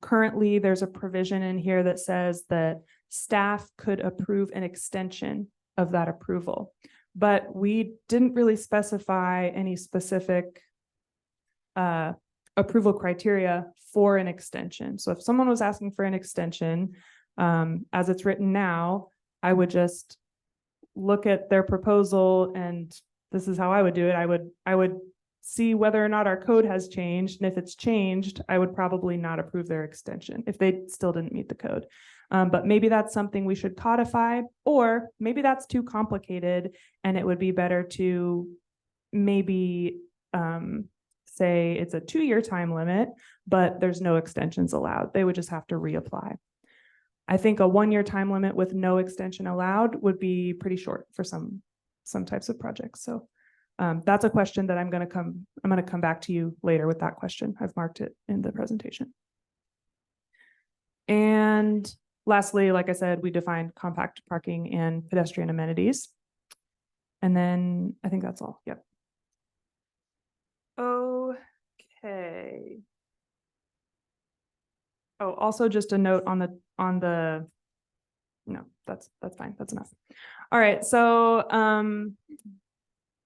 Currently, there's a provision in here that says that staff could approve an extension of that approval, but we didn't really specify any specific approval criteria for an extension. So if someone was asking for an extension, as it's written now, I would just look at their proposal, and this is how I would do it. I would see whether or not our code has changed. And if it's changed, I would probably not approve their extension if they still didn't meet the code. But maybe that's something we should codify, or maybe that's too complicated and it would be better to maybe say it's a 2-year time limit, but there's no extensions allowed. They would just have to reapply. I think a 1-year time limit with no extension allowed would be pretty short for some types of projects. So that's a question that I'm going to come back to you later with that question. I've marked it in the presentation. And lastly, like I said, we defined compact parking and pedestrian amenities. And then I think that's all. Yep. Okay. Oh, also just a note on the, no, that's fine. That's enough. All right. So,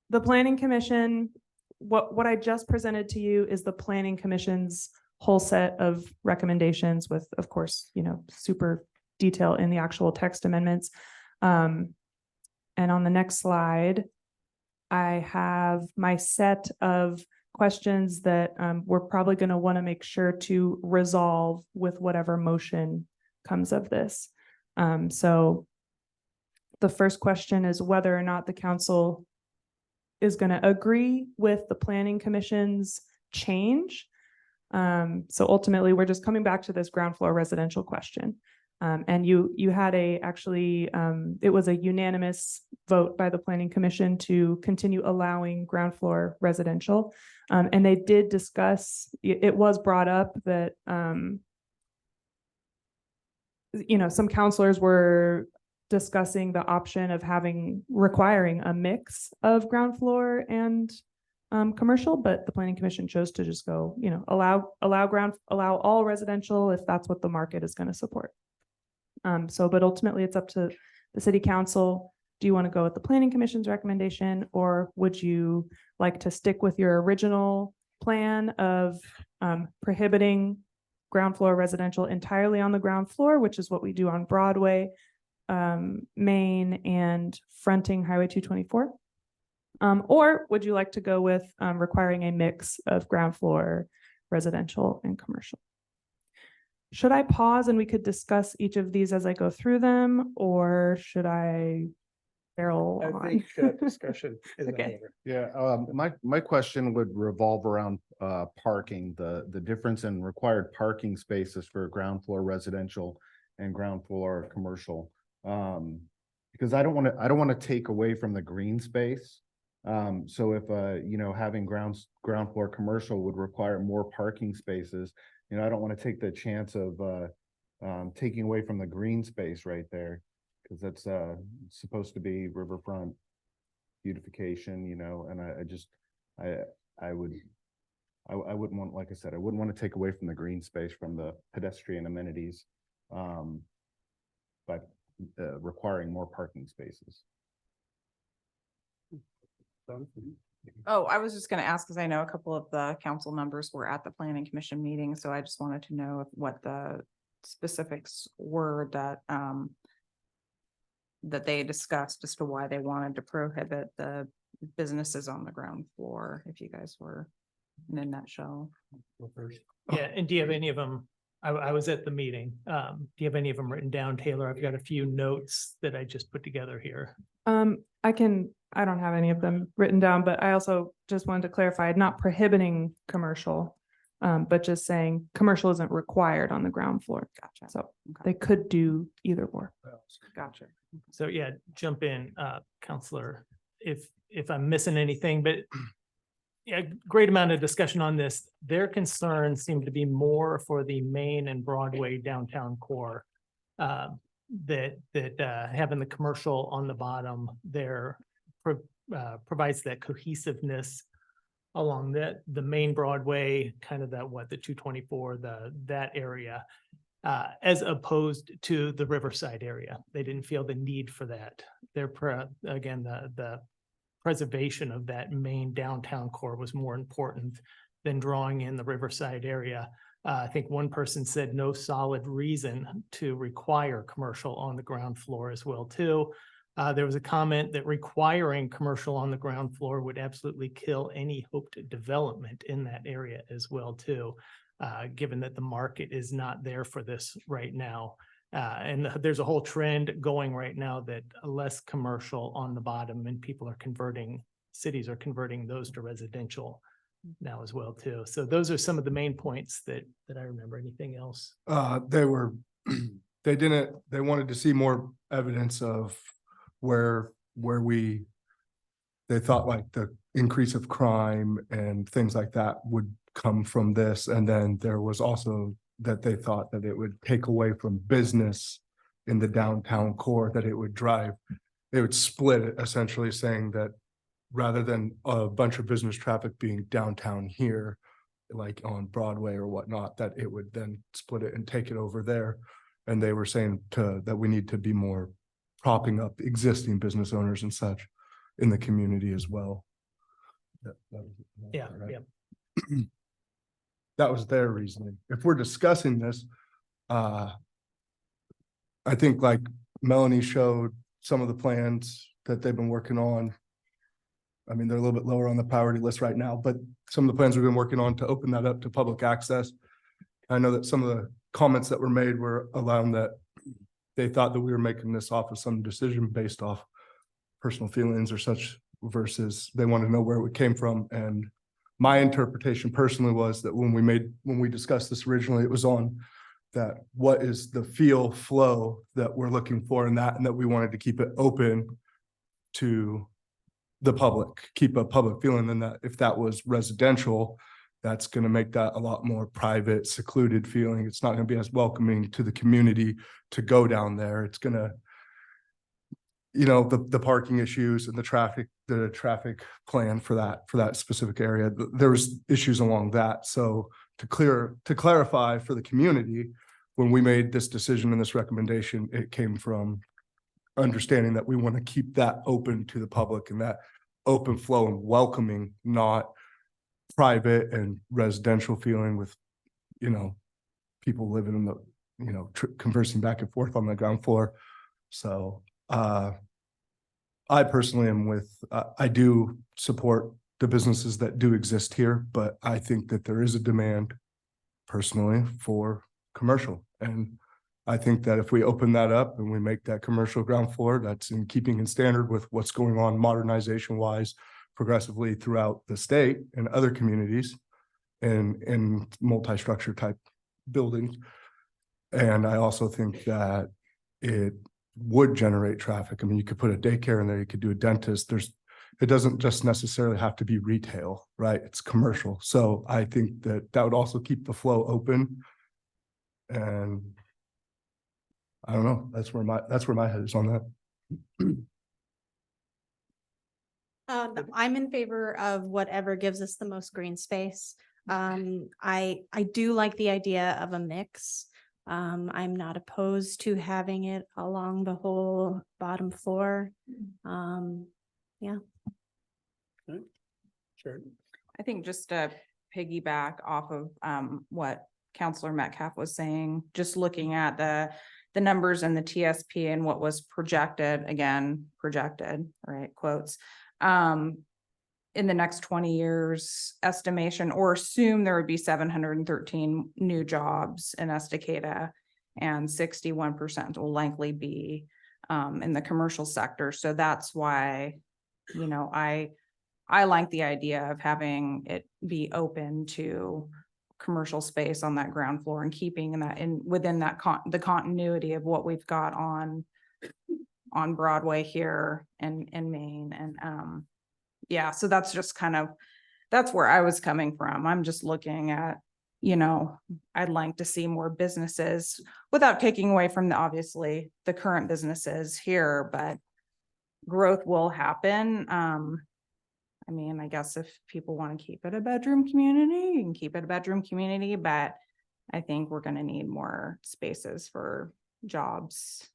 the Planning Commission, what I just presented to you is the Planning Commission's whole set of recommendations with, of course, super detail in the actual text amendments. And on the next slide, I have my set of questions that we're probably going to want to make sure to resolve with whatever motion comes of this. So the first question is whether or not the council is going to agree with the Planning Commission's change. So ultimately, we're just coming back to this ground floor residential question. And you had it was a unanimous vote by the planning commission to continue allowing ground floor residential. And they did discuss, it was brought up that, some counselors were discussing the option of requiring a mix of ground floor and commercial, but the planning commission chose to just go, allow all residential if that's what the market is going to support. But ultimately it's up to the city council. Do you want to go with the planning commission's recommendation, or would you like to stick with your original plan of prohibiting ground floor residential entirely on the ground floor, which is what we do on Broadway, Main, and fronting Highway 224? Or would you like to go with requiring a mix of ground floor residential and commercial? Should I pause and we could discuss each of these as I go through them, or should I barrel on? Discussion is in Okay. order. Yeah, my question would revolve around parking, the difference in required parking spaces for ground floor residential and ground floor commercial. Because I don't want to take away from the green space. So if having ground floor commercial would require more parking spaces, I don't want to take the chance of taking away from the green space right there, because that's supposed to be riverfront beautification, and I wouldn't want, like I said, I wouldn't want to take away from the green space from the pedestrian amenities, but requiring more parking spaces. Oh, I was just gonna ask, because I know a couple of the council members were at the planning commission meeting, so I just wanted to know what the specifics were that they discussed as to why they wanted to prohibit the businesses on the ground floor, if you guys were in a nutshell. Yeah, and do you have any of them? I was at the meeting. Do you have any of them written down, Taylor? I've got a few notes that I just put together here. I don't have any of them written down, but I also just wanted to clarify, not prohibiting commercial, but just saying commercial isn't required on the ground floor. Gotcha. So they could do either or. Gotcha. So yeah, jump in, Counselor, if I'm missing anything, but yeah, great amount of discussion on this. Their concerns seem to be more for the Main and Broadway downtown core. That having the commercial on the bottom there provides that cohesiveness along the main Broadway, kind of the 224, that area, as opposed to the Riverside area. They didn't feel the need for that. Again, the preservation of that main downtown core was more important than drawing in the Riverside area. I think one person said no solid reason to require commercial on the ground floor as well too. There was a comment that requiring commercial on the ground floor would absolutely kill any hoped development in that area as well too, given that the market is not there for this right now. And there's a whole trend going right now that less commercial on the bottom, and cities are converting those to residential now as well too. So those are some of the main points that I remember. Anything else? They wanted to see more evidence of where they thought like the increase of crime and things like that would come from this. And then there was also that they thought that it would take away from business in the downtown core, that it would split it, essentially saying that rather than a bunch of business traffic being downtown here, like on Broadway or whatnot, that it would then split it and take it over there. And they were saying that we need to be more propping up existing business owners and such in the community as well. Yeah. That was their reasoning. If we're discussing this, I think like Melanie showed some of the plans that they've been working on. I mean, they're a little bit lower on the priority list right now, but some of the plans we've been working on to open that up to public access. I know that some of the comments that were made were allowing that they thought that we were making this off of some decision based off personal feelings or such, versus they want to know where it came from. And my interpretation personally was that when we discussed this originally, it was on what is the feel flow that we're looking for in that, and that we wanted to keep it open to the public, keep a public feeling, and that if that was residential, that's going to make that a lot more private, secluded feeling. It's not going to be as welcoming to the community to go down there. It's going to, you know, the parking issues and the traffic plan for that specific area. There was issues along that. So to clarify for the community, when we made this decision and this recommendation, it came from understanding that we want to keep that open to the public, and that open flow and welcoming, not private and residential feeling with, you know, people living in the, you know, conversing back and forth on the ground floor. So I personally am with, I do support the businesses that do exist here, but I think that there is a demand personally for commercial. And I think that if we open that up and we make that commercial ground floor, that's in keeping in standard with what's going on modernization wise progressively throughout the state and other communities and multi-structure type buildings. And I also think that it would generate traffic. I mean, you could put a daycare in there, you could do a dentist. It doesn't just necessarily have to be retail, right? It's commercial. So I think that would also keep the flow open. And I don't know, that's where my head is on that. I'm in favor of whatever gives us the most green space. I do like the idea of a mix. I'm not opposed to having it along the whole bottom floor. Yeah. Sure. I think just to piggyback off of what Counselor Metcalf was saying, just looking at the numbers and the TSP and what was projected, right, quotes, in the next 20 years estimation, or assume there would be 713 new jobs in Estacada, and 61% will likely be in the commercial sector. So that's why, you know, I like the idea of having it be open to commercial space on that ground floor and keeping that within that the continuity of what we've got on Broadway here in Maine. And yeah, so that's just that's where I was coming from. I'm just looking at, you know, I'd like to see more businesses without taking away from obviously the current businesses here, but growth will happen. I mean, I guess if people want to keep it a bedroom community, you can keep it a bedroom community, but I think we're going to need more spaces for jobs,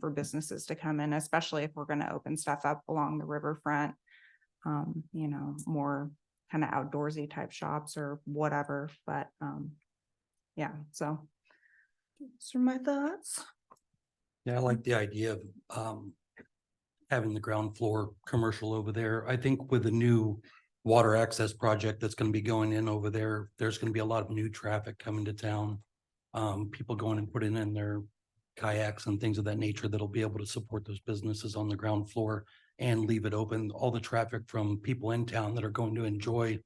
for businesses to come in, especially if we're going to open stuff up along the riverfront, you know, more kind of outdoorsy type shops or whatever. But yeah, so those are my thoughts. Yeah, I like the idea of having the ground floor commercial over there. I think with the new water access project that's going to be going in over there, there's going to be a lot of new traffic coming to town. People going and putting in their kayaks and things of that nature that'll be able to support those businesses on the ground floor and leave it open. All the traffic from people in town that are going to enjoy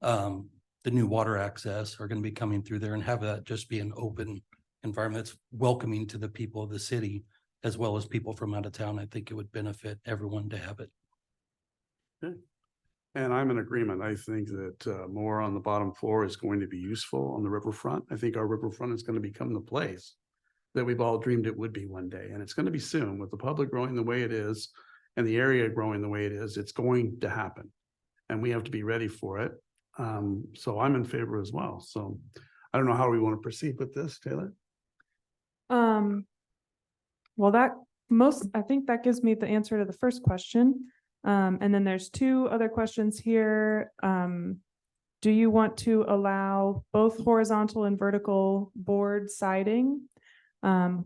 the new water access are going to be coming through there, and have that just be an open environment that's welcoming to the people of the city as well as people from out of town. I think it would benefit everyone to have it. Okay. And I'm in agreement. I think that more on the bottom floor is going to be useful on the riverfront. I think our riverfront is going to become the place that we've all dreamed it would be one day. And it's going to be soon. With the public growing the way it is and the area growing the way it is, it's going to happen. And we have to be ready for it. So I'm in favor as well. So I don't know how we want to proceed with this, Taylor. Well, I think that gives me the answer to the first question. And then there's two other questions here. Do you want to allow both horizontal and vertical board siding,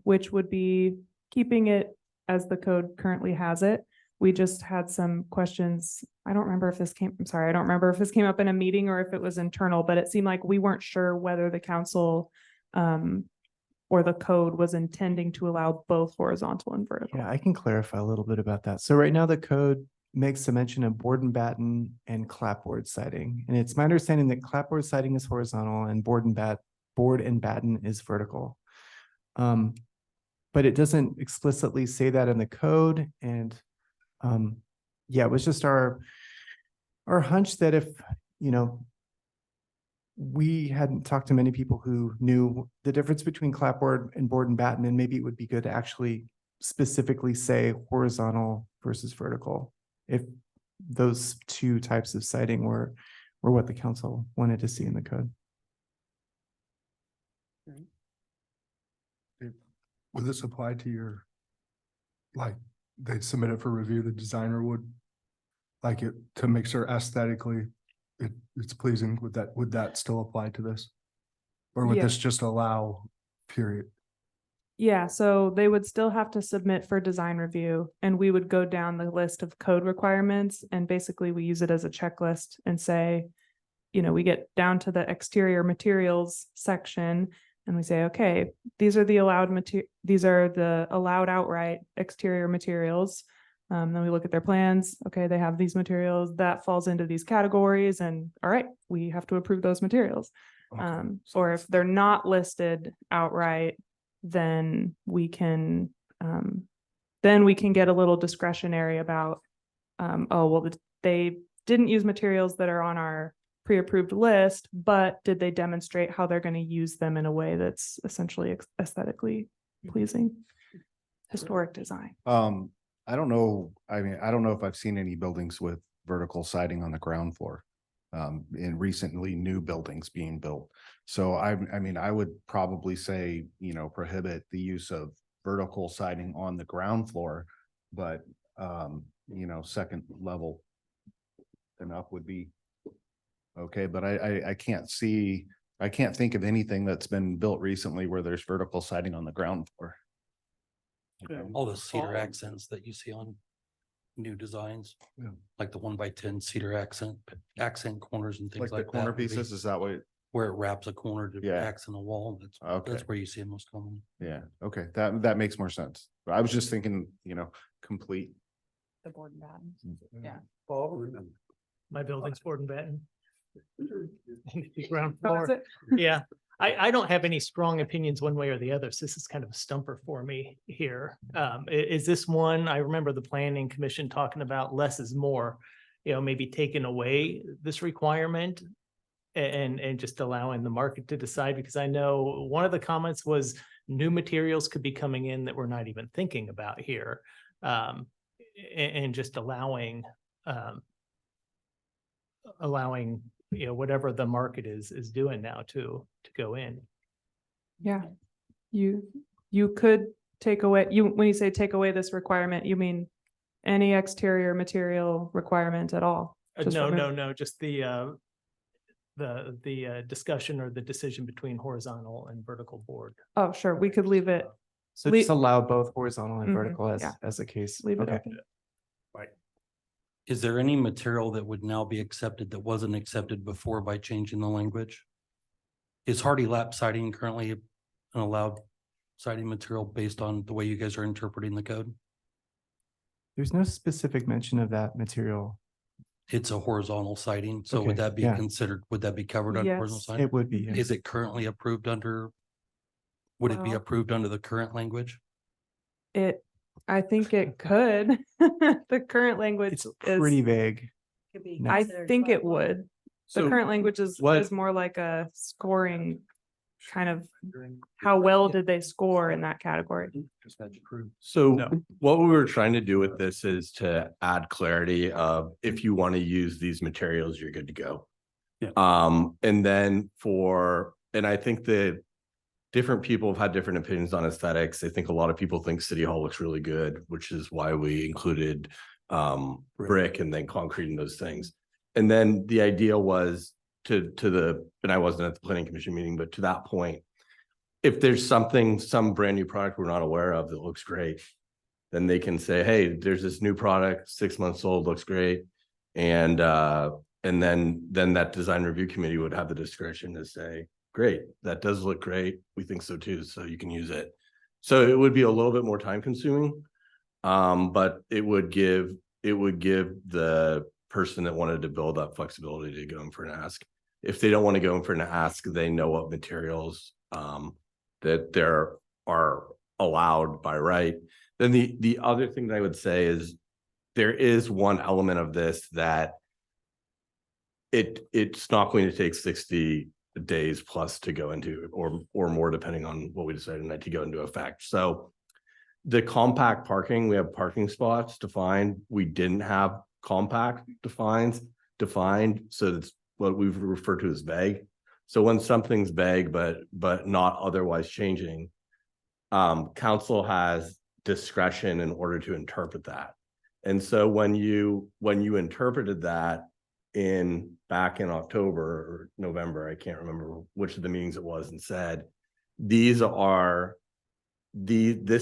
which would be keeping it as the code currently has it? We just had some questions. I don't remember if this came up in a meeting or if it was internal, but it seemed like we weren't sure whether the council or the code was intending to allow both horizontal and vertical. Yeah, I can clarify a little bit about that. So right now the code makes a mention of board and batten and clapboard siding. And it's my understanding that clapboard siding is horizontal and board and board and batten is vertical. But it doesn't explicitly say that in the code. And yeah, it was just our hunch that if, you know, we hadn't talked to many people who knew the difference between clapboard and board and batten, and maybe it would be good to actually specifically say horizontal versus vertical, if those two types of siding were what the council wanted to see in the code. Would this apply to your, like, they submit it for review, the designer would like it to make sure aesthetically it's pleasing? Would that still apply to this? Or would Yeah. this just allow, period? Yeah, so they would still have to submit for design review, and we would go down the list of code requirements, and basically we use it as a checklist and say, you know, we get down to the exterior materials section and we say, okay, these are the allowed outright exterior materials. Then we look at their plans. Okay, they have these materials that falls into these categories, and all right, we have to approve those materials. Or if they're not listed outright, then we can get a little discretionary about, oh, well, they didn't use materials that are on our pre-approved list, but did they demonstrate how they're going to use them in a way that's essentially aesthetically pleasing? Historic design. I don't know. I mean, I don't know if I've seen any buildings with vertical siding on the ground floor. In recently new buildings being built. So I mean, I would probably say, you know, prohibit the use of vertical siding on the ground floor, but you know, second level and up would be okay. But I can't think of anything that's been built recently where there's vertical siding on the ground floor. All the cedar accents that you see on new designs, like the 1x10 cedar accent corners and things Like the like that. corner would be pieces, is that what? Where it wraps a corner to accent a wall. That's where you see it most commonly. Yeah, okay, that makes more sense. I was just thinking, you know, complete. The board and batten. Yeah. My building's board and batten. Ground That was floor. it. Yeah, I don't have any strong opinions one way or the other. So this is kind of a stumper for me here. Is this one, I remember the planning commission talking about less is more, you know, maybe taking away this requirement and just allowing the market to decide, because I know one of the comments was new materials could be coming in that we're not even thinking about here. And just allowing, you know, whatever the market is doing now to go in. Yeah, you could take away, when you say take away this requirement, you mean any exterior material requirement at all? Just No, remove- just the discussion or the decision between horizontal and vertical board. Oh, sure, we could leave it. So just allow both horizontal and Mhm, vertical yeah. as a case. Leave it Okay. open. Is there any material that would now be accepted that wasn't accepted before by changing the language? Is hardy lap siding currently an allowed siding material based on the way you guys are interpreting the code? There's no specific mention of that material. It's a horizontal siding, so would Okay, that be yeah. considered, would that be covered under horizontal Yes. siding? It would be, yes. Is it currently approved under? Would it be Well- approved under the current language? I think it could. The current language It's is, pretty vague. I think it would. The So current language is what- more like a scoring kind of, how well did they score in that category? So No. what we were trying to do with this is to add clarity of if you want to use these materials, you're good to go. Yeah. And then and I think that different people have had different opinions on aesthetics. I think a lot of people think City Hall looks really good, which is why we included brick and then concrete and those things. And then the idea was and I wasn't at the planning commission meeting, but to that point, if there's some brand new product we're not aware of that looks great, then they can say, hey, there's this new product, 6 months old, looks great. And then that design review committee would have the discretion to say, great, that does look great. We think so too, so you can use it. So it would be a little bit more time consuming. But it would give the person that wanted to build that flexibility to go in for an ask. if they don't want to go in for an ask, they know what materials that there are allowed by right. Then the other thing that I would say is there is one element of this that it's not going to take 60 days plus to go into, or more, depending on what we decide tonight, to go into effect. So the compact parking, we have parking spots defined. We didn't have compact defined. So that's what we've referred to as vague. So when something's vague, but not otherwise changing, council has discretion in order to interpret that. And so when you interpreted that back in October or November, I can't remember which of the meetings it was, and said, this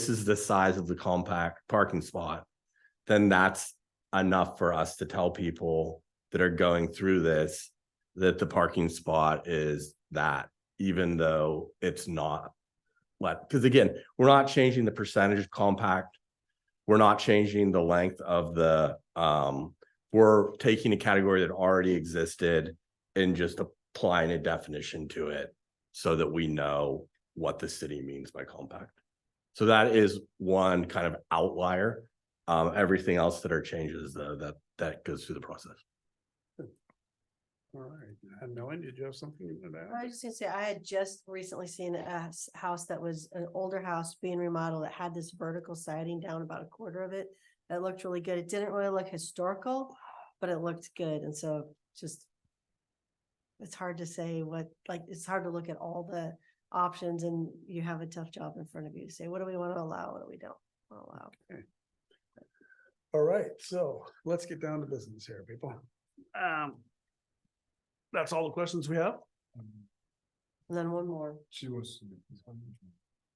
is the size of the compact parking spot, then that's enough for us to tell people that are going through this that the parking spot is that, even though it's not. Because again, we're not changing the percentage compact. We're not changing the length of the, we're taking a category that already existed and just applying a definition to it so that we know what the city means by compact. So that is one kind of outlier. Everything else that are changes, though, that goes through the process. All right, and Melanie, did you have something you wanted to I add? was just gonna say, I had just recently seen a house that was an older house being remodeled that had this vertical siding down about a quarter of it. That looked really good. It didn't really look historical, but it looked good. And so just, it's hard to say it's hard to look at all the options, and you have a tough job in front of you to say, what do we want to allow? What do we don't want to allow? Okay. All right, so let's get down to business here, people. That's all the questions we have. And then one more. She was.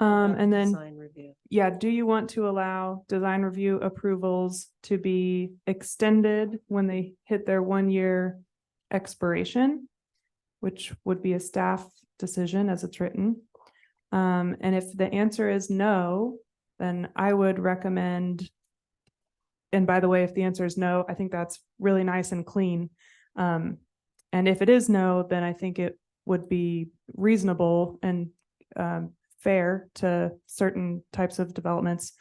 And then, Design review. yeah, do you want to allow design review approvals to be extended when they hit their 1-year expiration, which would be a staff decision as it's written? And if the answer is no, then I would recommend, and by the way, if the answer is no, I think that's really nice and clean. And if it is no, then I think it would be reasonable and fair to certain types of developments,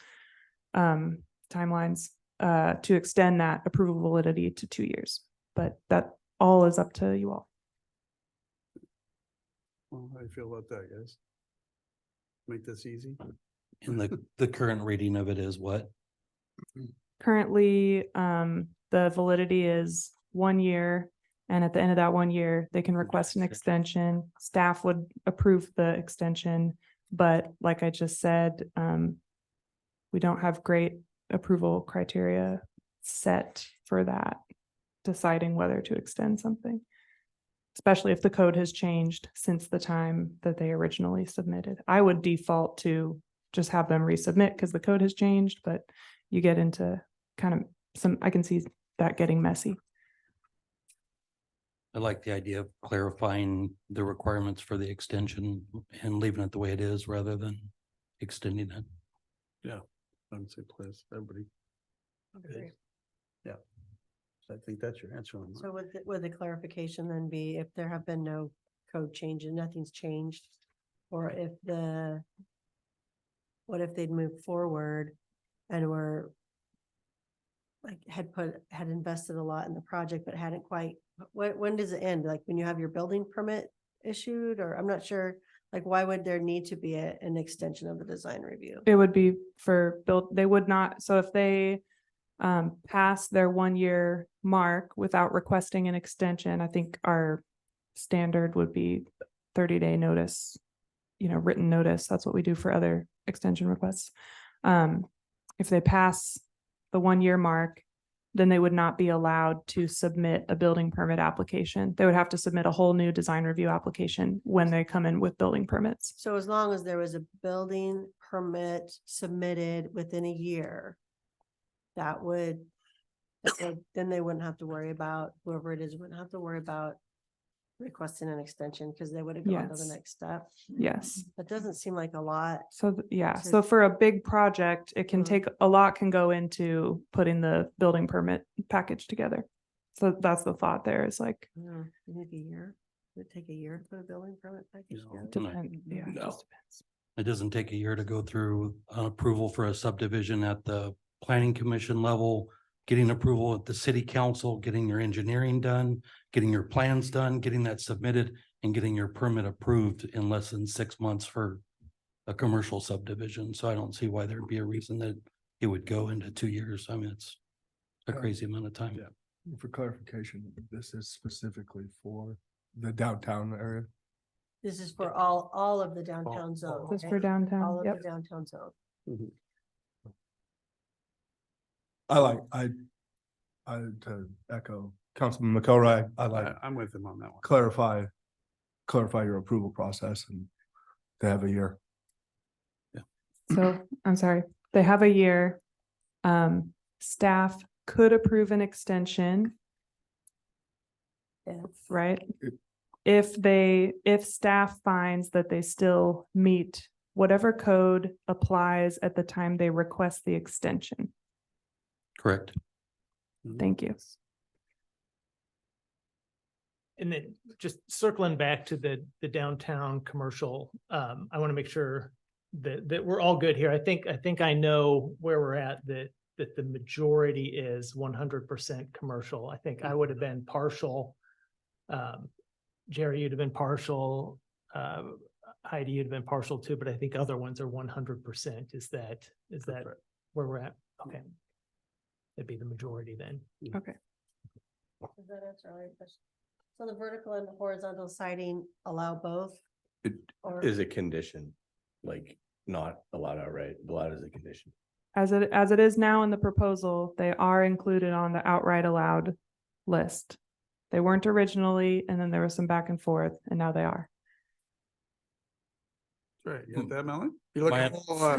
timelines, to extend that approval validity to 2 years. But that all is up to you all. Well, how do you feel about that, guys? Make this easy. And the current reading of it is what? Currently, the validity is 1 year. And at the end of that 1 year, they can request an extension. Staff would approve the extension. But like I just said, we don't have great approval criteria set for that, deciding whether to extend something, especially if the code has changed since the time that they originally submitted. I would default to just have them resubmit because the code has changed, but you get into kind of I can see that getting messy. I like the idea of clarifying the requirements for the extension and leaving it the way it is rather than extending it. Yeah, I would say please, everybody. Agree. Yeah. So I think that's your answer on that. So would the clarification then be if there have been no code changes, nothing's changed? Or what if they'd moved forward and were had invested a lot in the project, but hadn't quite, when does it end? Like when you have your building permit issued, or I'm not sure, like why would there need to be an extension of the design review? It would be for they would not, so if they pass their 1 year mark without requesting an extension, I think our standard would be 30-day notice, written notice. That's what we do for other extension requests. If they pass the 1 year mark, then they would not be allowed to submit a building permit application. They would have to submit a whole new design review application when they come in with building permits. So as long as there was a building permit submitted within a year, then they wouldn't have to worry about, whoever it is wouldn't have to worry about requesting an extension because they would have gone to the Yes. next step. Yes. That doesn't seem like a lot. So yeah, to- so for a big project, it can Mhm. take, a lot can go into putting the building permit package together. So that's the thought there is like, Maybe a year. Would it take a year to put a building permit package No. together? Depend- yeah, it No. just depends. It doesn't take a year to go through an approval for a subdivision at the planning commission level, getting approval at the city council, getting your engineering done, getting your plans done, getting that submitted, and getting your permit approved in less than 6 months for a commercial subdivision. So I don't see why there'd be a reason that it would go into 2 years. I mean, it's a crazy amount of time. Yeah. For clarification, this is specifically for the downtown area. This is for all of the downtown zone. Just right? for downtown, All of yep. the downtown zone. I to echo Councilman McElroy, I like I'm with him on that one. clarify your approval process and to have a year. So I'm sorry, they have a year. Staff could approve an extension, right? If staff finds that they still meet whatever code applies at the time they request the extension. Correct. Thank you. And then just circling back to the downtown commercial, I want to make sure that we're all good here. I think I know where we're at, that the majority is 100% commercial. I think I would have been partial. Jerry, you'd have been partial. Heidi, you'd have been partial too, but I think other ones are 100%. Is that where we're at? Okay. It'd be the majority then. Okay. Does that answer all your questions? So the vertical and the horizontal siding allow both? It Or- is a condition, like not allowed outright, allowed as a condition. As it is now in the proposal, they are included on the outright allowed list. They weren't originally, and then there was some back and forth, and now they are. Right, you got that, Melanie? You look My- a whole lot.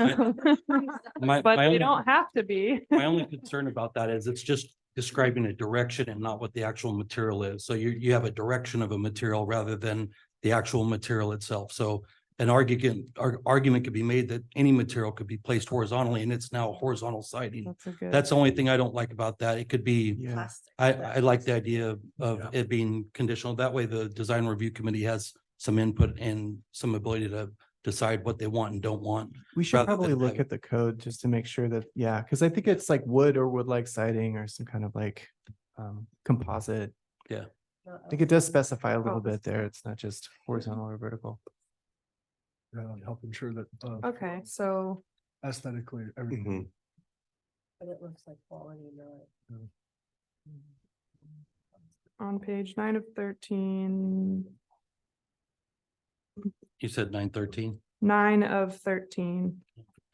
But they only- don't have to be. My only concern about that is it's just describing a direction and not what the actual material is. So you have a direction of a material rather than the actual material itself. So an argument could be made that any material could be placed horizontally and it's now horizontal siding. That's a good. That's the only thing I don't like about that. It could be, Plastic. I like the idea of it being conditional. That way the design review committee has some input and some ability to decide what they want and don't want. We should rather probably than look have- at the code just to make sure that, yeah, because I think it's like wood or wood-like siding or some kind of like composite. Yeah. I think it does specify a little bit there. It's not just horizontal or vertical. Help ensure that Okay, so aesthetically, everything. But it looks like quality, not. on page 9 of 13, You said 913. 9 of 13.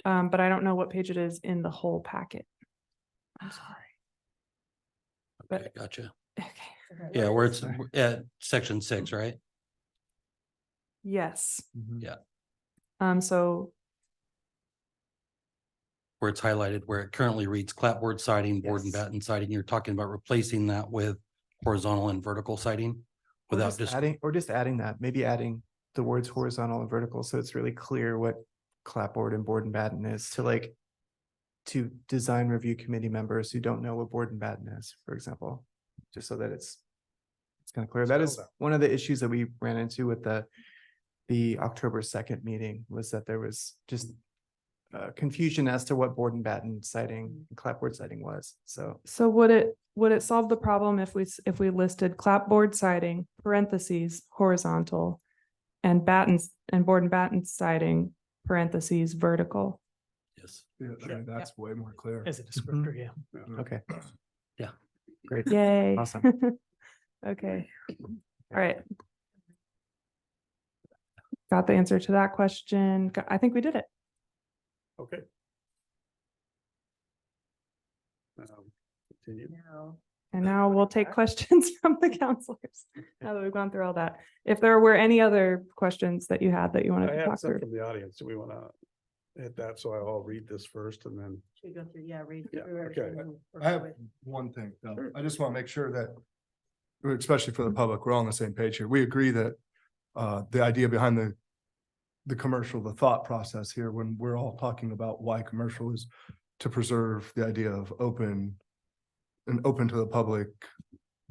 But I don't know what page it is in the whole packet. I'm sorry. Okay, gotcha. Okay. Yeah, where it's at section 6, right? Yes. Yeah. So Where it's highlighted, where it currently reads clapboard siding, board and batten siding. You're talking about replacing that with horizontal and vertical siding Or without just adding that, maybe adding the words horizontal and vertical, so it's really clear what clapboard and board and batten is to design review committee members who don't know what board and batten is, for example, just so that it's kind of clear. That is one of the issues that we ran into with the October 2nd meeting, was that there was just confusion as to what board and batten siding and clapboard siding was. So would it solve the problem if we listed clapboard siding, parentheses, horizontal, and board and batten siding, parentheses, vertical? Yes. Yeah, I mean, that's way more clear. As a descriptor, yeah. okay. Yeah. Great. Yay. Awesome. Okay. All right. Got the answer to that question. I think we did it. Okay. Continue. No. And now we'll take questions from the counselors, now that we've gone through all that. If there were any other questions that you had that you wanted I to have talk some through. from the audience. Do we want to hit that? So I'll read this first and then. Should we go through, read Yeah, through okay. everything and work I have with- one thing, though. I just want to make sure that, especially for the public, we're all on the same page here. We agree that the idea behind the commercial, the thought process here, when we're all talking about why commercial, is to preserve the idea of open to the public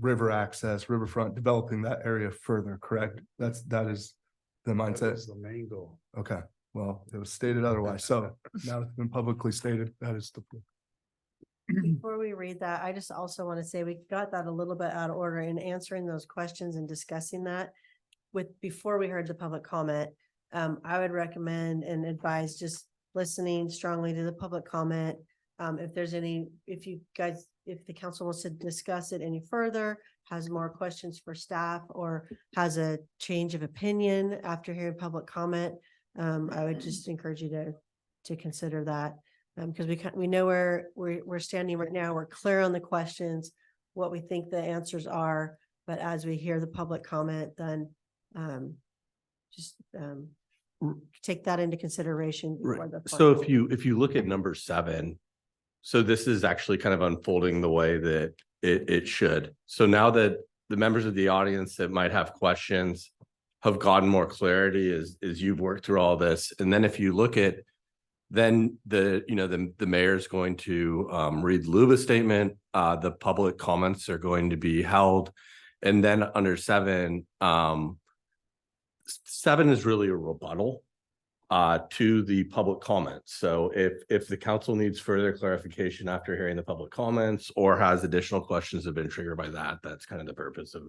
river access, riverfront, developing that area further, correct? That is the That mindset. is the main goal. Okay, well, it was stated otherwise. So now it's been publicly stated, that is the. Before we read that, I just also want to say we got that a little bit out of order in answering those questions and discussing that. Before we heard the public comment, I would recommend and advise just listening strongly to the public comment. If the council wants to discuss it any further, has more questions for staff, or has a change of opinion after hearing public comment, I would just encourage you to consider that. Because we know where we're standing right now. We're clear on the questions, what we think the answers are, but as we hear the public comment, then just take that into consideration before the. So if you look at number 7, so this is actually kind of unfolding the way that it should. So now that the members of the audience that might have questions have gotten more clarity as you've worked through all this, and then if you look at then the mayor is going to read the LUBA statement. The public comments are going to be held, and then under 7, 7 is really a rebuttal to the public comments. So if the council needs further clarification after hearing the public comments or has additional questions that have been triggered by that, that's kind of the purpose of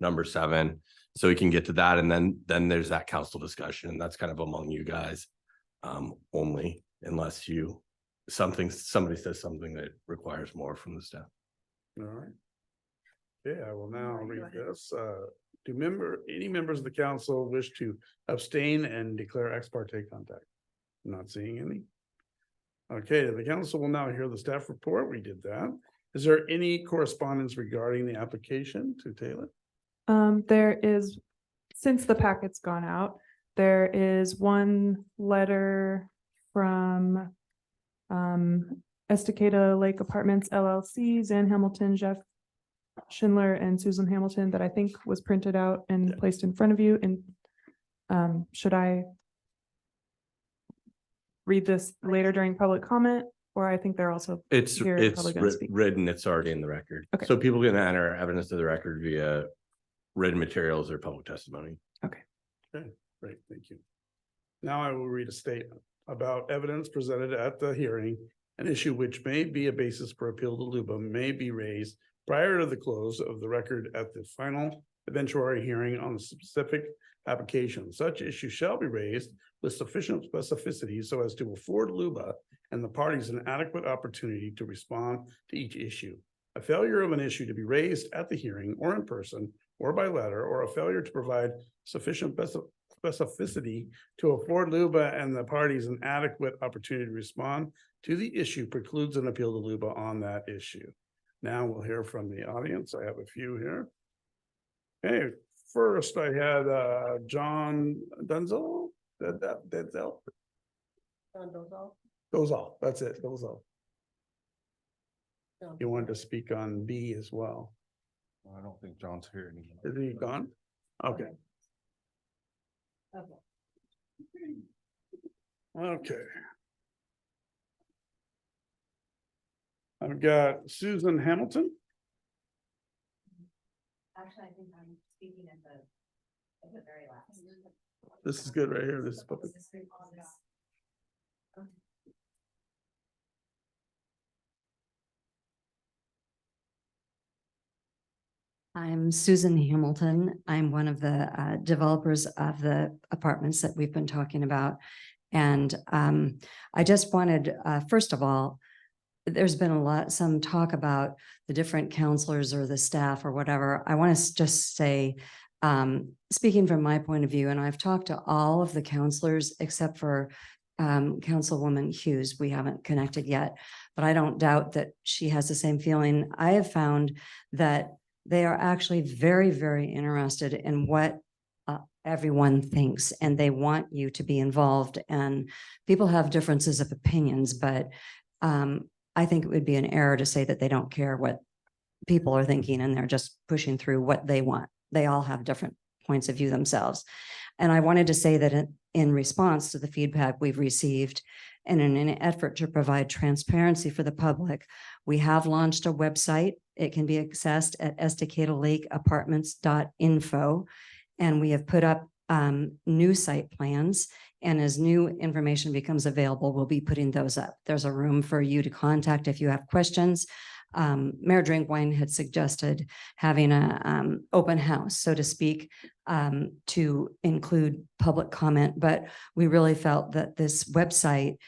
number 7. So we can get to that, and then there's that council discussion, and that's kind of among you guys only, unless somebody says something that requires more from the staff. All right. Okay, I will now read this. Any members of the council wish to abstain and declare ex parte contact? I'm not seeing any. Okay, the council will now hear the staff report. We did that. Is there any correspondence regarding the application to Taylor? There is, since the packet's gone out, there is one letter from Estacada Lake Apartments LLC, Zan Hamilton, Jeff Schindler, and Susan Hamilton that I think was printed out and placed in front of you. And should I read this later during public comment, or I think they're also It's here, probably gonna speak. written, it's already in the record. Okay. So people can enter evidence of the record via written materials or public testimony. Okay. Okay, great, thank you. Now I will read a statement about evidence presented at the hearing. An issue which may be a basis for appeal to LUBA may be raised prior to the close of the record at the final eventuary hearing on the specific application. Such issue shall be raised with sufficient specificity so as to afford LUBA and the parties an adequate opportunity to respond to each issue. A failure of an issue to be raised at the hearing or in person or by letter, or a failure to provide sufficient specificity to afford LUBA and the parties an adequate opportunity to respond to the issue precludes an appeal to LUBA on that issue. Now we'll hear from the audience. I have a few here. Okay, first I had John Denzel. Denzel. Dozal. That's it. Dozal. You wanted to speak on B as well. I don't think John's here anymore. Is he gone? Okay. Okay. I've got Susan Hamilton. Actually, I think I'm speaking at the very last. This is good right here. This is public. I'm Susan Hamilton. I'm one of the developers of the apartments that we've been talking about. And I just wanted, first of all, there's been some talk about the different counselors or the staff or whatever. I want to just say, speaking from my point of view, and I've talked to all of the counselors except for Councilwoman Hughes. We haven't connected yet, but I don't doubt that she has the same feeling. I have found that they are actually very, very interested in what everyone thinks, and they want you to be involved. And people have differences of opinions, but I think it would be an error to say that they don't care what people are thinking and they're just pushing through what they want. They all have different points of view themselves. And I wanted to say that in response to the feedback we've received And in an effort to provide transparency for the public, we have launched a website. It can be accessed at estacadalakeapartments.info. And we have put up new site plans. And as new information becomes available, we'll be putting those up. There's a room for you to contact if you have questions. Mayor Drinkwine had suggested having a open house, so to speak, to include public comment, but we really felt that this website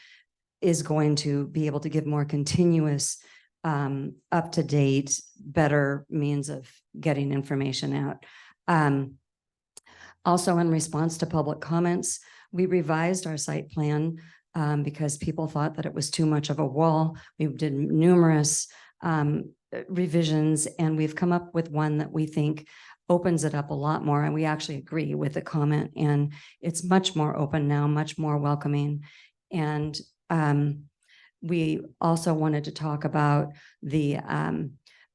is going to be able to give more continuous, up-to-date, better means of getting information out. Also, in response to public comments, we revised our site plan because people thought that it was too much of a wall. We did numerous revisions, and we've come up with one that we think opens it up a lot more. And we actually agree with the comment, and it's much more open now, much more welcoming. And we also wanted to talk about the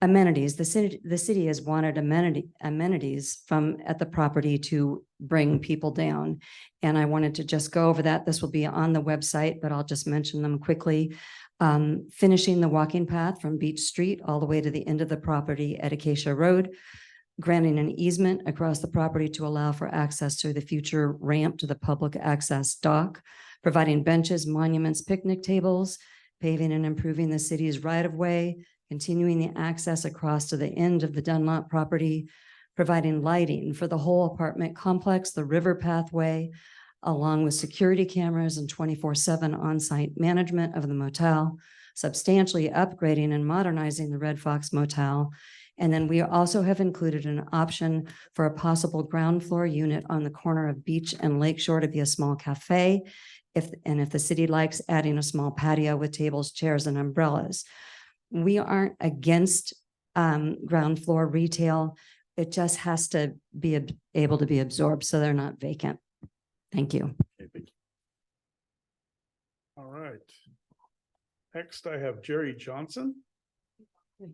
amenities. The city has wanted amenities from at the property to bring people down. And I wanted to just go over that. This will be on the website, but I'll just mention them quickly. Finishing the walking path from Beach Street all the way to the end of the property at Acacia Road, granting an easement across the property to allow for access to the future ramp to the public access dock, providing benches, monuments, picnic tables, paving and improving the city's right-of-way, continuing the access across to the end of the Dunlop property, providing lighting for the whole apartment complex, the river pathway, along with security cameras and 24/7 on-site management of the motel, substantially upgrading and modernizing the Red Fox Motel. And then we also have included an option for a possible ground floor unit on the corner of Beach and Lakeshore to be a small cafe. If the city likes, adding a small patio with tables, chairs, and umbrellas. We aren't against ground floor retail. It just has to be able to be absorbed so they're not vacant. Thank you. All right. Next, I have Jerry Johnson.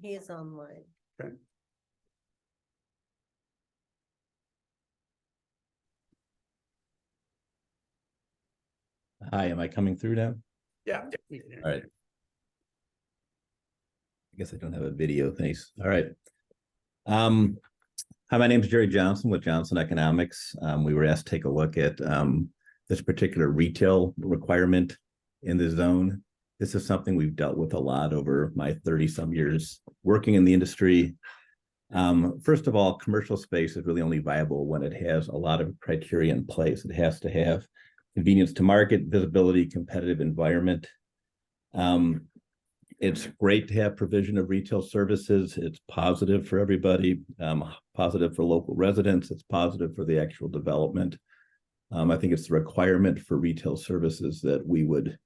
He is online. Okay. Hi, am I coming through now? Yeah. All right. I guess I don't have a video, thanks. All right. Hi, my name is Jerry Johnson with Johnson Economics. We were asked to take a look at this particular retail requirement in the zone. This is something we've dealt with a lot over my 30-some years working in the industry. First of all, commercial space is really only viable when it has a lot of criteria in place. It has to have convenience to market, visibility, competitive environment. It's great to have provision of retail services. It's positive for everybody, positive for local residents. It's positive for the actual development. I think it's the requirement for retail services that we would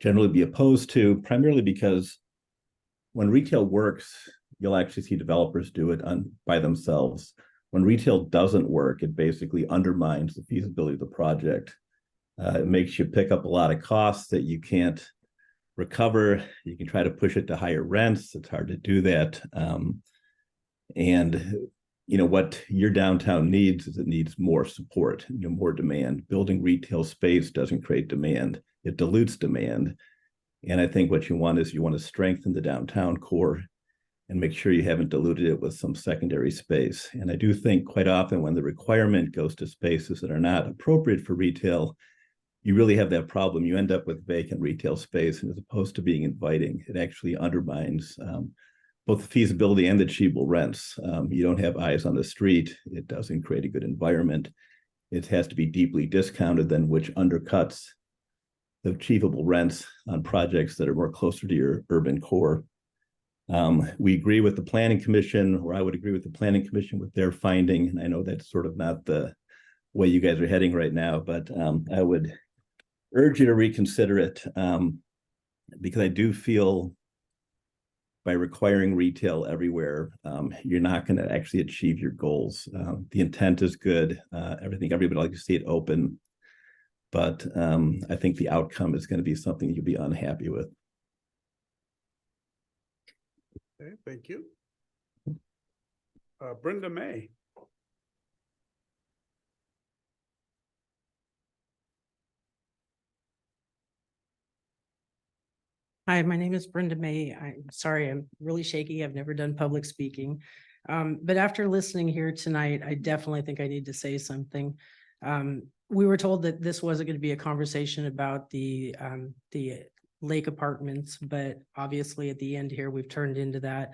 generally be opposed to, primarily because when retail works, you'll actually see developers do it by themselves. When retail doesn't work, it basically undermines the feasibility of the project. It makes you pick up a lot of costs that you can't recover. You can try to push it to higher rents. It's hard to do that. And you know what your downtown needs is it needs more support, more demand. Building retail space doesn't create demand. It dilutes demand. And I think what you want is you want to strengthen the downtown core and make sure you haven't diluted it with some secondary space. And I do think quite often when the requirement goes to spaces that are not appropriate for retail, you really have that problem. You end up with vacant retail space, and as opposed to being inviting, it actually undermines both the feasibility and the achievable rents. You don't have eyes on the street. It doesn't create a good environment. It has to be deeply discounted then, which undercuts the achievable rents on projects that are more closer to your urban core. We agree with the Planning Commission, or I would agree with the Planning Commission with their finding, and I know that's sort of not the way you guys are heading right now, but I would urge you to reconsider it because I do feel by requiring retail everywhere, you're not going to actually achieve your goals. The intent is good. Everybody likes to see it open, but I think the outcome is going to be something you'll be unhappy with. Okay, thank you. Brenda May. Hi, my name is Brenda May. I'm sorry, I'm really shaky. I've never done public speaking. But after listening here tonight, I definitely think I need to say something. We were told that this wasn't going to be a conversation about the lake apartments, but obviously at the end here, we've turned into that.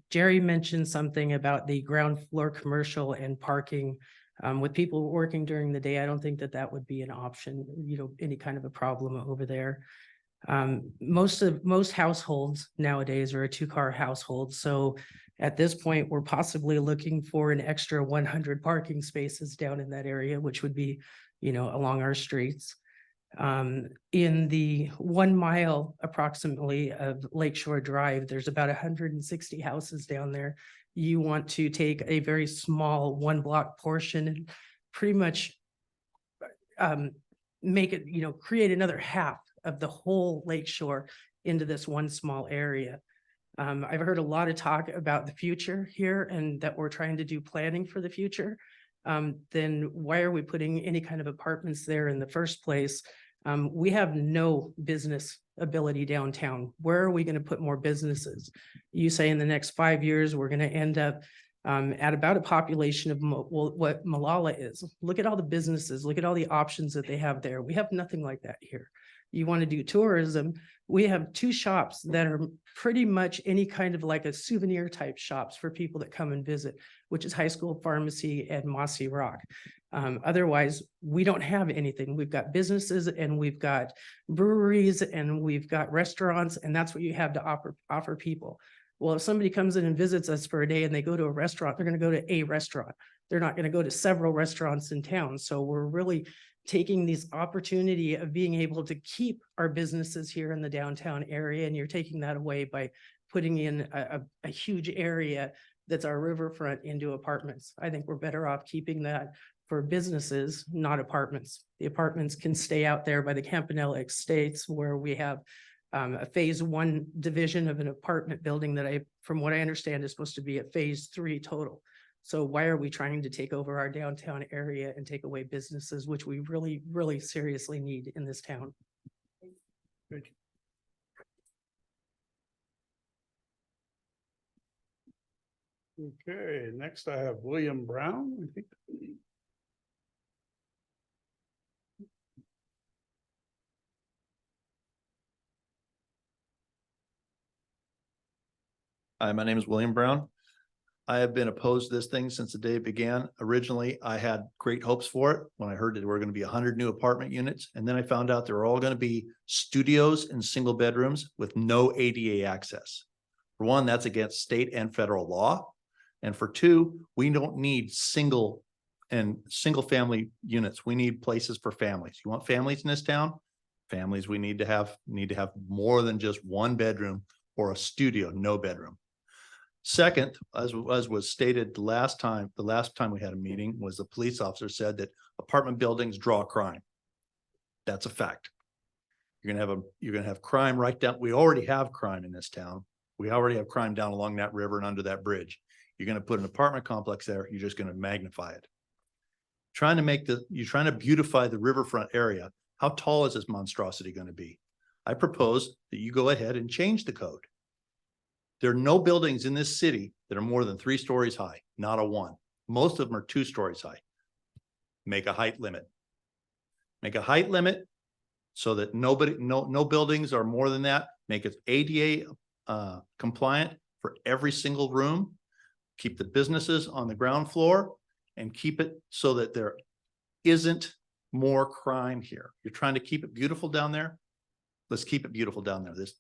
Jerry mentioned something about the ground floor commercial and parking. With people working during the day, I don't think that that would be an option, any kind of a problem over there. Most households nowadays are a two-car household. So at this point, we're possibly looking for an extra 100 parking spaces down in that area, which would be, along our streets. In the 1 mile approximately of Lakeshore Drive, there's about 160 houses down there. You want to take a very small 1 block portion and pretty much make it, create another half of the whole lakeshore into this one small area. I've heard a lot of talk about the future here and that we're trying to do planning for the future. Then why are we putting any kind of apartments there in the first place? We have no business ability downtown. Where are we going to put more businesses? You say in the next 5 years, we're going to end up at about a population of what Malala is. Look at all the businesses, look at all the options that they have there. We have nothing like that here. You want to do tourism, we have 2 shops that are pretty much any kind of like a souvenir type shops for people that come and visit, which is High School Pharmacy and Mossy Rock. Otherwise, we don't have anything. We've got businesses and we've got breweries and we've got restaurants, and that's what you have to offer people. Well, if somebody comes in and visits us for a day and they go to a restaurant, they're going to go to a restaurant. They're not going to go to several restaurants in town. So we're really taking this opportunity of being able to keep our businesses here in the downtown area, and you're taking that away by putting in a huge area that's our riverfront into apartments. I think we're better off keeping that for businesses, not apartments. The apartments can stay out there by the Campanella Estates, where we have a phase 1 division of an apartment building that from what I understand, is supposed to be at phase 3 total. So why are we trying to take over our downtown area and take away businesses, which we really, really seriously need in this town? Thank you. Okay, next I have William Brown. I think. Hi, my name is William Brown. I have been opposed to this thing since the day it began. Originally, I had great hopes for it when I heard that there were going to be 100 new apartment units. And then I found out they were all going to be studios and single bedrooms with no ADA access. For one, that's against state and federal law. And for 2, we don't need single family units. We need places for families. You want families in this town? Families, we need to have more than just 1 bedroom or a studio, no bedroom. Second, as was stated the last time we had a meeting, was the police officer said that apartment buildings draw crime. That's a fact. You're gonna have crime right down. We already have crime in this town. We already have crime down along that river and under that bridge. You're gonna put an apartment complex there, you're just gonna magnify it. You're trying to beautify the riverfront area. How tall is this monstrosity going to be? I propose that you go ahead and change the code. There are no buildings in this city that are more than 3 stories high, not a 1. Most of them are 2 stories high. Make a height limit. Make a height limit so that no buildings are more than that. Make it ADA compliant for every single room. Keep the businesses on the ground floor and keep it so that there isn't more crime here. You're trying to keep it beautiful down there. Let's keep it beautiful down there. This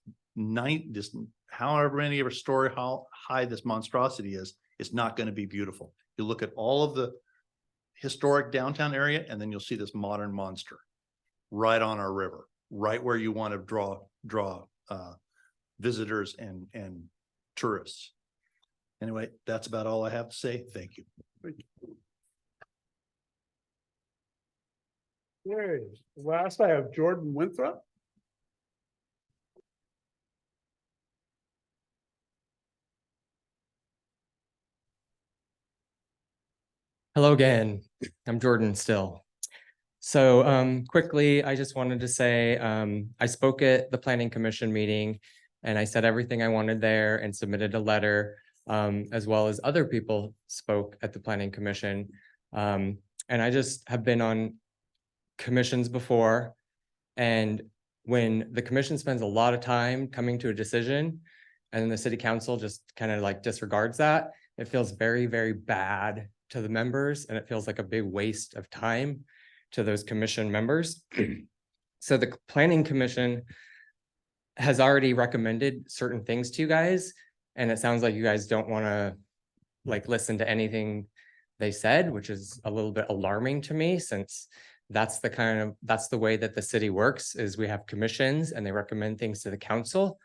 however many of a story how high this monstrosity is, it's not going to be beautiful. You look at all of the historic downtown area, and then you'll see this modern monster right on our river, right where you want to draw visitors and tourists. Anyway, that's about all I have to say. Thank you. Okay, last I have Jordan Winthrop. Hello again. I'm Jordan still. So quickly, I just wanted to say, I spoke at the planning commission meeting and I said everything I wanted there and submitted a letter, as well as other people spoke at the planning commission. And I just have been on commissions before. And when the commission spends a lot of time coming to a decision and then the city council just kind of like disregards that, it feels very, very bad to the members and it feels like a big waste of time to those commission members. So the planning commission has already recommended certain things to you guys, and it sounds like you guys don't want to like listen to anything they said, which is a little bit alarming to me, since that's the way that the city works, is we have commissions and they recommend things to the council,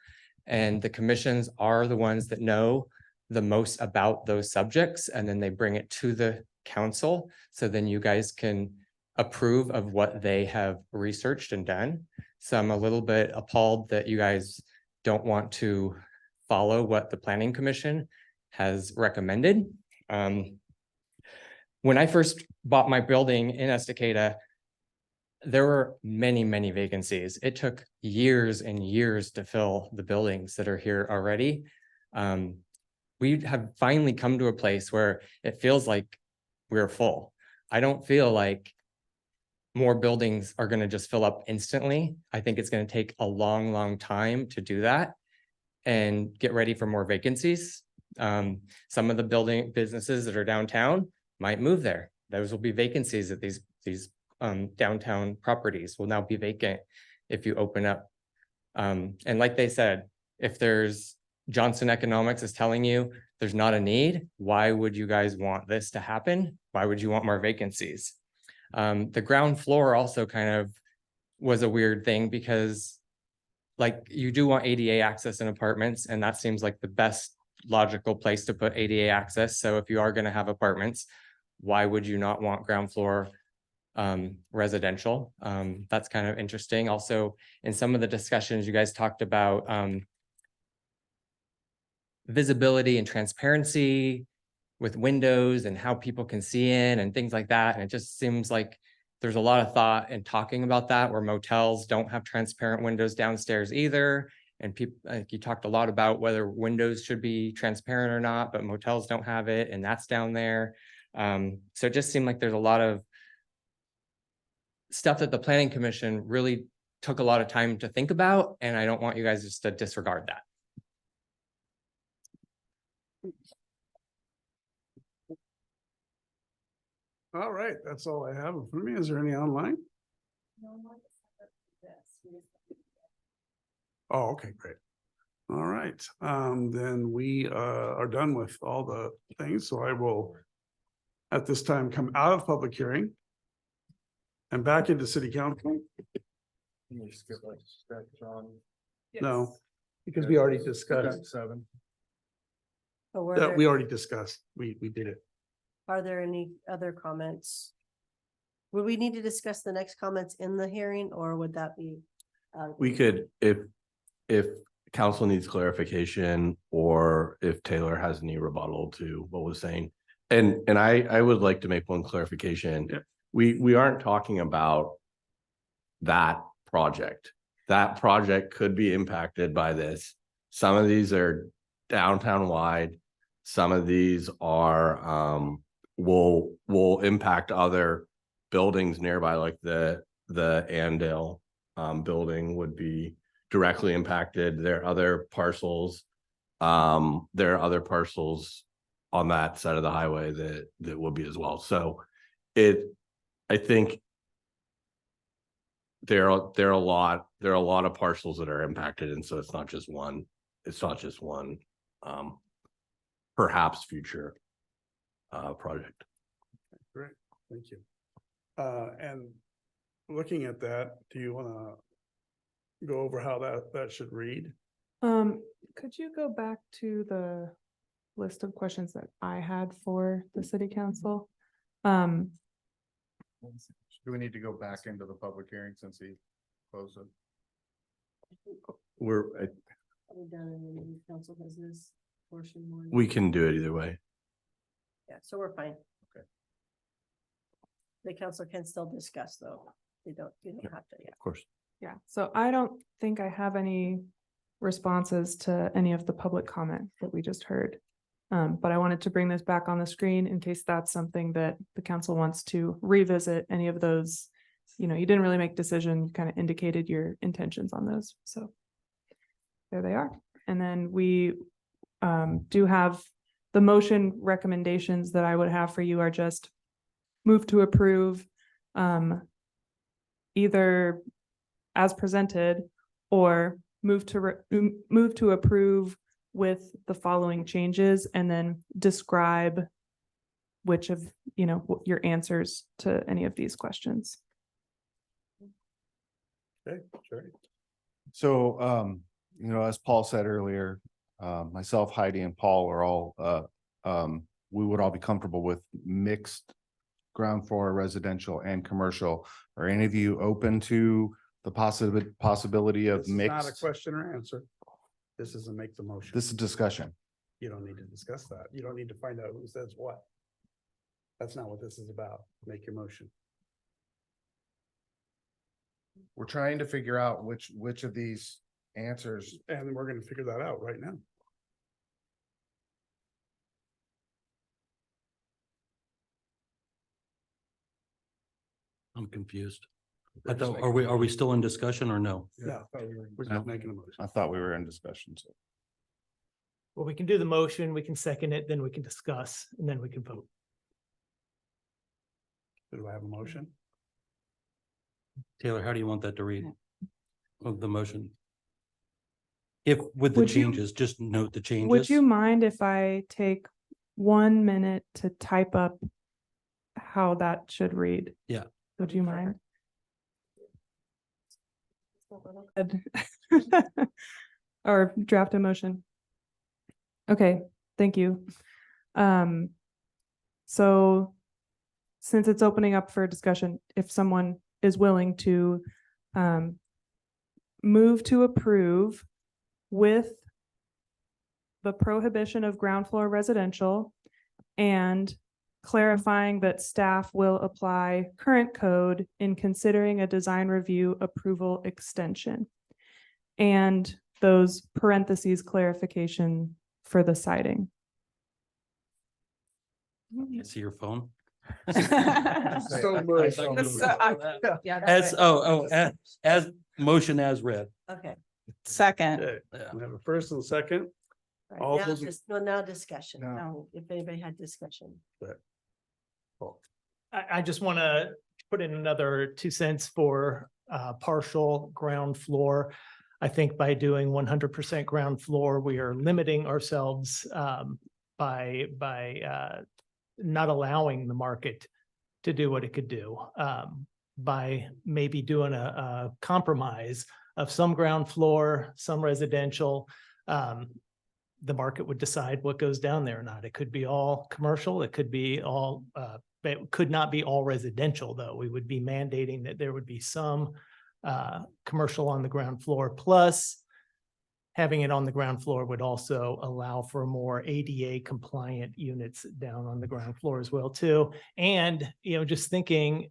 and the commissions are the ones that know the most about those subjects, and then they bring it to the council, so then you guys can approve of what they have researched and done. So I'm a little bit appalled that you guys don't want to follow what the planning commission has recommended. When I first bought my building in Estacada, there were many, many vacancies. It took years and years to fill the buildings that are here already. We have finally come to a place where it feels like we're full. I don't feel like more buildings are going to just fill up instantly. I think it's going to take a long, long time to do that and get ready for more vacancies. Some of the building businesses that are downtown might move there. Those will be vacancies at these downtown properties will now be vacant if you open up. And like they said, if there's Johnson Economics is telling you there's not a need, why would you guys want this to happen? Why would you want more vacancies? The ground floor also kind of was a weird thing, because like you do want ADA access in apartments, and that seems like the best logical place to put ADA access. So if you are going to have apartments, why would you not want ground floor residential? That's kind of interesting. Also, in some of the discussions you guys talked about visibility and transparency with windows and how people can see in and things like that. And it just seems like there's a lot of thought in talking about that, where motels don't have transparent windows downstairs either. And people, like you talked a lot about whether windows should be transparent or not, but motels don't have it, and that's down there. So it just seemed like there's a lot of stuff that the planning commission really took a lot of time to think about, and I don't want you guys just to disregard that. All right, that's all I have for me. Is there any online? Oh, okay, great. All right, then we are done with all the things, so I will at this time come out of public hearing and back into city council. No, because we already discussed. Seven. But were That there, we already discussed. We did it. are there any other comments? Would we need to discuss the next comments in the hearing, or would that be? We could, if council needs clarification, or if Taylor has any rebuttal to what was saying. And I would like to make one clarification. Yeah. We aren't talking about that project. That project could be impacted by this. Some of these are downtown wide. Some of these are will impact other buildings nearby, like the Andale building would be directly impacted. There are other parcels. There are other parcels on that side of the highway that will be as well. So I think there are a lot of parcels that are impacted, and so it's not just one perhaps future project. Great, thank you. And looking at that, do you want to go over how that should read? Could you go back to the list of questions that I had for the city council? Do we need to go back into the public hearing since he closed it? We're done in the council business portion. We can do it either way. Yeah, so we're fine. Okay. The council can still discuss though. You don't have to, yeah. Of course. Yeah, so I don't think I have any responses to any of the public comment that we just heard. But I wanted to bring this back on the screen in case that's something that the council wants to revisit any of those. You know, you didn't really make decision, you kind of indicated your intentions on those, so. There they are. And then we do have the motion recommendations that I would have for you are just move to approve either as presented or move to approve with the following changes and then describe which of, you know, your answers to any of these questions. Okay, sure. So, you know, as Paul said earlier, myself, Heidi and Paul are all, we would all be comfortable with mixed ground floor residential and commercial. Are any of you open to the possibility of This is not a mixed? question or answer. This is a make the motion. This is discussion. You don't need to discuss that. You don't need to find out who says what. That's not what this is about. Make your motion. We're trying to figure out which of these answers. And we're gonna figure that out right now. I'm confused. I thought, are we still in discussion or no? Yeah. We're just making a motion. I thought we were in discussion, so. Well, we can do the motion, we can second it, then we can discuss, and then we can vote. Do I have a motion? Taylor, how do you want that to read? Of the motion? If with the Would you- changes, just note the changes. Would you mind if I take 1 minute to type up how that should read? Yeah. Would you mind? Or draft a motion? Okay, thank you. So since it's opening up for discussion, if someone is willing to move to approve with the prohibition of ground floor residential and clarifying that staff will apply current code in considering a design review approval extension. And those parentheses clarification for the siding. Can't see your phone. So moved. As motion as read. Okay. Second. Okay, we have a first and a second. Right, All now, those- now discussion. No. Now, if anybody had discussion. I just want to put in another 2 cents for partial ground floor. I think by doing 100% ground floor, we are limiting ourselves by not allowing the market to do what it could do. By maybe doing a compromise of some ground floor, some residential, the market would decide what goes down there or not. It could be all commercial, it could be all, it could not be all residential, though. We would be mandating that there would be some commercial on the ground floor, plus having it on the ground floor would also allow for more ADA compliant units down on the ground floor as well, too. And, you know, just thinking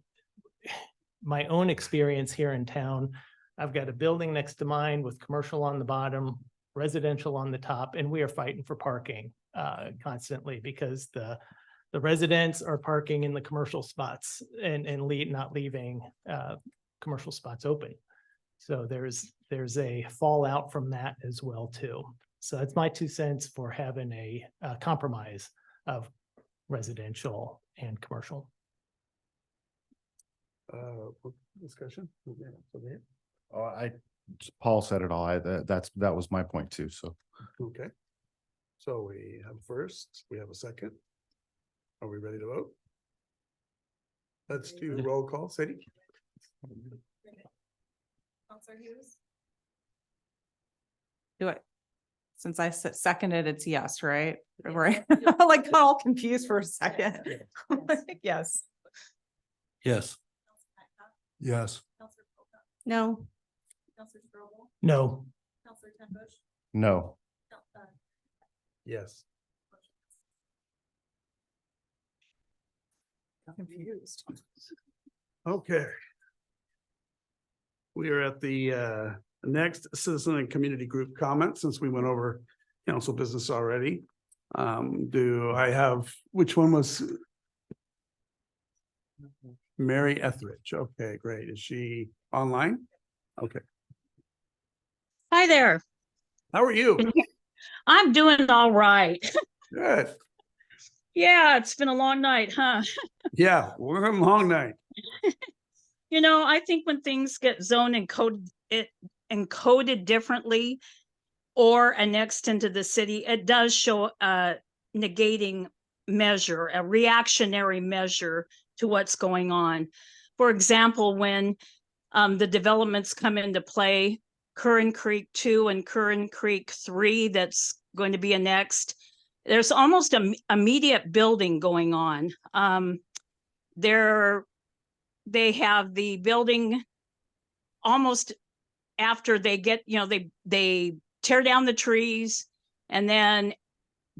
my own experience here in town, I've got a building next to mine with commercial on the bottom, residential on the top, and we are fighting for parking constantly because the residents are parking in the commercial spots and not leaving commercial spots open. So there's a fallout from that as well, too. So that's my 2 cents for having a compromise of residential and commercial. Discussion? Paul said it all. That was my point too, so. Okay. So we have first, we have a second. Are we ready to vote? Let's do roll call, Sadie. Counselor Hughes? Do it. Since I seconded, it's yes, right? Right. I like got all confused for a second. Yes. Yes. Yes. No. No. No. Yes. Confused. Okay. We are at the next citizen and community group comment, since we went over council business already. Do I have, which one was? Mary Etheridge. Okay, great. Is she online? Okay. Hi there. How are you? I'm doing all right. Good. Yeah, it's been a long night, huh? Yeah, we're a long night. You know, I think when things get zoned and encoded differently or annexed into the city, it does show a negating measure, a reactionary measure to what's going on. For example, when the developments come into play, Curran Creek 2 and Curran Creek 3 that's going to be annexed, there's almost an immediate building going on. They have the building almost after they get, you know, they tear down the trees and then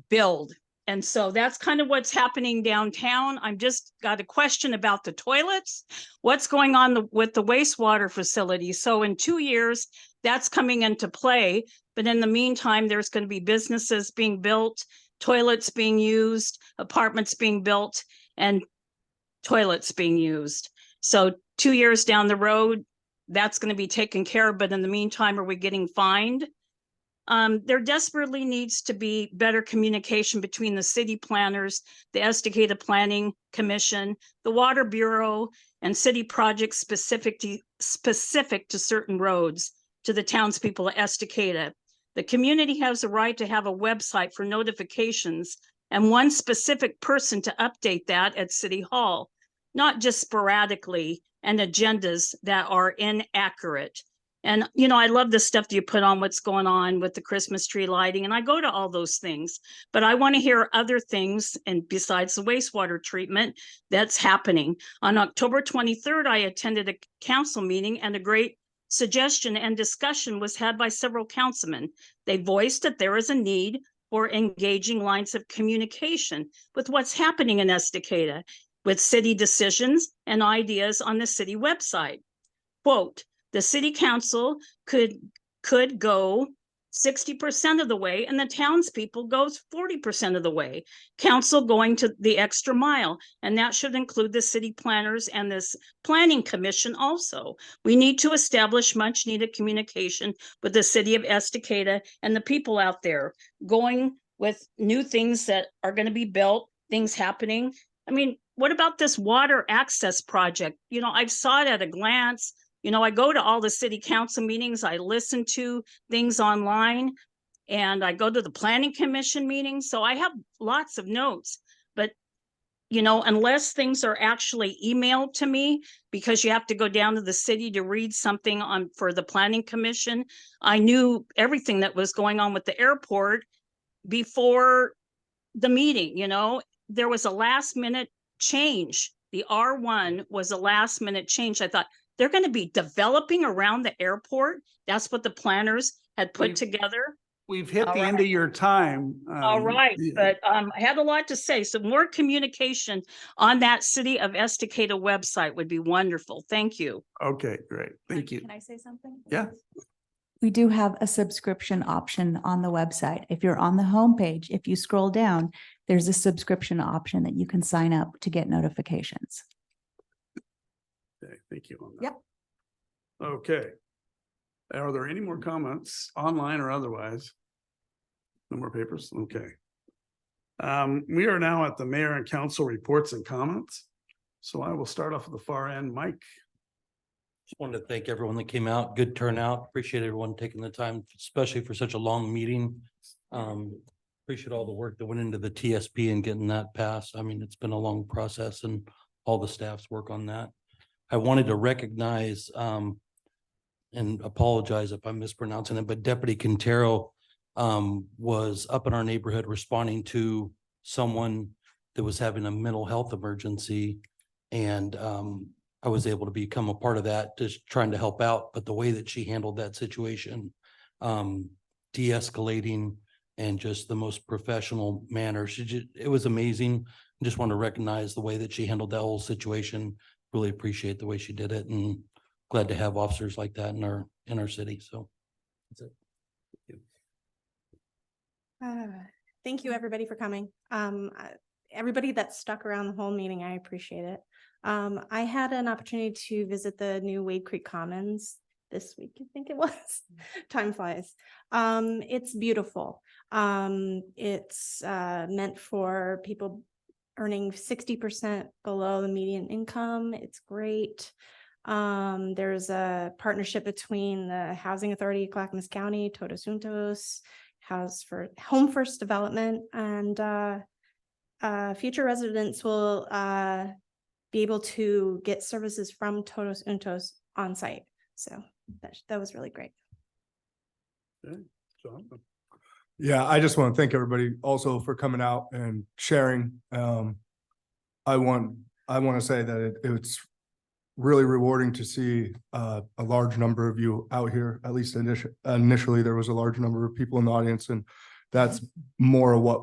build. And so that's kind of what's happening downtown. I'm just got a question about the toilets. What's going on with the wastewater facility? So in 2 years, that's coming into play. But in the meantime, there's going to be businesses being built, toilets being used, apartments being built, and toilets being used. So 2 years down the road, that's going to be taken care of. But in the meantime, are we getting fined? There desperately needs to be better communication between the city planners, the Estacada Planning Commission, the Water Bureau, and city projects specific to certain roads to the townspeople of Estacada. The community has a right to have a website for notifications and one specific person to update that at City Hall, not just sporadically and agendas that are inaccurate. And, you know, I love the stuff that you put on what's going on with the Christmas tree lighting, and I go to all those things, but I want to hear other things. And besides the wastewater treatment that's happening on October 23rd, I attended a council meeting and a great suggestion and discussion was had by several councilmen. They voiced that there is a need for engaging lines of communication with what's happening in Estacada, with city decisions and ideas on the city website. Quote, the city council could go 60% of the way and the townspeople goes 40% of the way. Council going to the extra mile, and that should include the city planners and this planning commission also. We need to establish much needed communication with the city of Estacada and the people out there, going with new things that are going to be built, things happening. I mean, what about this water access project? You know, I saw it at a glance. You know, I go to all the city council meetings, I listen to things online, and I go to the planning commission meetings. So I have lots of notes, but you know, unless things are actually emailed to me, because you have to go down to the city to read something on for the planning commission, I knew everything that was going on with the airport before the meeting. You know, there was a last minute change. The R1 was a last minute change. I thought, they're going to be developing around the airport. That's what the planners had put together. We've hit the end of your time. All right, but I had a lot to say. So more communication on that City of Estacada website would be wonderful. Thank you. Okay, great. Thank you. Can I say something? Yeah. We do have a subscription option on the website. If you're on the homepage, if you scroll down, there's a subscription option that you can sign up to get notifications. Okay, thank you on that. Yep. Okay. Are there any more comments online or otherwise? No more papers? Okay. We are now at the mayor and council reports and comments. So I will start off at the far end. Mike. Just wanted to thank everyone that came out. Good turnout. Appreciate everyone taking the time, especially for such a long meeting. Appreciate all the work that went into the TSP and getting that passed. I mean, it's been a long process and all the staff's work on that. I wanted to recognize and apologize if I'm mispronouncing it, but Deputy Quintero was up in our neighborhood responding to someone that was having a mental health emergency. And I was able to become a part of that, just trying to help out. But the way that she handled that situation, de-escalating and just the most professional manner, it was amazing. I just want to recognize the way that she handled that whole situation. really appreciate the way she did it and glad to have officers like that in our city. So that's it. Thank you, everybody, for coming. Everybody that stuck around the whole meeting, I appreciate it. I had an opportunity to visit the new Wade Creek Commons this week, I think it was. Time flies. It's beautiful. It's meant for people earning 60% below the median income. It's great. There's a partnership between the Housing Authority of Clackamas County, Todos Juntos, Home First Development, and future residents will be able to get services from Todos Juntos on site. So that was really great. Okay, John. Yeah, I just want to thank everybody also for coming out and sharing. I want to say that it's really rewarding to see a large number of you out here. At least initially, there was a large number of people in the audience, and that's more of what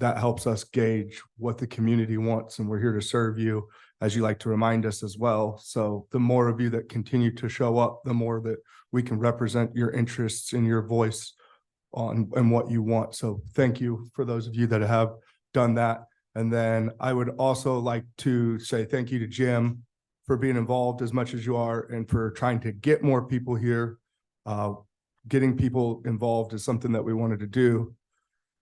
that helps us gauge what the community wants, and we're here to serve you, as you like to remind us as well. So the more of you that continue to show up, the more that we can represent your interests and your voice and what you want. So thank you for those of you that have done that. And then I would also like to say thank you to Jim for being involved as much as you are and for trying to get more people here. Getting people involved is something that we wanted to do,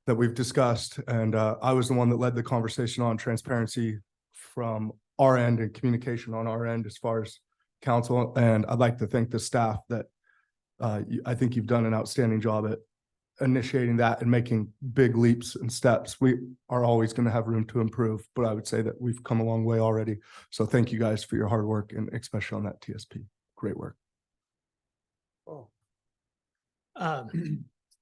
that we've discussed. And I was the one that led the conversation on transparency from our end and communication on our end as far as council. And I'd like to thank the staff that I think you've done an outstanding job at initiating that and making big leaps and steps. We are always going to have room to improve, but I would say that we've come a long way already. So thank you guys for your hard work, and especially on that TSP. Great work. Oh.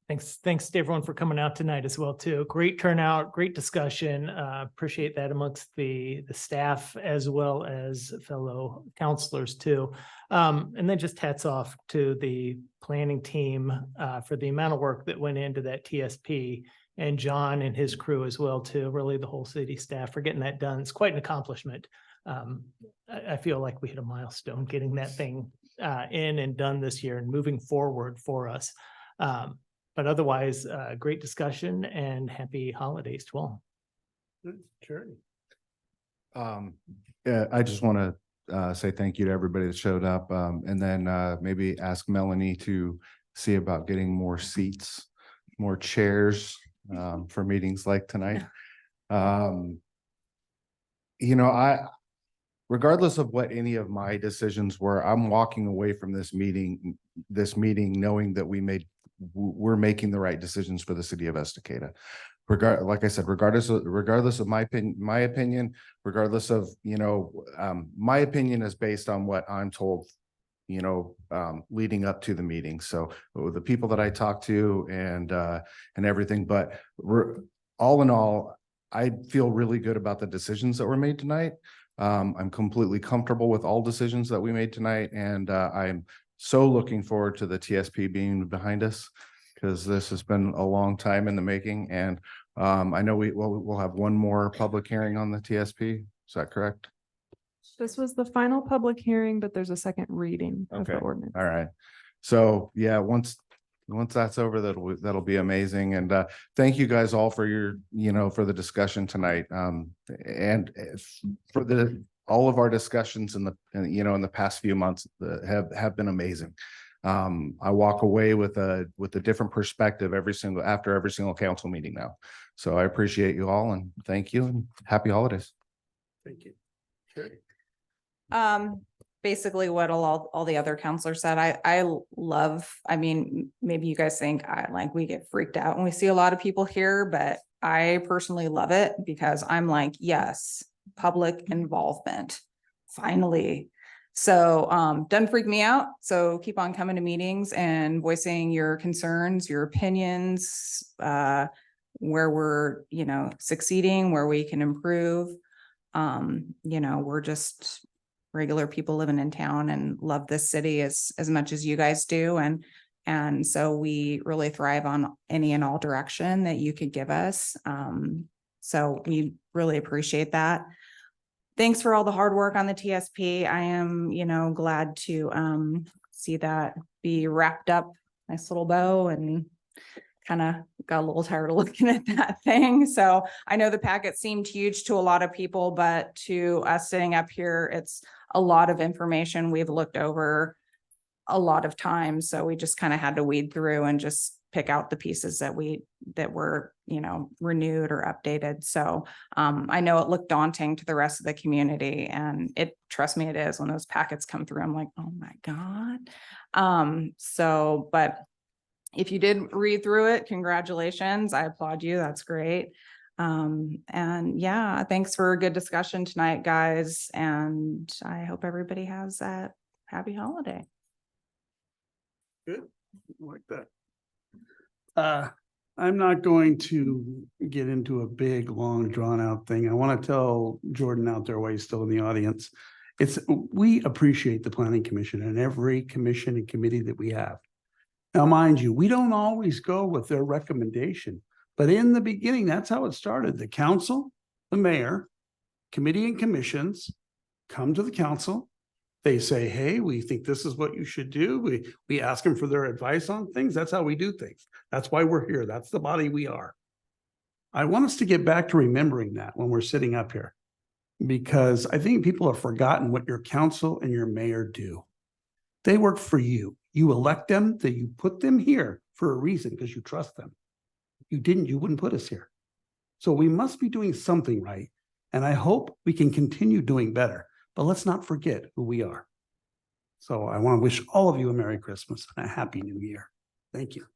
Thanks to everyone for coming out tonight as well too. Great turnout, great discussion. Appreciate that amongst the staff as well as fellow counselors too. And then just hats off to the planning team for the amount of work that went into that TSP, and John and his crew as well too. Really the whole city staff for getting that done. It's quite an accomplishment. I feel like we hit a milestone getting that thing in and done this year and moving forward for us. But otherwise, great discussion and happy holidays to all. Charity. Yeah, I just want to say thank you to everybody that showed up, and then maybe ask Melanie to see about getting more seats, more chairs for meetings like tonight. Regardless of what any of my decisions were, I'm walking away from this meeting knowing that we're making the right decisions for the city of Estacada. Like I said, regardless of my opinion, regardless of, my opinion is based on what I'm told, leading up to the meeting. So the people that I talked to and everything, but all in all, I feel really good about the decisions that were made tonight. I'm completely comfortable with all decisions that we made tonight, and I'm so looking forward to the TSP being behind us, because this has been a long time in the making. And I know we'll have one more public hearing on the TSP. Is that correct? This was the final public hearing, but there's a second reading of the ordinance. All right. So yeah, once that's over, that'll be amazing. And thank you guys all for your, for the discussion tonight. And for all of our discussions in the past few months have been amazing. I walk away with a different perspective after every single council meeting now. So I appreciate you all, and thank you, and happy holidays. Thank you. Charity. Basically what all the other counselors said, I mean, maybe you guys think we get freaked out when we see a lot of people here, but I personally love it because I'm like, yes, public involvement, finally. So doesn't freak me out. So keep on coming to meetings and voicing your concerns, your opinions, where we're, succeeding, where we can improve. We're just regular people living in town and love this city as much as you guys do. And so we really thrive on any and all direction that you could give us. So we really appreciate that. thanks for all the hard work on the TSP. I am, glad to see that be wrapped up, nice little bow, and kind of got a little tired of looking at that thing. So I know the packet seemed huge to a lot of people, but to us sitting up here, it's a lot of information we've looked over a lot of times. So we just kind of had to weed through and just pick out the pieces that were, renewed or updated. So I know it looked daunting to the rest of the community, and trust me, it is. When those packets come through, I'm like, oh my God. But if you did read through it, congratulations. I applaud you. That's great. And yeah, thanks for a good discussion tonight, guys. And I hope everybody has that happy holiday. Good, like that. I'm not going to get into a big, long, drawn out thing. I want to tell Jordan out there while he's still in the audience. We appreciate the Planning Commission and every commission and committee that we have. Now, mind you, we don't always go with their recommendation, but in the beginning, that's how it started. The council, the mayor, committee and commissions come to the council. They say, hey, we think this is what you should do. We ask them for their advice on things. That's how we do things. That's why we're here. That's the body we are. I want us to get back to remembering that when we're sitting up here, because I think people have forgotten what your council and your mayor do. They work for you. You elect them, that you put them here for a reason, because you trust them. You didn't, you wouldn't put us here. So we must be doing something right. And I hope we can continue doing better, but let's not forget who we are. So I want to wish all of you a Merry Christmas and a Happy New Year. Thank you.